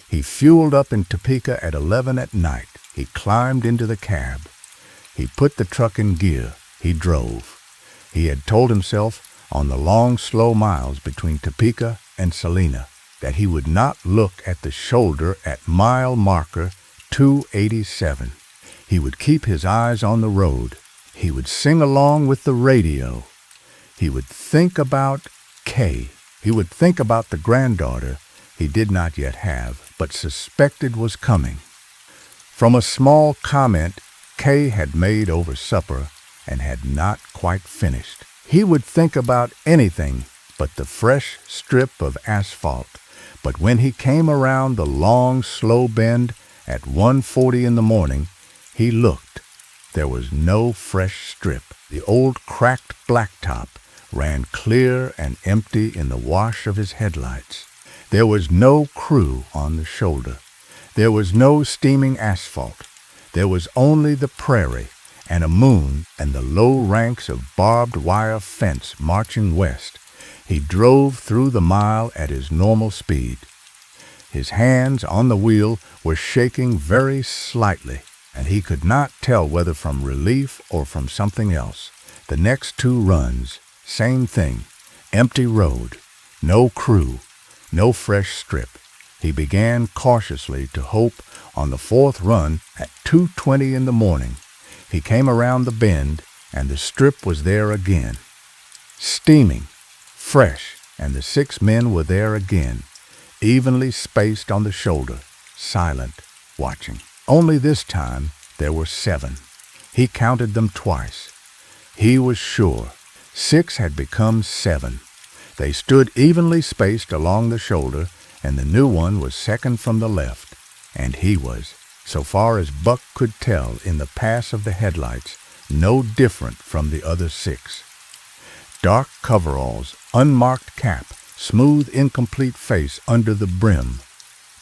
He fueled up in Topeka at 11 at night. He climbed into the cab. He put the truck in gear. He drove. He had told himself on the long, slow miles between Topeka and Salina that he would not look at the shoulder at mile marker 287. He would keep his eyes on the road. He would sing along with the radio. He would think about Kay. He would think about the granddaughter he did not yet have, but suspected was coming. From a small comment Kay had made over supper and had not quite finished. He would think about anything but the fresh strip of asphalt. But when he came around the long, slow bend at 1:40 in the morning, he looked. There was no fresh strip. The old cracked blacktop ran clear and empty in the wash of his headlights. There was no crew on the shoulder. There was no steaming asphalt. There was only the prairie and a moon and the low ranks of barbed wire fence marching west. He drove through the mile at his normal speed. His hands on the wheel were shaking very slightly, and he could not tell whether from relief or from something else. The next 2 runs, same thing, empty road, no crew, no fresh strip. He began cautiously to hope on the 4th run at 2:20 in the morning. He came around the bend, and the strip was there again. Steaming, fresh, and the 6 men were there again, evenly spaced on the shoulder, silent, watching. Only this time there were 7. He counted them twice. He was sure. 6 had become 7. They stood evenly spaced along the shoulder, and the new one was second from the left. And he was, so far as Buck could tell in the pass of the headlights, no different from the other 6. Dark coveralls, unmarked cap, smooth incomplete face under the brim.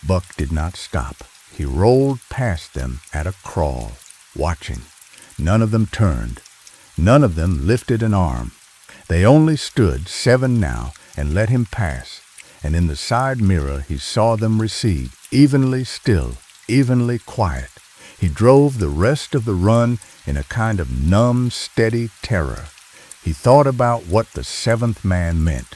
Buck did not stop. He rolled past them at a crawl, watching. None of them turned. None of them lifted an arm. They only stood 7 now and let him pass, and in the side mirror he saw them recede, evenly still, evenly quiet. He drove the rest of the run in a kind of numb, steady terror. He thought about what the 7th man meant.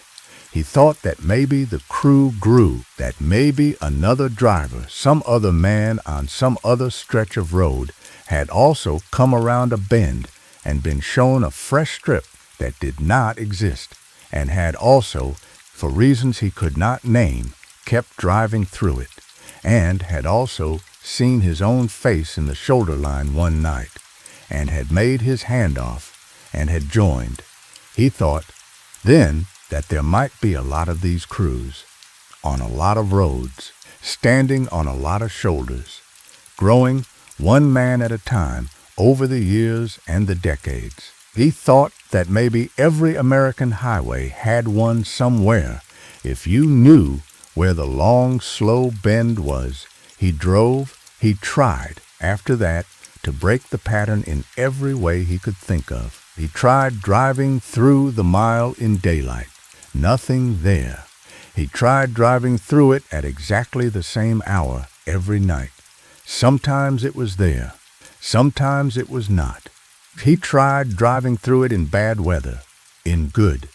He thought that maybe the crew grew, that maybe another driver, some other man on some other stretch of road, had also come around a bend and been shown a fresh strip that did not exist, and had also, for reasons he could not name, kept driving through it, and had also seen his own face in the shoulder line one night, and had made his handoff, and had joined. He thought then that there might be a lot of these crews, on a lot of roads, standing on a lot of shoulders, growing one man at a time over the years and the decades. He thought that maybe every American highway had one somewhere. If you knew where the long, slow bend was, he drove, he tried, after that, to break the pattern in every way he could think of. He tried driving through the mile in daylight. Nothing there. He tried driving through it at exactly the same hour every night. Sometimes it was there. Sometimes it was not. He tried driving through it in bad weather, in good,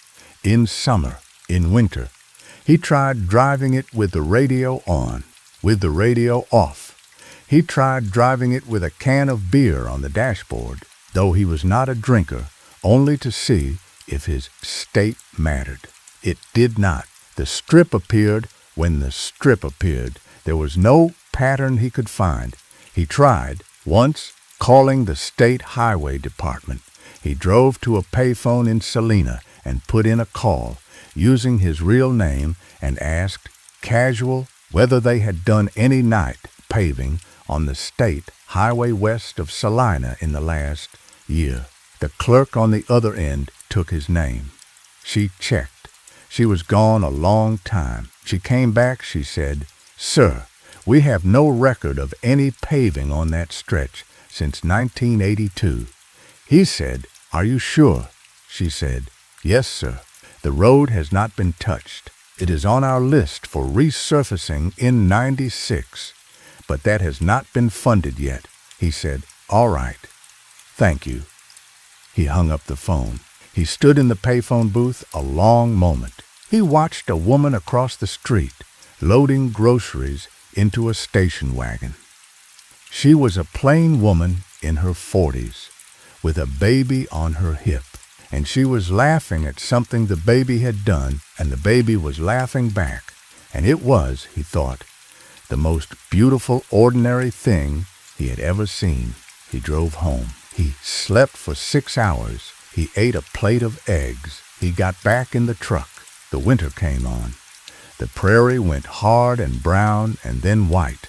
in summer, in winter. He tried driving it with the radio on, with the radio off. He tried driving it with a can of beer on the dashboard, though he was not a drinker, only to see if his state mattered. It did not. The strip appeared when the strip appeared. There was no pattern he could find. He tried, once, calling the State Highway Department. He drove to a payphone in Salina and put in a call, using his real name, and asked, casual, whether they had done any night paving on the state highway west of Salina in the last year. The clerk on the other end took his name. She checked. She was gone a long time. She came back, she said, "Sir, we have no record of any paving on that stretch since 1982. He said, "Are you sure?" She said, "Yes, sir. The road has not been touched. It is on our list for resurfacing in 96, but that has not been funded yet." He said, "All right. Thank you." He hung up the phone. He stood in the payphone booth a long moment. He watched a woman across the street loading groceries into a station wagon. She was a plain woman in her 40s, with a baby on her hip, and she was laughing at something the baby had done, and the baby was laughing back. And it was, he thought, the most beautiful, ordinary thing he had ever seen. He drove home. He slept for 6 hours. He ate a plate of eggs. He got back in the truck. The winter came on. The prairie went hard and brown and then white.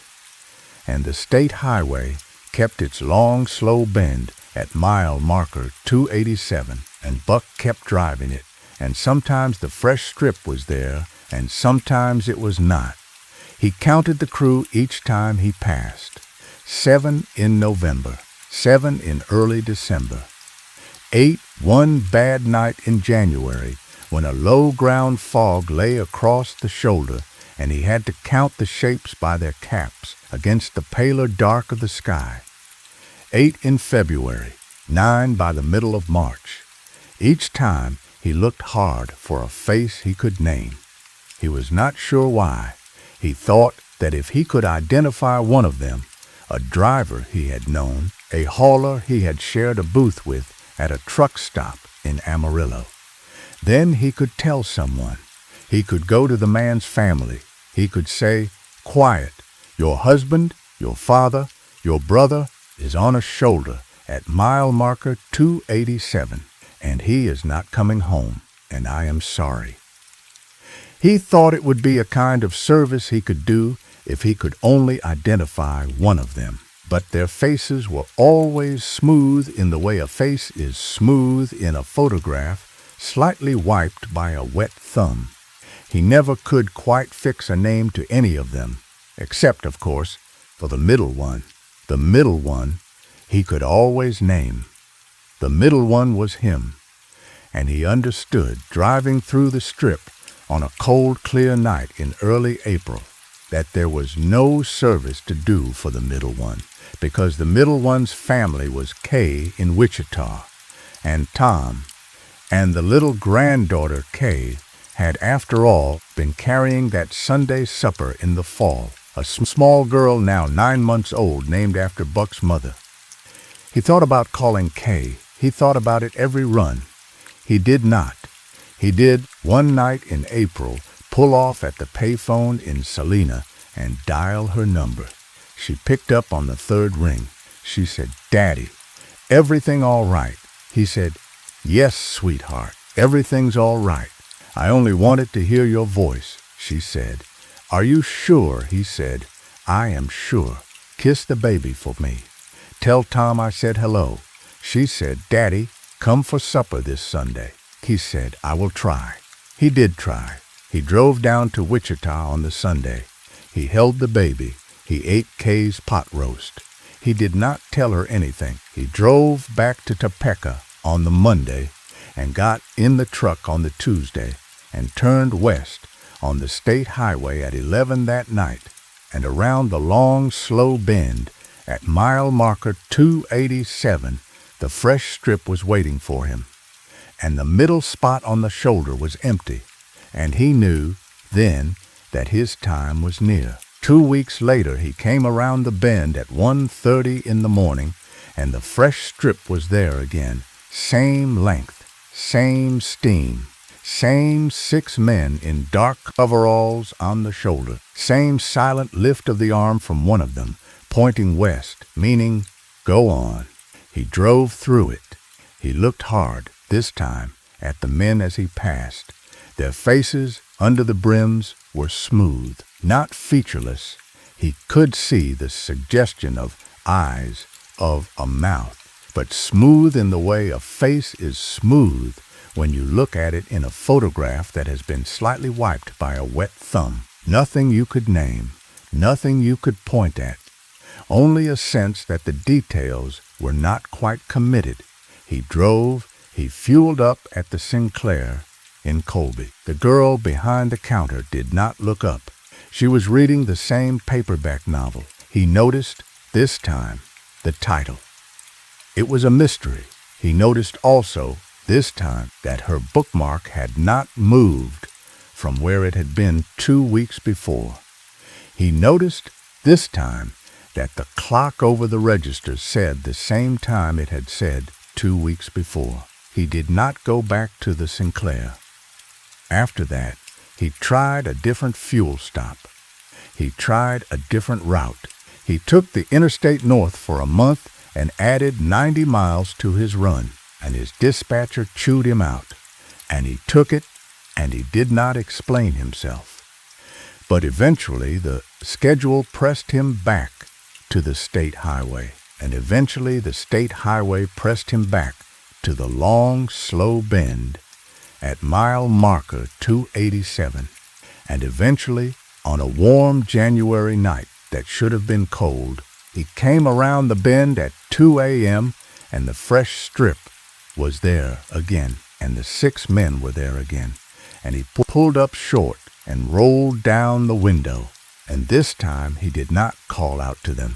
And the state highway kept its long, slow bend at mile marker 287, and Buck kept driving it, and sometimes the fresh strip was there, and sometimes it was not. He counted the crew each time he passed. 7 in November, 7 in early December, 8 one bad night in January, when a low ground fog lay across the shoulder, and he had to count the shapes by their caps against the paler dark of the sky. 8 in February, 9 by the middle of March. Each time he looked hard for a face he could name. He was not sure why. He thought that if he could identify one of them, a driver he had known, a hauler he had shared a booth with at a truck stop in Amarillo, then he could tell someone. He could go to the man's family. He could say, "Quiet. Your husband, your father, your brother is on a shoulder, at mile marker 287, and he is not coming home, and I am sorry. He thought it would be a kind of service he could do if he could only identify one of them. But their faces were always smooth in the way a face is smooth in a photograph, slightly wiped by a wet thumb. He never could quite fix a name to any of them, except, of course, for the middle one. The middle one he could always name. The middle one was him, and he understood, driving through the Strip on a cold, clear night in early April, that there was no service to do for the middle one, because the middle one's family was Kay in Wichita, and Tom, and the little granddaughter Kay had, after all, been carrying that Sunday supper in the fall, a small girl now 9 months old named after Buck's mother. He thought about calling Kay. He thought about it every run. He did not. He did, one night in April, pull off at the payphone in Salina and dial her number. She picked up on the third ring. She said, "Daddy, everything all right?" He said, "Yes, sweetheart, everything's all right. I only wanted to hear your voice," she said. "Are you sure?" He said, "I am sure. Kiss the baby for me. Tell Tom I said hello." She said, "Daddy, come for supper this Sunday." He said, "I will try." He did try. He drove down to Wichita on the Sunday. He held the baby. He ate Kay's pot roast. He did not tell her anything. He drove back to Topeka on the Monday and got in the truck on the Tuesday and turned west on the state highway at 11 that night, and around the long, slow bend at mile marker 287, the fresh strip was waiting for him, and the middle spot on the shoulder was empty, and he knew then that his time was near. 2 weeks later he came around the bend at 1:30 in the morning, and the fresh strip was there again, same length, same steam, same 6 men in dark coveralls on the shoulder, same silent lift of the arm from one of them, pointing west, meaning, "Go on." He drove through it. He looked hard, this time, at the men as he passed. Their faces, under the brims, were smooth, not featureless. He could see the suggestion of eyes, of a mouth, but smooth in the way a face is smooth when you look at it in a photograph that has been slightly wiped by a wet thumb. Nothing you could name, nothing you could point at, only a sense that the details were not quite committed. He drove, he fueled up at the Sinclair in Colby. The girl behind the counter did not look up. She was reading the same paperback novel. He noticed, this time, the title. It was a mystery. He noticed also, this time, that her bookmark had not moved from where it had been 2 weeks before. He noticed, this time, that the clock over the register said the same time it had said 2 weeks before. He did not go back to the Sinclair. After that, he tried a different fuel stop. He tried a different route. He took the Interstate North for a month and added 90 miles to his run, and his dispatcher chewed him out. And he took it, and he did not explain himself. But eventually the schedule pressed him back to the state highway, and eventually the state highway pressed him back to the long, slow bend at mile marker 287, and eventually, on a warm January night that should have been cold, he came around the bend at 2 a.m., and the fresh strip was there again, and the 6 men were there again, and he pulled up short and rolled down the window, and this time he did not call out to them.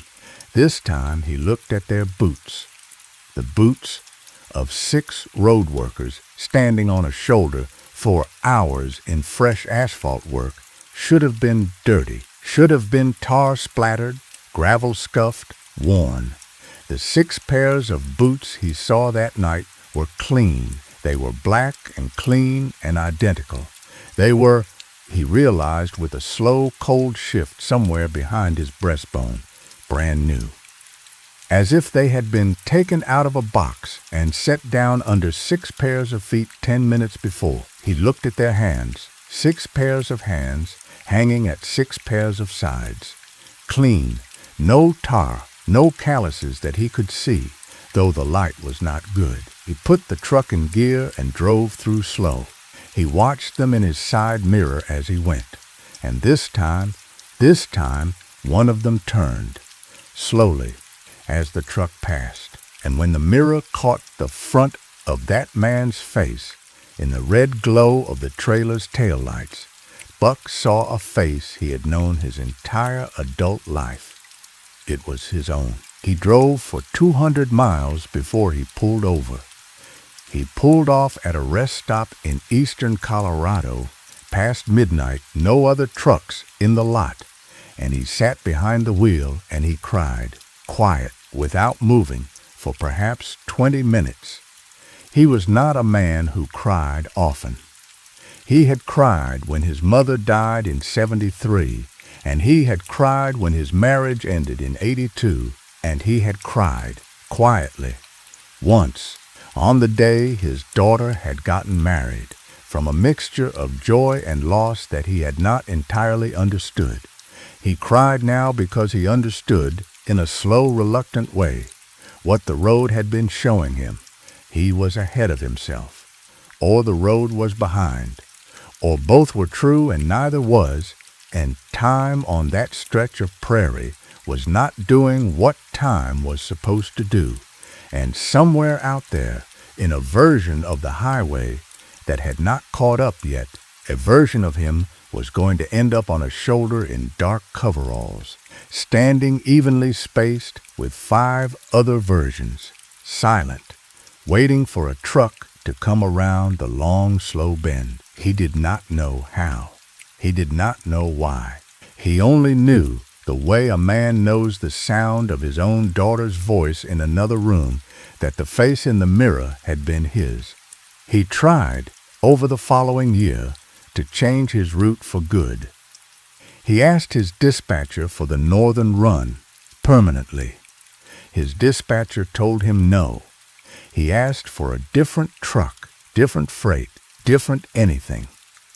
This time he looked at their boots, the boots of 6 road workers standing on a shoulder for hours in fresh asphalt work, should have been dirty, should have been tar-splattered, gravel-scuffed, worn. The 6 pairs of boots he saw that night were clean. They were black and clean and identical. They were, he realized with a slow, cold shift somewhere behind his breastbone, brand new. as if they had been taken out of a box and set down under 6 pairs of feet 10 minutes before. He looked at their hands, 6 pairs of hands hanging at 6 pairs of sides, clean, no tar, no calluses that he could see, though the light was not good. He put the truck in gear and drove through slow. He watched them in his side mirror as he went, and this time, one of them turned, slowly, as the truck passed. And when the mirror caught the front of that man's face in the red glow of the trailer's taillights, Buck saw a face he had known his entire adult life. It was his own. He drove for 200 miles before he pulled over. He pulled off at a rest stop in eastern Colorado, past midnight, no other trucks in the lot, and he sat behind the wheel and he cried, quiet, without moving, for perhaps 20 minutes. He was not a man who cried often. He had cried when his mother died in 73, and he had cried when his marriage ended in 82, and he had cried, quietly, once, on the day his daughter had gotten married, from a mixture of joy and loss that he had not entirely understood. He cried now because he understood, in a slow, reluctant way, what the road had been showing him. He was ahead of himself, or the road was behind, or both were true and neither was, and time on that stretch of prairie was not doing what time was supposed to do, and somewhere out there, in a version of the highway that had not caught up yet, a version of him was going to end up on a shoulder in dark coveralls, standing evenly spaced with 5 other versions, silent, waiting for a truck to come around the long, slow bend. He did not know how. He did not know why. He only knew the way a man knows the sound of his own daughter's voice in another room, that the face in the mirror had been his. He tried, over the following year, to change his route for good. He asked his dispatcher for the northern run, permanently. His dispatcher told him no. He asked for a different truck, different freight, different anything.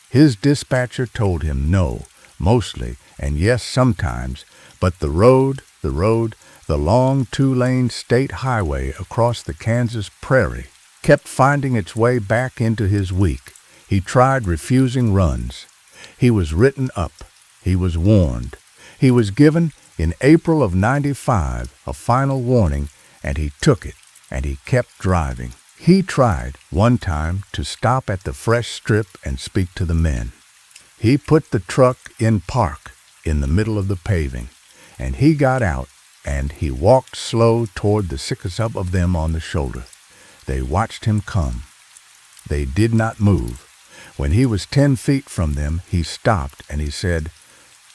His dispatcher told him no, mostly, and yes sometimes, but the road, the long 2-lane state highway across the Kansas prairie, kept finding its way back into his week. He tried refusing runs. He was written up. He was warned. He was given, in April of 95, a final warning, and he took it, and he kept driving. He tried, one time, to stop at the fresh strip and speak to the men. He put the truck in park, in the middle of the paving, and he got out, and he walked slow toward the sickest of them on the shoulder. They watched him come. They did not move. When he was 10 feet from them, he stopped and he said,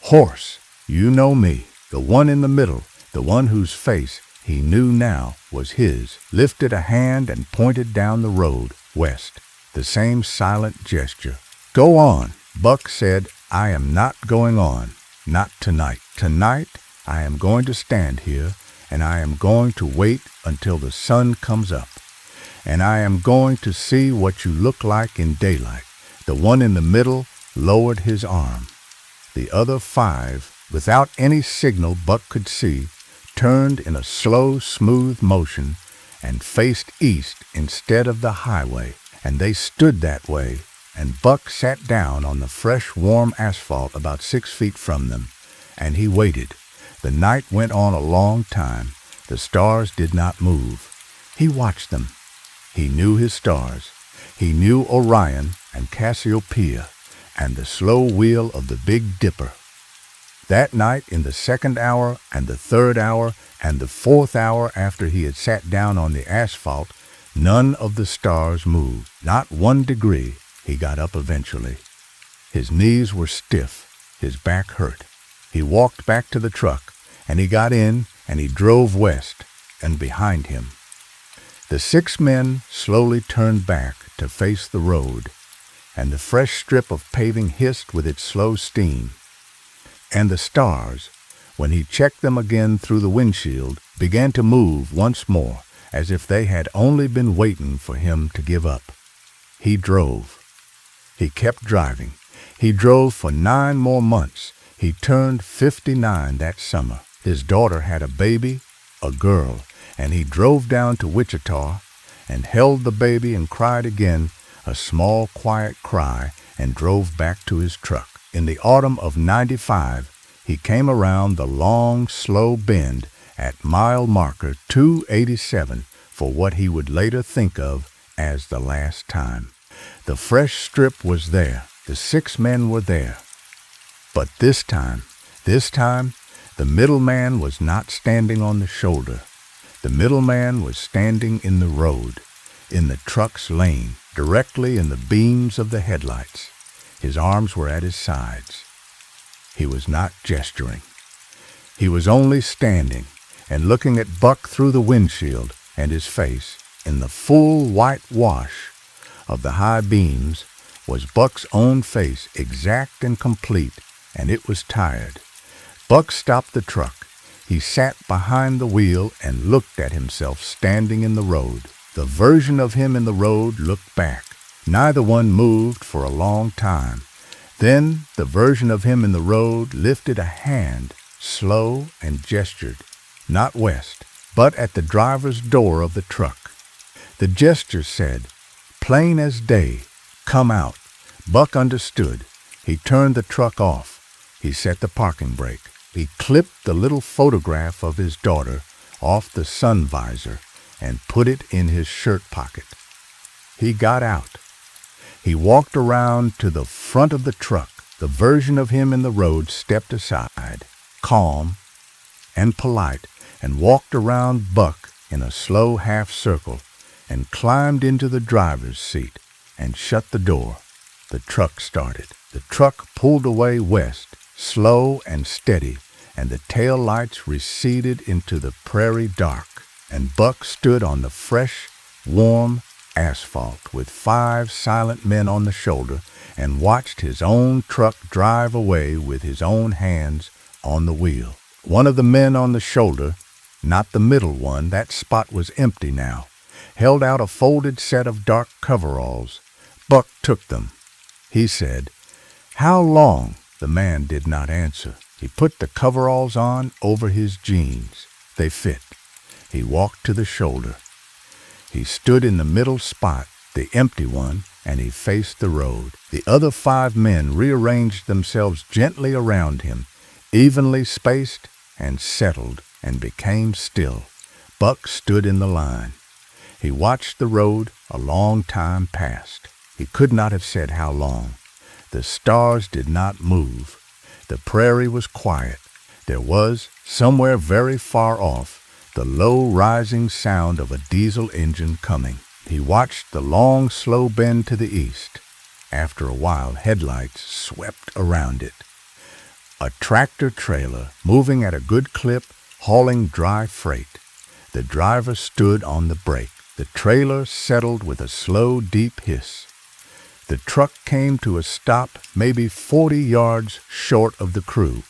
"Horse, you know me, the one in the middle, the one whose face he knew now was his," lifted a hand and pointed down the road, west, the same silent gesture. "Go on." Buck said, "I am not going on, not tonight. Tonight, I am going to stand here, and I am going to wait until the sun comes up, and I am going to see what you look like in daylight." The one in the middle lowered his arm. The other 5, without any signal Buck could see, turned in a slow, smooth motion and faced east instead of the highway, and they stood that way, and Buck sat down on the fresh, warm asphalt about 6 feet from them, and he waited. The night went on a long time. The stars did not move. He watched them. He knew his stars. He knew Orion and Cassiopeia and the slow wheel of the Big Dipper. That night, in the 2nd hour and the 3rd hour and the 4th hour after he had sat down on the asphalt, none of the stars moved. Not 1 degree. He got up eventually. His knees were stiff. His back hurt. He walked back to the truck, and he got in, and he drove west, and behind him. The 6 men slowly turned back to face the road, and the fresh strip of paving hissed with its slow steam. And the stars, when he checked them again through the windshield, began to move once more, as if they had only been waiting for him to give up. He drove. He kept driving. He drove for 9 more months. He turned 59 that summer. His daughter had a baby, a girl, and he drove down to Wichita and held the baby and cried again, a small, quiet cry, and drove back to his truck. In the autumn of '95, he came around the long, slow bend at mile marker 287 for what he would later think of as the last time. The fresh strip was there. The 6 men were there. But this time, the middleman was not standing on the shoulder. The middleman was standing in the road, in the truck's lane, directly in the beams of the headlights. His arms were at his sides. He was not gesturing. He was only standing and looking at Buck through the windshield, and his face, in the full white wash of the high beams, was Buck's own face, exact and complete, and it was tired. Buck stopped the truck. He sat behind the wheel and looked at himself standing in the road. The version of him in the road looked back. Neither one moved for a long time. Then the version of him in the road lifted a hand, slow, and gestured, not west, but at the driver's door of the truck. The gesture said, "Plain as day, come out." Buck understood. He turned the truck off. He set the parking brake. He clipped the little photograph of his daughter off the sun visor and put it in his shirt pocket. He got out. He walked around to the front of the truck. The version of him in the road stepped aside, calm and polite, and walked around Buck in a slow half circle and climbed into the driver's seat and shut the door. The truck started. The truck pulled away west, slow and steady, and the tail lights receded into the prairie dark, and Buck stood on the fresh, warm asphalt with 5 silent men on the shoulder and watched his own truck drive away with his own hands on the wheel. One of the men on the shoulder, not the middle one, that spot was empty now, held out a folded set of dark coveralls. Buck took them. He said, "How long?" The man did not answer. He put the coveralls on over his jeans. They fit. He walked to the shoulder. He stood in the middle spot, the empty one, and he faced the road. The other 5 men rearranged themselves gently around him, evenly spaced and settled, and became still. Buck stood in the line. He watched the road. A long time passed. He could not have said how long. The stars did not move. The prairie was quiet. There was, somewhere very far off, the low rising sound of a diesel engine coming. He watched the long, slow bend to the east. After a while, headlights swept around it. A tractor trailer, moving at a good clip, hauling dry freight. The driver stood on the brake. The trailer settled with a slow, deep hiss. The truck came to a stop maybe 40 yards short of the crew,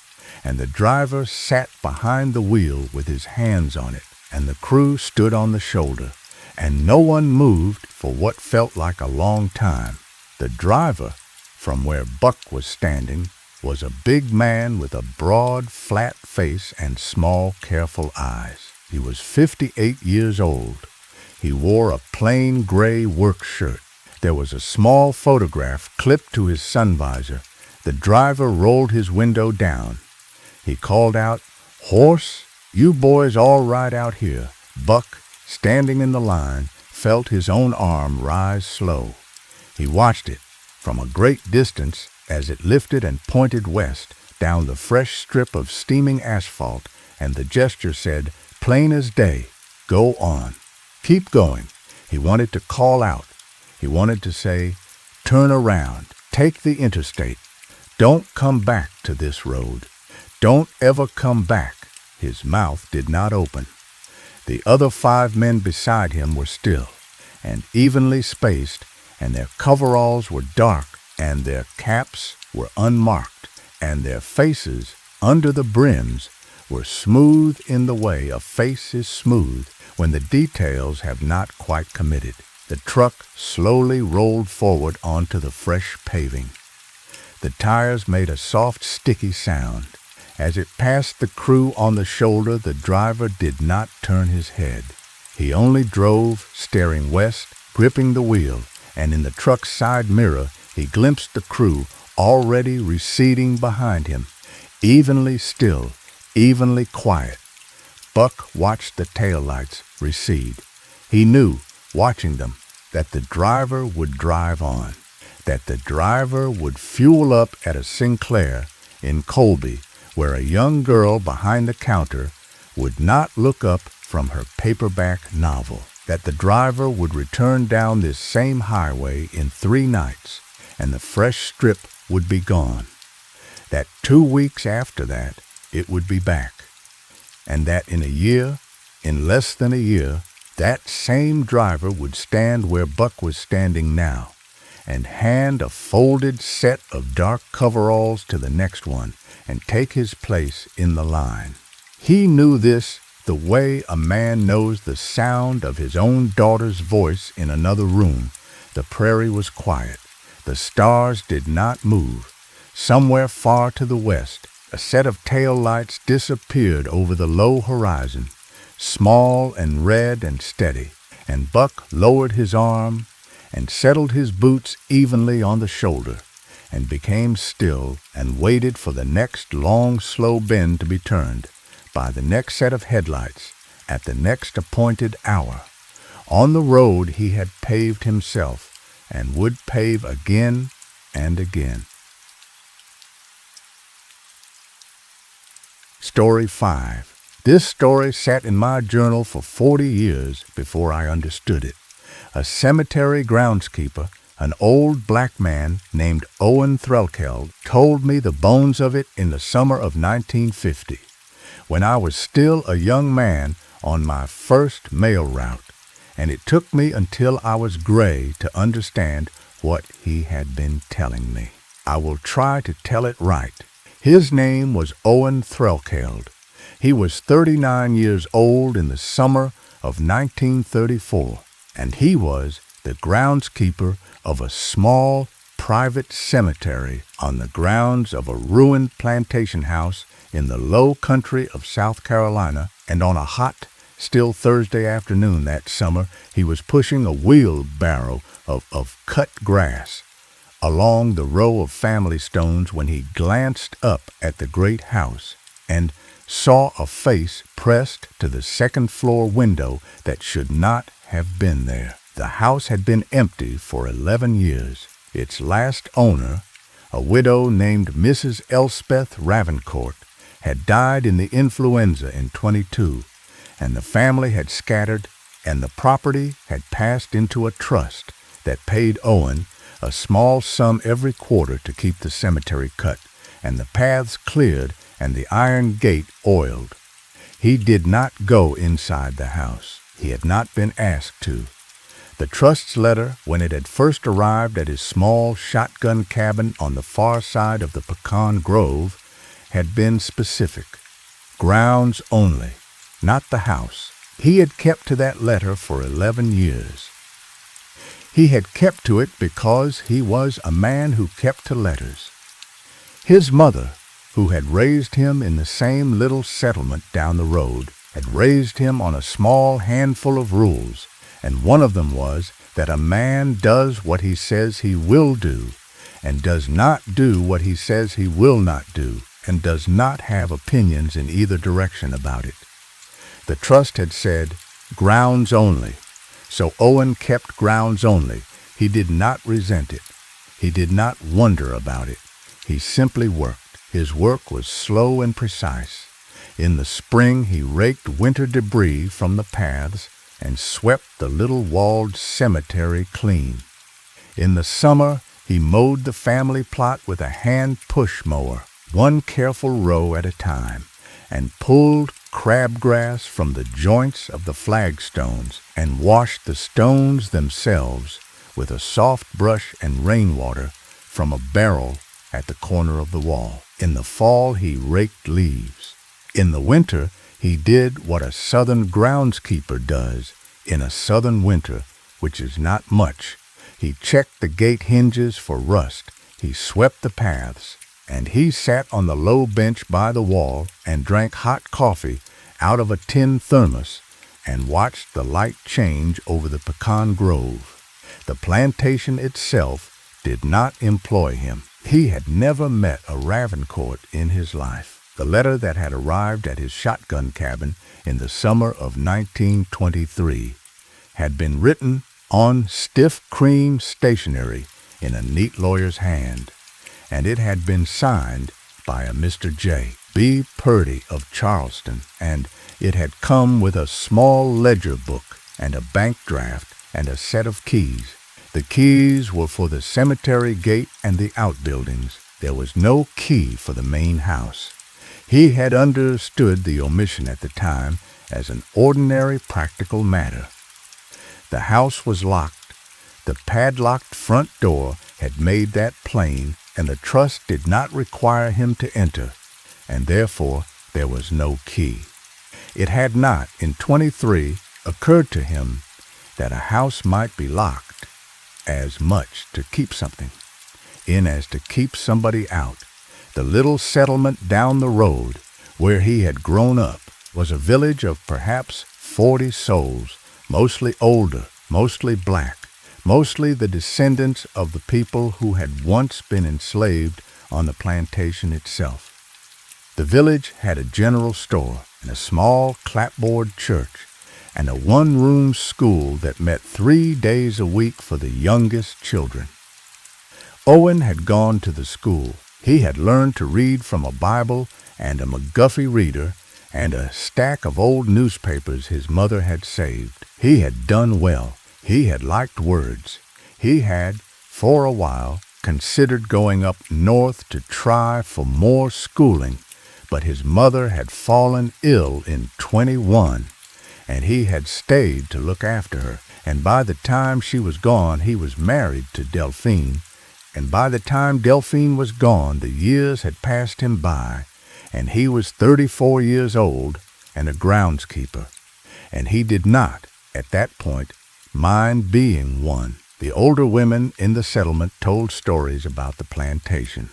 and the driver sat behind the wheel with his hands on it, and the crew stood on the shoulder, and no one moved for what felt like a long time. The driver, from where Buck was standing, was a big man with a broad, flat face and small, careful eyes. He was 58 years old. He wore a plain gray work shirt. There was a small photograph clipped to his sun visor. The driver rolled his window down. He called out, "Horse, you boys all right out here." Buck, standing in the line, felt his own arm rise slow. He watched it from a great distance as it lifted and pointed west down the fresh strip of steaming asphalt, and the gesture said, "Plain as day, go on. Keep going." He wanted to call out. He wanted to say, "Turn around. Take the interstate. Don't come back to this road. Don't ever come back." His mouth did not open. The other 5 men beside him were still and evenly spaced, and their coveralls were dark, and their caps were unmarked, and their faces, under the brims, were smooth in the way a face is smooth when the details have not quite committed. The truck slowly rolled forward onto the fresh paving. The tires made a soft, sticky sound. As it passed the crew on the shoulder, the driver did not turn his head. He only drove, staring west, gripping the wheel, and in the truck's side mirror, he glimpsed the crew already receding behind him, evenly still, evenly quiet. Buck watched the taillights recede. He knew, watching them, that the driver would drive on, that the driver would fuel up at a Sinclair in Colby, where a young girl behind the counter would not look up from her paperback novel, that the driver would return down this same highway in 3 nights, and the fresh strip would be gone, that 2 weeks after that it would be back, and that in a year, in less than a year, that same driver would stand where Buck was standing now, and hand a folded set of dark coveralls to the next one and take his place in the line. He knew this the way a man knows the sound of his own daughter's voice in another room. The prairie was quiet. The stars did not move. Somewhere far to the west, a set of tail lights disappeared over the low horizon, small and red and steady, and Buck lowered his arm and settled his boots evenly on the shoulder and became still and waited for the next long, slow bend to be turned by the next set of headlights at the next appointed hour. On the road he had paved himself and would pave again and again. Story 5. This story sat in my journal for 40 years before I understood it. A cemetery groundskeeper, an old black man named Owen Threlkeld, told me the bones of it in the summer of 1950, when I was still a young man on my first mail route, and it took me until I was gray to understand what he had been telling me. I will try to tell it right. His name was Owen Threlkeld. He was 39 years old in the summer of 1934, and he was the groundskeeper of a small private cemetery on the grounds of a ruined plantation house in the low country of South Carolina. And on a hot, still Thursday afternoon that summer, he was pushing a wheelbarrow of cut grass along the row of family stones when he glanced up at the great house and saw a face pressed to the second-floor window that should not have been there. The house had been empty for 11 years. Its last owner, a widow named Mrs. Elspeth Ravencourt, had died in the influenza in 22, and the family had scattered, and the property had passed into a trust that paid Owen a small sum every quarter to keep the cemetery cut, and the paths cleared, and the iron gate oiled. He did not go inside the house. He had not been asked to. The trust's letter, when it had first arrived at his small shotgun cabin on the far side of the pecan grove, had been specific. Grounds only, not the house. He had kept to that letter for 11 years. He had kept to it because he was a man who kept to letters. His mother, who had raised him in the same little settlement down the road, had raised him on a small handful of rules, and one of them was that a man does what he says he will do, and does not do what he says he will not do, and does not have opinions in either direction about it. The trust had said, grounds only, so Owen kept grounds only. He did not resent it. He did not wonder about it. He simply worked. His work was slow and precise. In the spring he raked winter debris from the paths and swept the little walled cemetery clean. In the summer he mowed the family plot with a hand-push mower, one careful row at a time, and pulled crabgrass from the joints of the flagstones and washed the stones themselves with a soft brush and rainwater from a barrel at the corner of the wall. In the fall he raked leaves. In the winter, he did what a southern groundskeeper does in a southern winter, which is not much. He checked the gate hinges for rust, he swept the paths, and he sat on the low bench by the wall and drank hot coffee out of a tin thermos and watched the light change over the pecan grove. The plantation itself did not employ him. He had never met a Ravencourt in his life. The letter that had arrived at his shotgun cabin in the summer of 1923 had been written on stiff cream stationery in a neat lawyer's hand, and it had been signed by a Mr. J. B. Purdy of Charleston, and it had come with a small ledger book and a bank draft and a set of keys. The keys were for the cemetery gate and the outbuildings. There was no key for the main house. He had understood the omission at the time as an ordinary practical matter. The house was locked. The padlocked front door had made that plain, and the trust did not require him to enter, and therefore there was no key. It had not, in 23, occurred to him that a house might be locked as much to keep something in as to keep somebody out. The little settlement down the road where he had grown up was a village of perhaps 40 souls, mostly older, mostly black, mostly the descendants of the people who had once been enslaved on the plantation itself. The village had a general store and a small clapboard church and a one-room school that met 3 days a week for the youngest children. Owen had gone to the school. He had learned to read from a Bible and a McGuffey reader and a stack of old newspapers his mother had saved. He had done well. He had liked words. He had, for a while, considered going up north to try for more schooling, but his mother had fallen ill in 21, and he had stayed to look after her. And by the time she was gone, he was married to Delphine. And by the time Delphine was gone, the years had passed him by, and he was 34 years old and a groundskeeper. And he did not, at that point, mind being one. The older women in the settlement told stories about the plantation.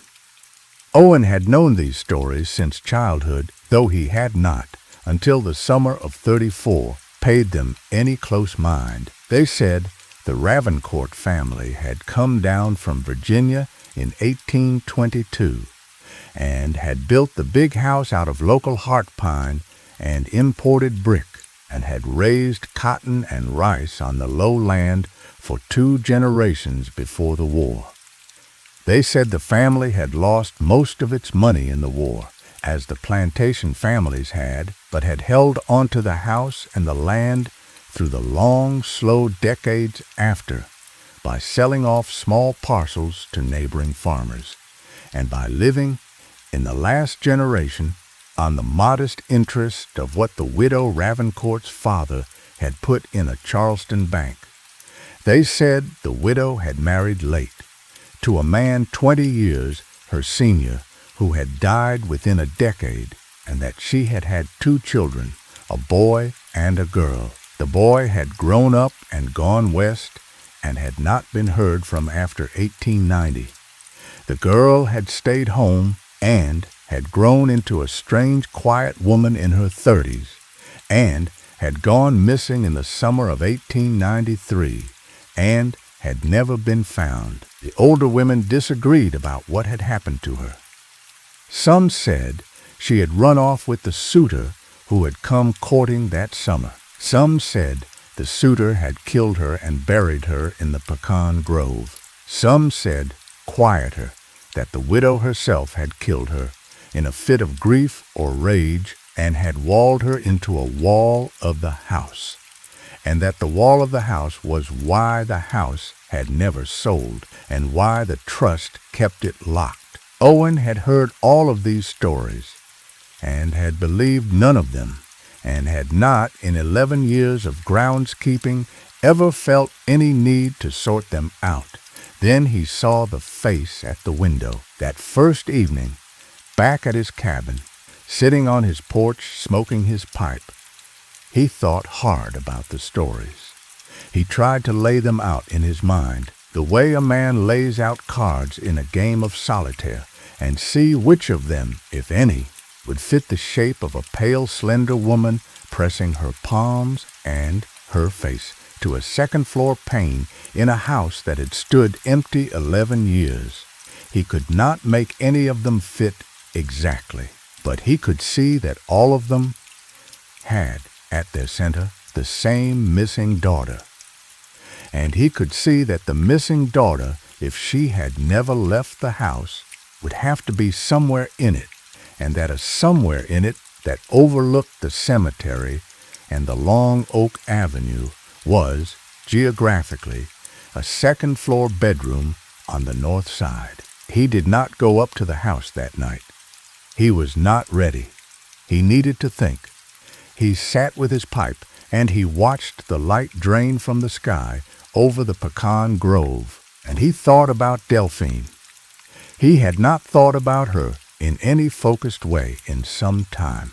Owen had known these stories since childhood, though he had not, until the summer of 34, paid them any close mind. They said the Ravencourt family had come down from Virginia in 1822 and had built the big house out of local heart pine and imported brick, and had raised cotton and rice on the low land for 2 generations before the war. They said the family had lost most of its money in the war, as the plantation families had, but had held onto the house and the land through the long, slow decades after, by selling off small parcels to neighboring farmers, and by living, in the last generation, on the modest interest of what the widow Ravencourt's father had put in a Charleston bank. They said the widow had married late, to a man 20 years her senior, who had died within a decade, and that she had had 2 children, a boy and a girl. The boy had grown up and gone west and had not been heard from after 1890. The girl had stayed home and had grown into a strange, quiet woman in her 30s, and had gone missing in the summer of 1893, and had never been found. The older women disagreed about what had happened to her. Some said she had run off with the suitor who had come courting that summer. Some said the suitor had killed her and buried her in the pecan grove. Some said, quieter, that the widow herself had killed her in a fit of grief or rage, and had walled her into a wall of the house, and that the wall of the house was why the house had never sold, and why the trust kept it locked. Owen had heard all of these stories, and had believed none of them, and had not, in 11 years of groundskeeping, ever felt any need to sort them out. Then he saw the face at the window, that first evening, back at his cabin, sitting on his porch smoking his pipe. He thought hard about the stories. He tried to lay them out in his mind, the way a man lays out cards in a game of solitaire, and see which of them, if any, would fit the shape of a pale, slender woman pressing her palms and her face to a second-floor pane in a house that had stood empty 11 years. He could not make any of them fit exactly, but he could see that all of them had, at their center, the same missing daughter. And he could see that the missing daughter, if she had never left the house, would have to be somewhere in it, and that a somewhere in it that overlooked the cemetery and the long oak avenue was, geographically, a second-floor bedroom on the north side. He did not go up to the house that night. He was not ready. He needed to think. He sat with his pipe, and he watched the light drain from the sky over the pecan grove, and he thought about Delphine. He had not thought about her in any focused way in some time.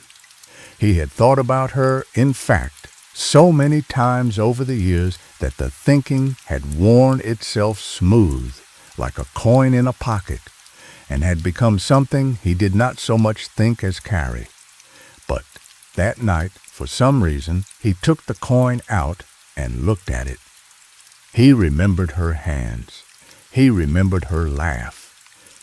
He had thought about her, in fact, so many times over the years that the thinking had worn itself smooth, like a coin in a pocket, and had become something he did not so much think as carry. But that night, for some reason, he took the coin out and looked at it. He remembered her hands. He remembered her laugh.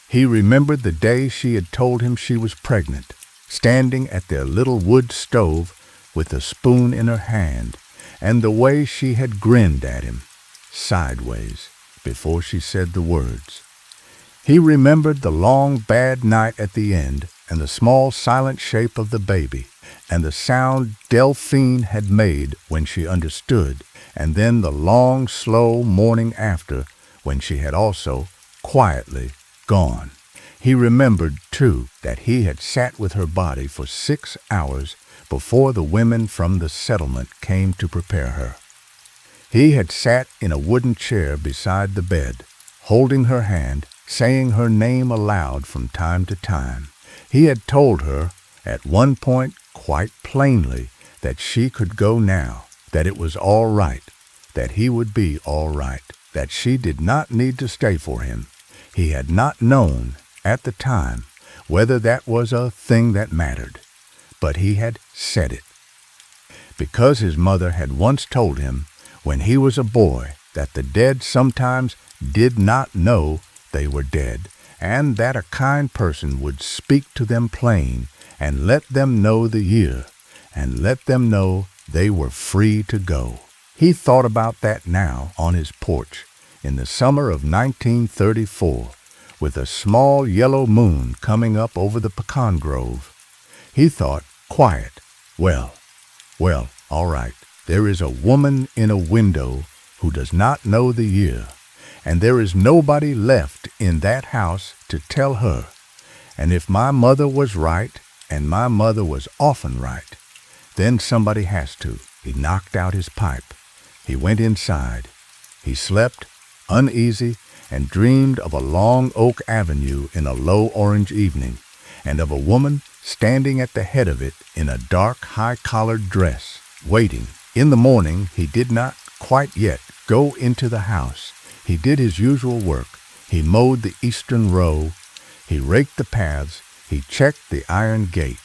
He remembered the day she had told him she was pregnant, standing at their little wood stove with a spoon in her hand, and the way she had grinned at him, sideways, before she said the words. He remembered the long bad night at the end, and the small silent shape of the baby, and the sound Delphine had made when she understood, and then the long, slow morning after, when she had also, quietly, gone. He remembered, too, that he had sat with her body for 6 hours before the women from the settlement came to prepare her. He had sat in a wooden chair beside the bed, holding her hand, saying her name aloud from time to time. He had told her, at one point quite plainly, that she could go now, that it was all right, that he would be all right, that she did not need to stay for him. He had not known, at the time, whether that was a thing that mattered, but he had said it. Because his mother had once told him, when he was a boy, that the dead sometimes did not know they were dead, and that a kind person would speak to them plain, and let them know the year, and let them know they were free to go. He thought about that now on his porch, in the summer of 1934, with a small yellow moon coming up over the pecan grove. He thought, quiet, well, all right, there is a woman in a window who does not know the year, and there is nobody left in that house to tell her. And if my mother was right, and my mother was often right, then somebody has to. He knocked out his pipe. He went inside. He slept, uneasy, and dreamed of a long oak avenue in a low orange evening, and of a woman standing at the head of it in a dark, high-collared dress, waiting. In the morning he did not quite yet go into the house. He did his usual work. He mowed the eastern row. He raked the paths. He checked the iron gate.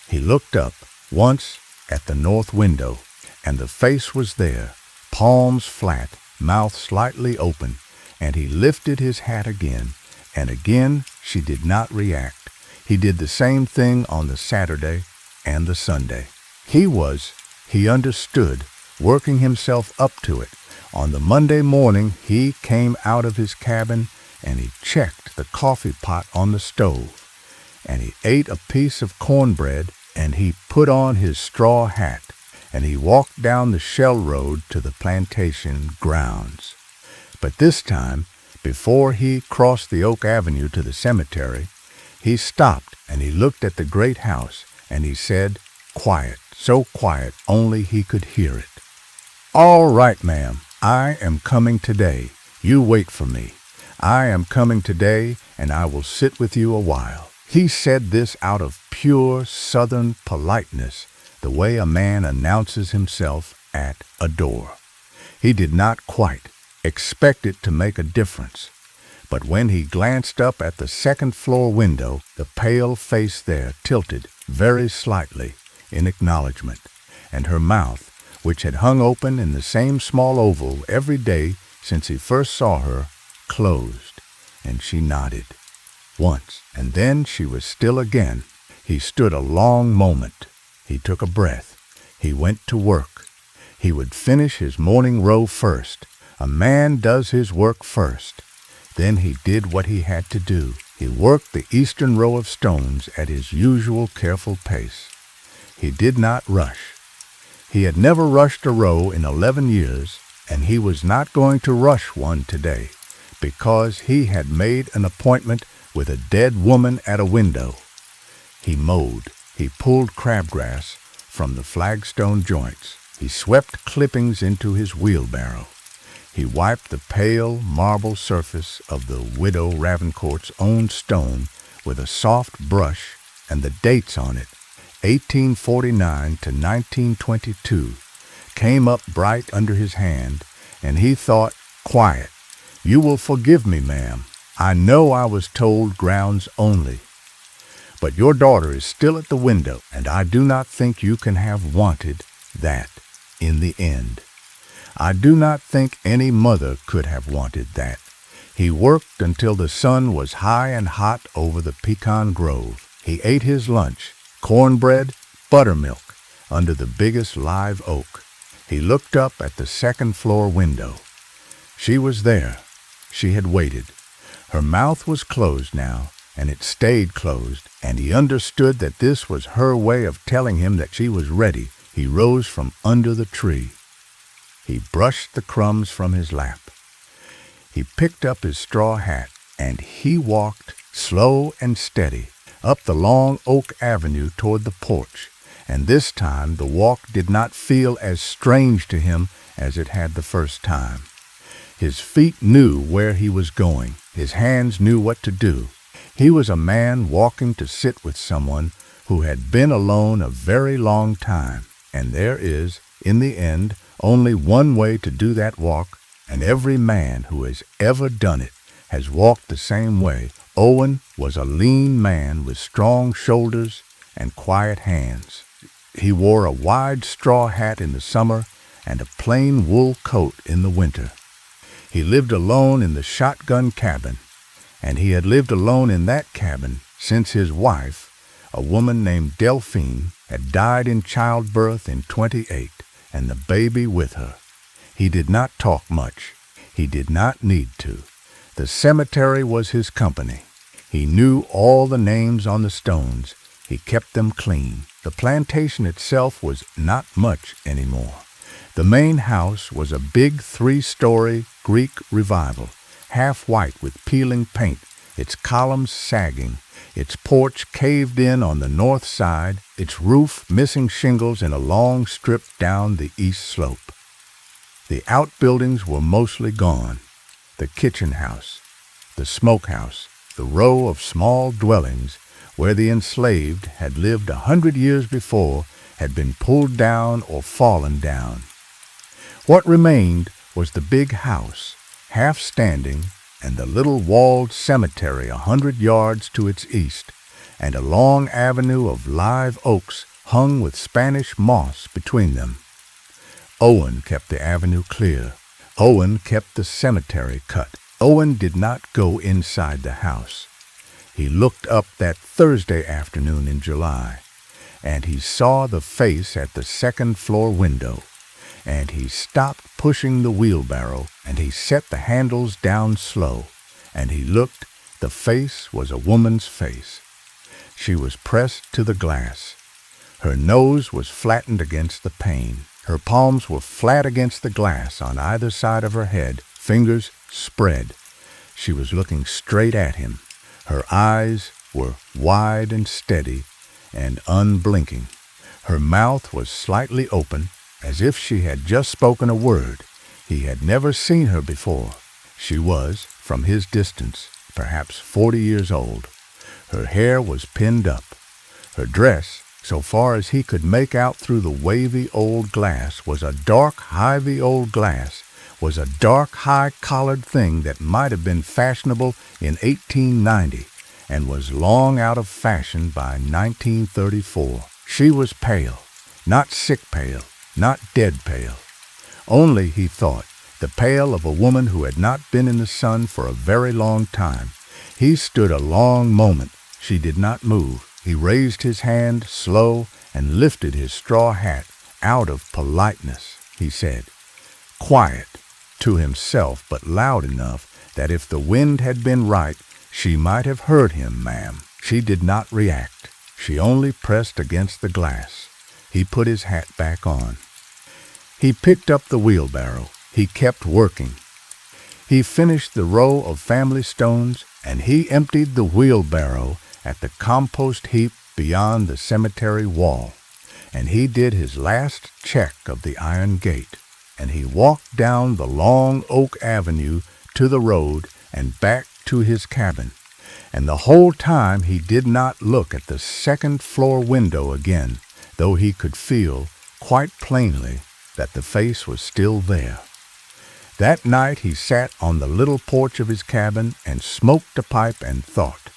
He looked up once at the north window, and the face was there, palms flat, mouth slightly open, and he lifted his hat again, and again she did not react. He did the same thing on the Saturday and the Sunday. He understood, working himself up to it. On the Monday morning he came out of his cabin, and he checked the coffee pot on the stove, and he ate a piece of cornbread, and he put on his straw hat, and he walked down the shell road to the plantation grounds. But this time, before he crossed the oak avenue to the cemetery, he stopped and he looked at the great house, and he said, quiet, so quiet only he could hear it, "All right, ma'am, I am coming today. You wait for me. I am coming today, and I will sit with you a while." He said this out of pure Southern politeness, the way a man announces himself at a door. He did not quite expect it to make a difference, but when he glanced up at the second-floor window, the pale face there tilted very slightly in acknowledgment, and her mouth, which had hung open in the same small oval every day since he first saw her, closed, and she nodded. Once, and then she was still again. He stood a long moment. He took a breath. He went to work. He would finish his morning row first. A man does his work first. Then he did what he had to do. He worked the eastern row of stones at his usual careful pace. He did not rush. He had never rushed a row in 11 years, and he was not going to rush one today, because he had made an appointment with a dead woman at a window. He mowed. He pulled crabgrass from the flagstone joints. He swept clippings into his wheelbarrow. He wiped the pale marble surface of the widow Ravencourt's own stone with a soft brush, and the dates on it, 1849 to 1922, came up bright under his hand, and he thought, "Quiet. You will forgive me, ma'am. I know I was told grounds only. But your daughter is still at the window, and I do not think you can have wanted that in the end. I do not think any mother could have wanted that." He worked until the sun was high and hot over the pecan grove. He ate his lunch, cornbread, buttermilk, under the biggest live oak. He looked up at the second-floor window. She was there. She had waited. Her mouth was closed now, and it stayed closed, and he understood that this was her way of telling him that she was ready. He rose from under the tree. He brushed the crumbs from his lap. He picked up his straw hat, and he walked, slow and steady, up the long oak avenue toward the porch, and this time the walk did not feel as strange to him as it had the first time. His feet knew where he was going. His hands knew what to do. He was a man walking to sit with someone who had been alone a very long time, and there is, in the end, only one way to do that walk, and every man who has ever done it has walked the same way. Owen was a lean man with strong shoulders and quiet hands. He wore a wide straw hat in the summer and a plain wool coat in the winter. He lived alone in the shotgun cabin, and he had lived alone in that cabin since his wife, a woman named Delphine, had died in childbirth in 28, and the baby with her. He did not talk much. He did not need to. The cemetery was his company. He knew all the names on the stones. He kept them clean. The plantation itself was not much anymore. The main house was a big 3-story Greek revival, half white with peeling paint, its columns sagging, its porch caved in on the north side, its roof missing shingles in a long strip down the east slope. The outbuildings were mostly gone. The kitchen house, the smokehouse, the row of small dwellings where the enslaved had lived 100 years before had been pulled down or fallen down. What remained was the big house, half standing, and the little walled cemetery 100 yards to its east, and a long avenue of live oaks hung with Spanish moss between them. Owen kept the avenue clear. Owen kept the cemetery cut. Owen did not go inside the house. He looked up that Thursday afternoon in July, and he saw the face at the second-floor window, and he stopped pushing the wheelbarrow, and he set the handles down slow, and he looked. The face was a woman's face. She was pressed to the glass. Her nose was flattened against the pane. Her palms were flat against the glass on either side of her head, fingers spread. She was looking straight at him. Her eyes were wide and steady and unblinking. Her mouth was slightly open, as if she had just spoken a word. He had never seen her before. She was, from his distance, perhaps 40 years old. Her hair was pinned up. Her dress, so far as he could make out through the wavy old glass, was a dark, high-collared thing that might have been fashionable in 1890 and was long out of fashion by 1934. She was pale, not sick pale, not dead pale. Only, he thought, the pale of a woman who had not been in the sun for a very long time. He stood a long moment. She did not move. He raised his hand, slow, and lifted his straw hat. Out of politeness, he said, quiet to himself, but loud enough that if the wind had been right, she might have heard him, ma'am. She did not react. She only pressed against the glass. He put his hat back on. He picked up the wheelbarrow. He kept working. He finished the row of family stones, and he emptied the wheelbarrow at the compost heap beyond the cemetery wall. And he did his last check of the iron gate, and he walked down the long oak avenue to the road and back to his cabin. And the whole time he did not look at the second-floor window again, though he could feel quite plainly that the face was still there. That night he sat on the little porch of his cabin and smoked a pipe and thought.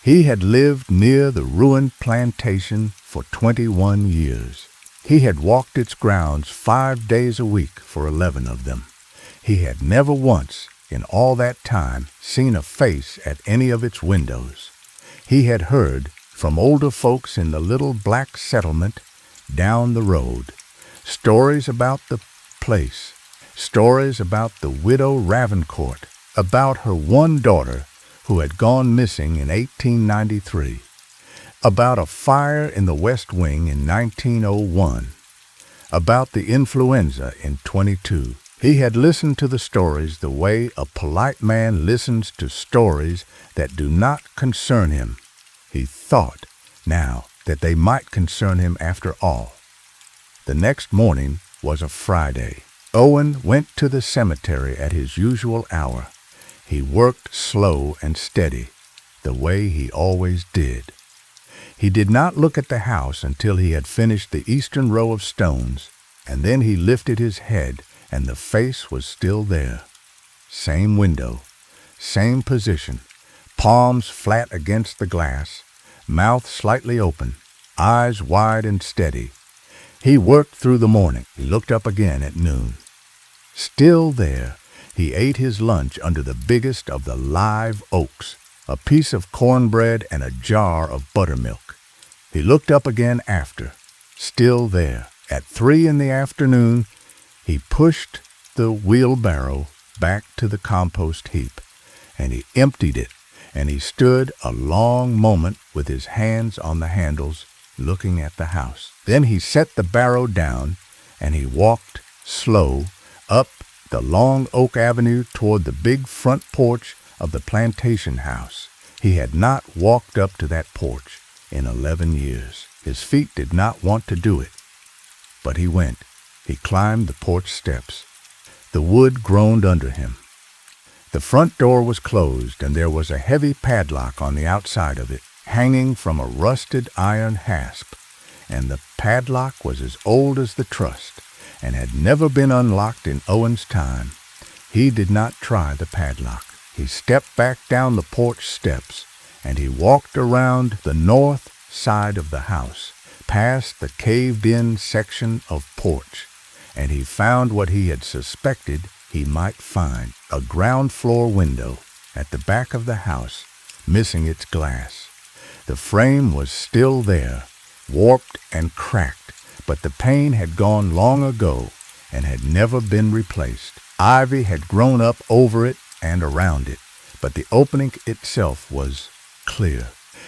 He had lived near the ruined plantation for 21 years. He had walked its grounds 5 days a week for 11 of them. He had never once, in all that time, seen a face at any of its windows. He had heard from older folks in the little black settlement down the road stories about the place, stories about the widow Ravencourt, about her one daughter who had gone missing in 1893, about a fire in the West Wing in 1901, about the influenza in 22. He had listened to the stories the way a polite man listens to stories that do not concern him. He thought now that they might concern him after all. The next morning was a Friday. Owen went to the cemetery at his usual hour. He worked slow and steady, the way he always did. He did not look at the house until he had finished the eastern row of stones, and then he lifted his head, and the face was still there. Same window, same position, palms flat against the glass, mouth slightly open, eyes wide and steady. He worked through the morning. He looked up again at noon. Still there, he ate his lunch under the biggest of the live oaks, a piece of cornbread and a jar of buttermilk. He looked up again after. Still there. At 3 in the afternoon, he pushed the wheelbarrow back to the compost heap, and he emptied it, and he stood a long moment with his hands on the handles, looking at the house. Then he set the barrow down, and he walked slow up the long oak avenue toward the big front porch of the plantation house. He had not walked up to that porch in 11 years. His feet did not want to do it. But he went. He climbed the porch steps. The wood groaned under him. The front door was closed, and there was a heavy padlock on the outside of it, hanging from a rusted iron hasp, and the padlock was as old as the trust, and had never been unlocked in Owen's time. He did not try the padlock. He stepped back down the porch steps, and he walked around the north side of the house, past the caved-in section of porch, and he found what he had suspected he might find, a ground-floor window at the back of the house, missing its glass. The frame was still there, warped and cracked, but the pane had gone long ago and had never been replaced. Ivy had grown up over it and around it, but the opening itself was clear.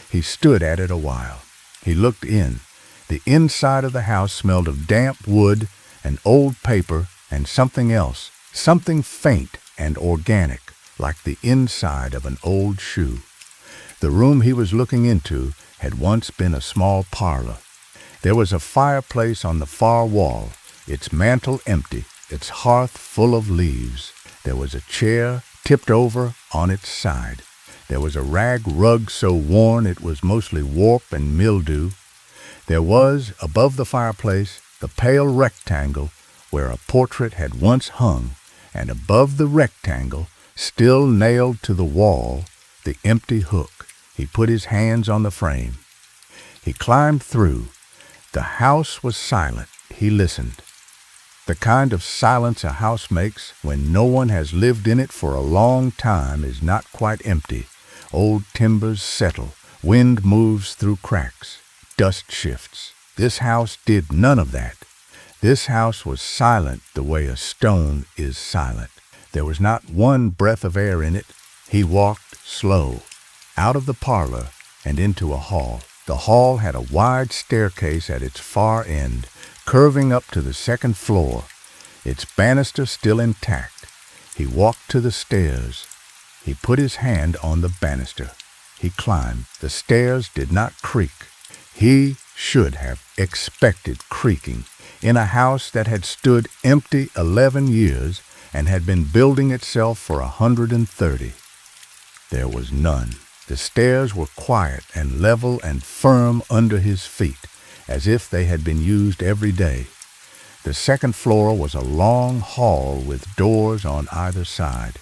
He stood at it a while. He looked in. The inside of the house smelled of damp wood and old paper and something else, something faint and organic, like the inside of an old shoe. The room he was looking into had once been a small parlor. There was a fireplace on the far wall, its mantel empty, its hearth full of leaves. There was a chair tipped over on its side, There was a rag rug so worn it was mostly warp and mildew. There was, above the fireplace, the pale rectangle where a portrait had once hung, and above the rectangle, still nailed to the wall, the empty hook. He put his hands on the frame. He climbed through. The house was silent. He listened. The kind of silence a house makes when no one has lived in it for a long time is not quite empty. Old timbers settle. Wind moves through cracks. Dust shifts. This house did none of that. This house was silent the way a stone is silent. There was not one breath of air in it. He walked slow, out of the parlor and into a hall. The hall had a wide staircase at its far end, curving up to the second floor, its banister still intact. He walked to the stairs. He put his hand on the banister. He climbed. The stairs did not creak. He should have expected creaking in a house that had stood empty 11 years and had been building itself for 130. There was none. The stairs were quiet and level and firm under his feet, as if they had been used every day. The second floor was a long hall with doors on either side.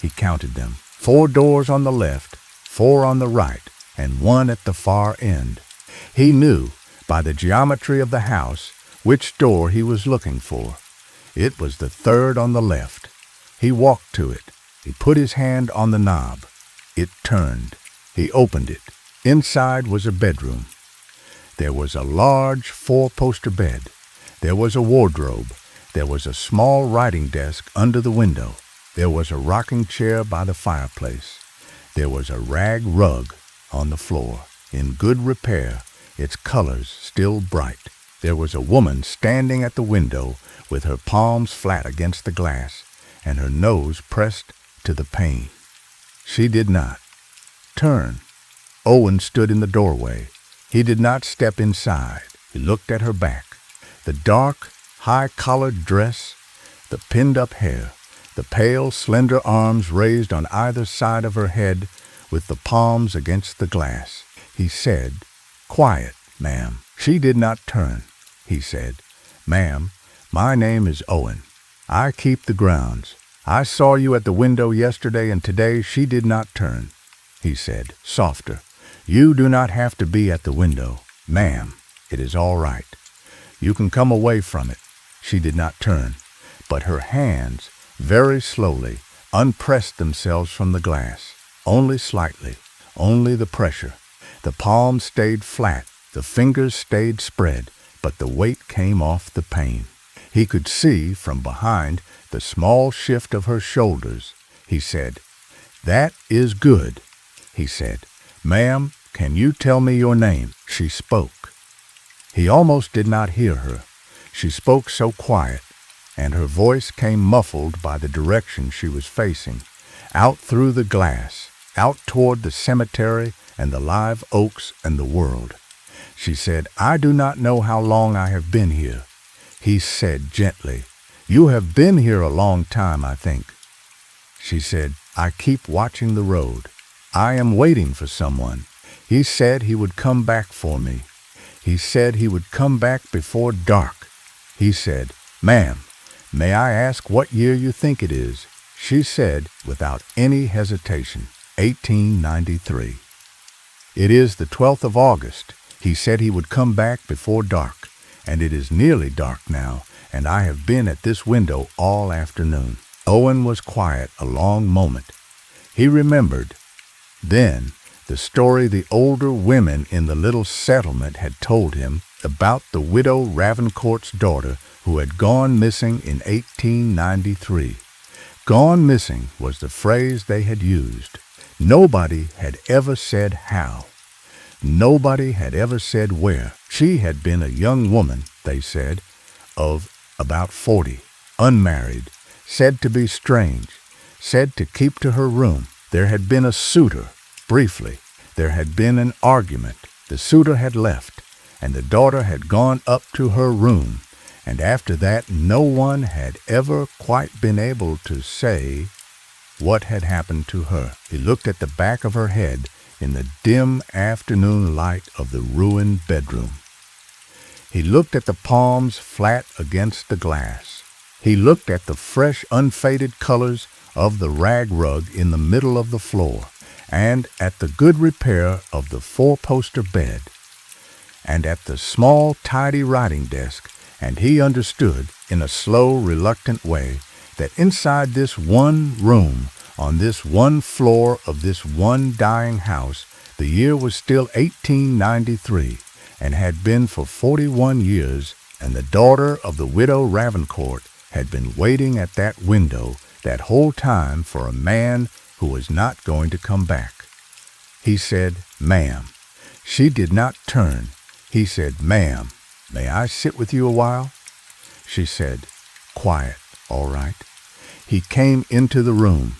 He counted them. 4 doors on the left, 4 on the right, and 1 at the far end. He knew, by the geometry of the house, which door he was looking for. It was the 3rd on the left. He walked to it. He put his hand on the knob. It turned. He opened it. Inside was a bedroom. There was a large 4-poster bed. There was a wardrobe. There was a small writing desk under the window. There was a rocking chair by the fireplace. There was a rag rug on the floor, in good repair, its colors still bright. There was a woman standing at the window with her palms flat against the glass and her nose pressed to the pane. She did not turn. Owen stood in the doorway. He did not step inside. He looked at her back. The dark, high-collared dress, the pinned-up hair, the pale, slender arms raised on either side of her head with the palms against the glass. He said, "Quiet, ma'am." She did not turn. He said, "Ma'am, my name is Owen. I keep the grounds. I saw you at the window yesterday, and today." She did not turn. He said, softer, "You do not have to be at the window. Ma'am, it is all right. You can come away from it." She did not turn, but her hands, very slowly, unpressed themselves from the glass, only slightly, only the pressure. The palms stayed flat, the fingers stayed spread, but the weight came off the pane. He could see, from behind, the small shift of her shoulders. He said, "That is good." He said, "Ma'am, can you tell me your name?" She spoke. He almost did not hear her. She spoke so quiet, and her voice came muffled by the direction she was facing, out through the glass, out toward the cemetery and the live oaks and the world. She said, "I do not know how long I have been here." He said gently, "You have been here a long time, I think." She said, "I keep watching the road. I am waiting for someone. He said he would come back for me. He said he would come back before dark." He said, "Ma'am, may I ask what year you think it is?" She said, without any hesitation, 1893. "It is the 12th of August. He said he would come back before dark, and it is nearly dark now, and I have been at this window all afternoon." Owen was quiet a long moment. He remembered. Then the story the older women in the little settlement had told him about the widow Ravencourt's daughter who had gone missing in 1893. Gone missing was the phrase they had used. Nobody had ever said how. Nobody had ever said where. She had been a young woman, they said, of about 40, unmarried, said to be strange, said to keep to her room. There had been a suitor, briefly. There had been an argument. The suitor had left, and the daughter had gone up to her room, and after that no one had ever quite been able to say what had happened to her. He looked at the back of her head in the dim afternoon light of the ruined bedroom. He looked at the palms flat against the glass. He looked at the fresh, unfaded colors of the rag rug in the middle of the floor, and at the good repair of the four-poster bed, and at the small, tidy writing desk, and he understood, in a slow, reluctant way, that inside this one room, on this one floor of this one dying house, the year was still 1893, and had been for 41 years, and the daughter of the widow Ravencourt had been waiting at that window that whole time for a man who was not going to come back. He said, "Ma'am." She did not turn. He said, "Ma'am, may I sit with you a while?" She said, "Quiet, all right." He came into the room.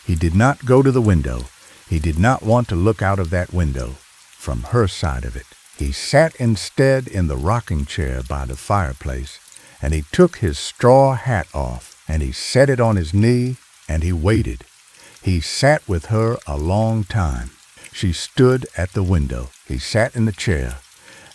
He did not go to the window. He did not want to look out of that window, from her side of it. He sat instead in the rocking chair by the fireplace, and he took his straw hat off, and he set it on his knee, and he waited. He sat with her a long time. She stood at the window. He sat in the chair.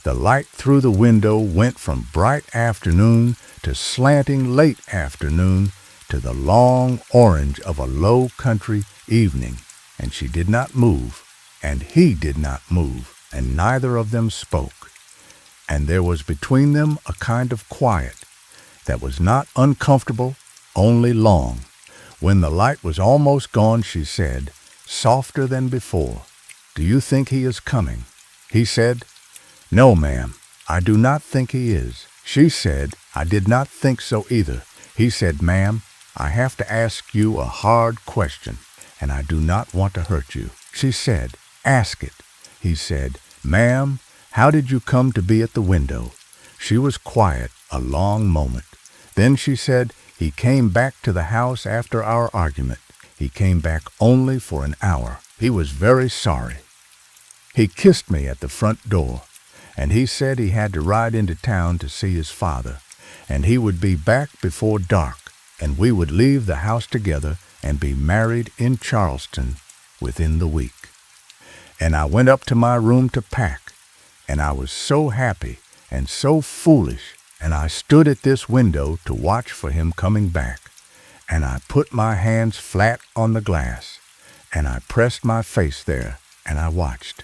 The light through the window went from bright afternoon to slanting late afternoon to the long orange of a low country evening, and she did not move, and he did not move, and neither of them spoke. And there was between them a kind of quiet that was not uncomfortable, only long. When the light was almost gone, she said, softer than before, "Do you think he is coming?" He said, "No, ma'am, I do not think he is." She said, "I did not think so either." He said, "Ma'am, I have to ask you a hard question, and I do not want to hurt you." She said, "Ask it." He said, "Ma'am, how did you come to be at the window?" She was quiet a long moment. Then she said, "He came back to the house after our argument. He came back only for an hour. He was very sorry. He kissed me at the front door, and he said he had to ride into town to see his father, and he would be back before dark, and we would leave the house together and be married in Charleston within the week. And I went up to my room to pack, and I was so happy and so foolish, and I stood at this window to watch for him coming back, and I put my hands flat on the glass, and I pressed my face there, and I watched."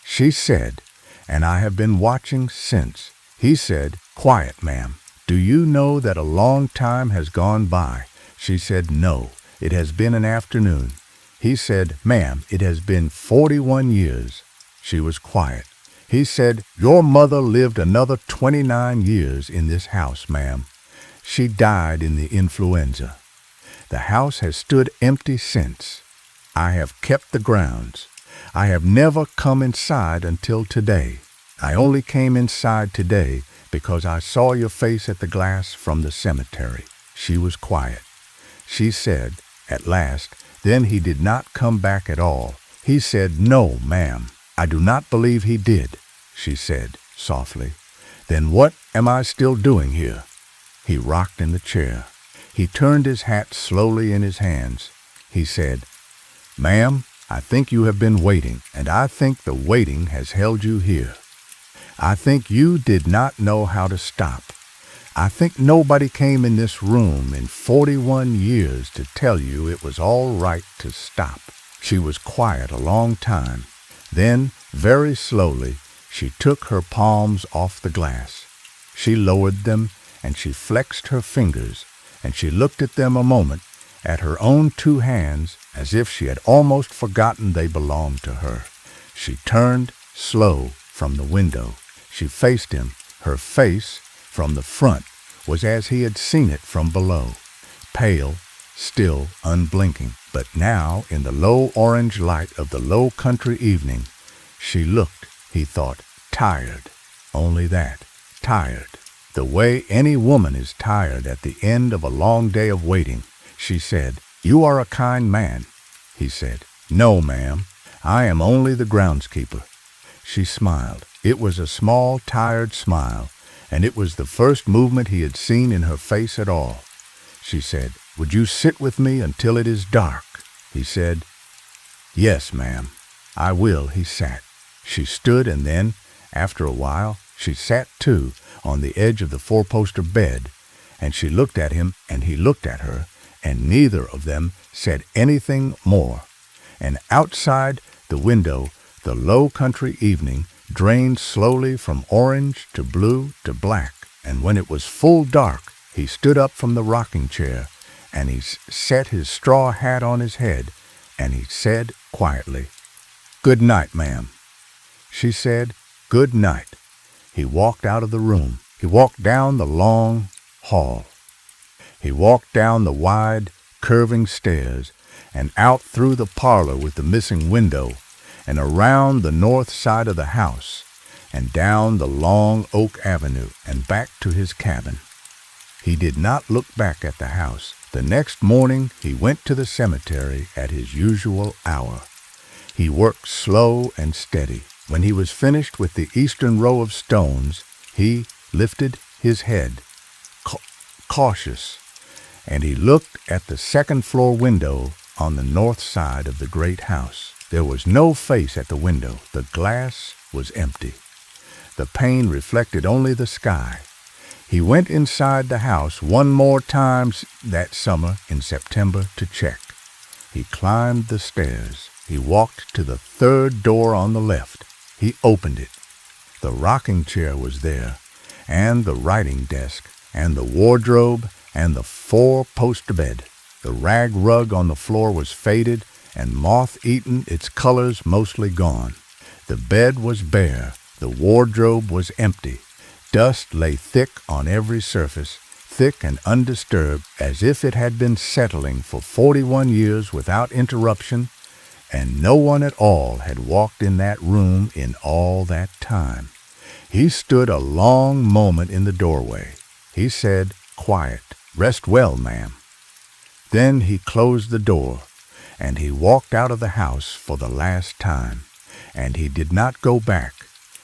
She said, "And I have been watching since." He said, "Quiet, ma'am. Do you know that a long time has gone by?" She said, "No, it has been an afternoon." He said, "Ma'am, it has been 41 years. She was quiet. He said, "Your mother lived another 29 years in this house, ma'am. She died in the influenza. The house has stood empty since. I have kept the grounds. I have never come inside until today. I only came inside today because I saw your face at the glass from the cemetery." She was quiet. She said, at last, "Then he did not come back at all." He said, "No, ma'am, I do not believe he did." She said, softly, "Then what am I still doing here?" He rocked in the chair. He turned his hat slowly in his hands. He said, "Ma'am, I think you have been waiting, and I think the waiting has held you here. I think you did not know how to stop. I think nobody came in this room in 41 years to tell you it was all right to stop." She was quiet a long time. Then, very slowly, she took her palms off the glass. She lowered them, and she flexed her fingers, and she looked at them a moment, at her own two hands, as if she had almost forgotten they belonged to her. She turned, slow, from the window. She faced him. Her face, from the front, was as he had seen it from below, pale, still unblinking. But now, in the low orange light of the low country evening, she looked, he thought, tired. Only that, tired. The way any woman is tired at the end of a long day of waiting. She said, "You are a kind man." He said, "No, ma'am, I am only the groundskeeper." She smiled. It was a small, tired smile, and it was the first movement he had seen in her face at all. She said, "Would you sit with me until it is dark?" He said, "Yes, ma'am, I will." He sat. She stood, and then, after a while, she sat too, on the edge of the four-poster bed, and she looked at him, and he looked at her, and neither of them said anything more. And outside the window, the low country evening drained slowly from orange to blue to black, and when it was full dark, he stood up from the rocking chair, and he set his straw hat on his head, and he said quietly, "Good night, ma'am." She said, "Good night." He walked out of the room. He walked down the long hall. He walked down the wide, curving stairs, and out through the parlor with the missing window, and around the north side of the house, and down the long oak avenue, and back to his cabin. He did not look back at the house. The next morning he went to the cemetery at his usual hour. He worked slow and steady. When he was finished with the eastern row of stones, he lifted his head, cautious, and he looked at the second-floor window on the north side of the great house. There was no face at the window. The glass was empty. The pane reflected only the sky. He went inside the house one more time that summer in September to check. He climbed the stairs. He walked to the third door on the left. He opened it. The rocking chair was there, and the writing desk, and the wardrobe, and the four-poster bed. The rag rug on the floor was faded and moth-eaten, its colors mostly gone. The bed was bare. The wardrobe was empty. Dust lay thick on every surface, thick and undisturbed, as if it had been settling for 41 years without interruption, and no one at all had walked in that room in all that time. He stood a long moment in the doorway. He said, "Quiet. Rest well, ma'am." Then he closed the door, and he walked out of the house for the last time, and he did not go back.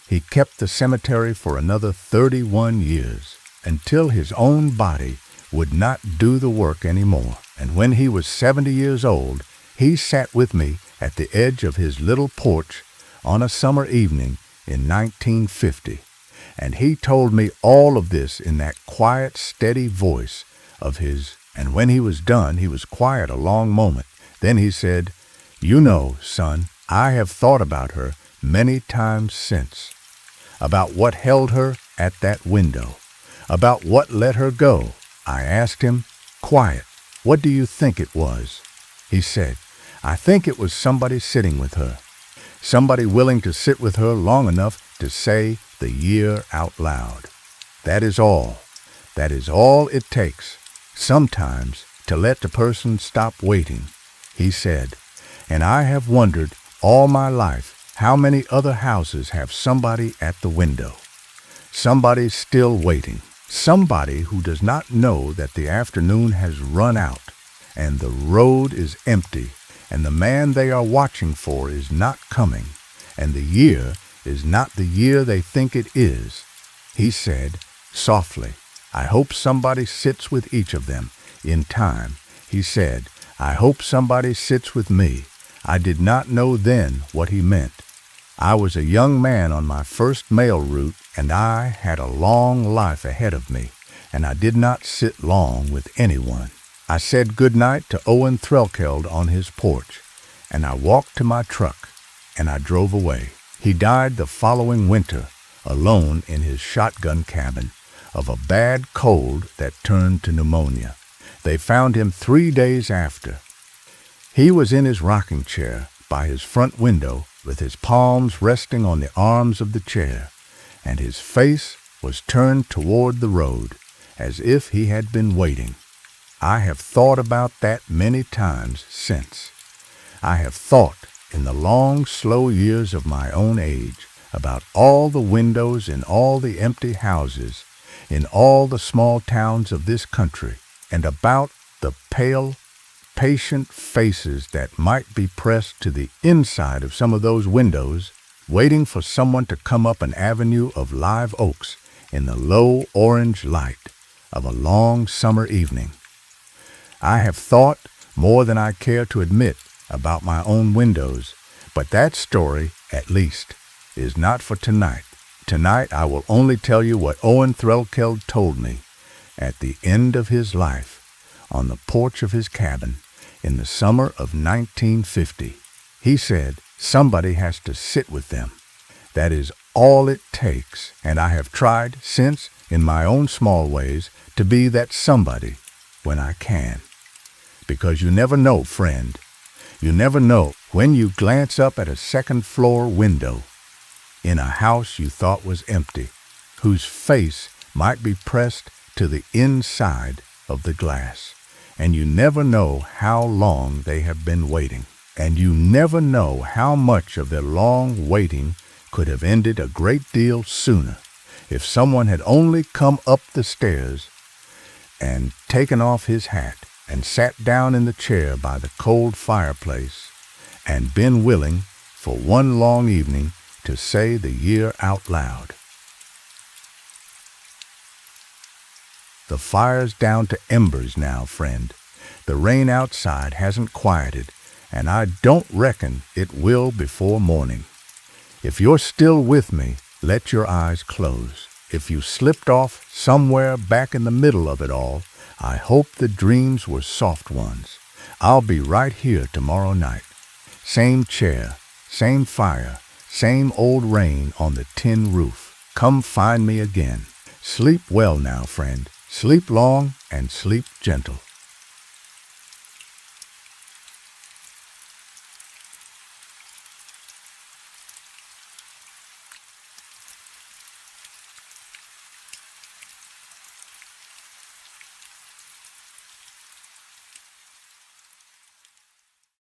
He kept the cemetery for another 31 years, until his own body would not do the work any more. And when he was 70 years old, he sat with me at the edge of his little porch on a summer evening in 1950, and he told me all of this in that quiet, steady voice of his. And when he was done, he was quiet a long moment. Then he said, "You know, son, I have thought about her many times since, about what held her at that window, about what let her go." I asked him, "Quiet, what do you think it was?" He said, "I think it was somebody sitting with her, somebody willing to sit with her long enough to say the year out loud. That is all. That is all it takes, sometimes, to let the person stop waiting." He said, "And I have wondered all my life how many other houses have somebody at the window, somebody still waiting, somebody who does not know that the afternoon has run out, and the road is empty, and the man they are watching for is not coming, and the year is not the year they think it is." He said, softly, "I hope somebody sits with each of them in time." He said, "I hope somebody sits with me." I did not know then what he meant. I was a young man on my first mail route, and I had a long life ahead of me, and I did not sit long with anyone. I said good night to Owen Threlkeld on his porch, and I walked to my truck, and I drove away. He died the following winter, alone in his shotgun cabin, of a bad cold that turned to pneumonia. They found him 3 days after. He was in his rocking chair by his front window, with his palms resting on the arms of the chair, and his face was turned toward the road, as if he had been waiting. I have thought about that many times since. I have thought, in the long, slow years of my own age, about all the windows in all the empty houses, in all the small towns of this country, and about the pale, patient faces that might be pressed to the inside of some of those windows, waiting for someone to come up an avenue of live oaks in the low orange light of a long summer evening. I have thought more than I care to admit about my own windows, but that story, at least, is not for tonight. Tonight I will only tell you what Owen Threlkeld told me at the end of his life on the porch of his cabin in the summer of 1950. He said somebody has to sit with them. That is all it takes, and I have tried since, in my own small ways, to be that somebody when I can. Because you never know, friend. You never know when you glance up at a second-floor window in a house you thought was empty, whose face might be pressed to the inside of the glass. And you never know how long they have been waiting. And you never know how much of their long waiting could have ended a great deal sooner if someone had only come up the stairs and taken off his hat and sat down in the chair by the cold fireplace and been willing for one long evening to say the year out loud. The fire's down to embers now, friend. The rain outside hasn't quieted, and I don't reckon it will before morning. If you're still with me, let your eyes close. If you slipped off somewhere back in the middle of it all, I hope the dreams were soft ones. I'll be right here tomorrow night. Same chair, same fire, same old rain on the tin roof. Come find me again. Sleep well now, friend. Sleep long and sleep gentle.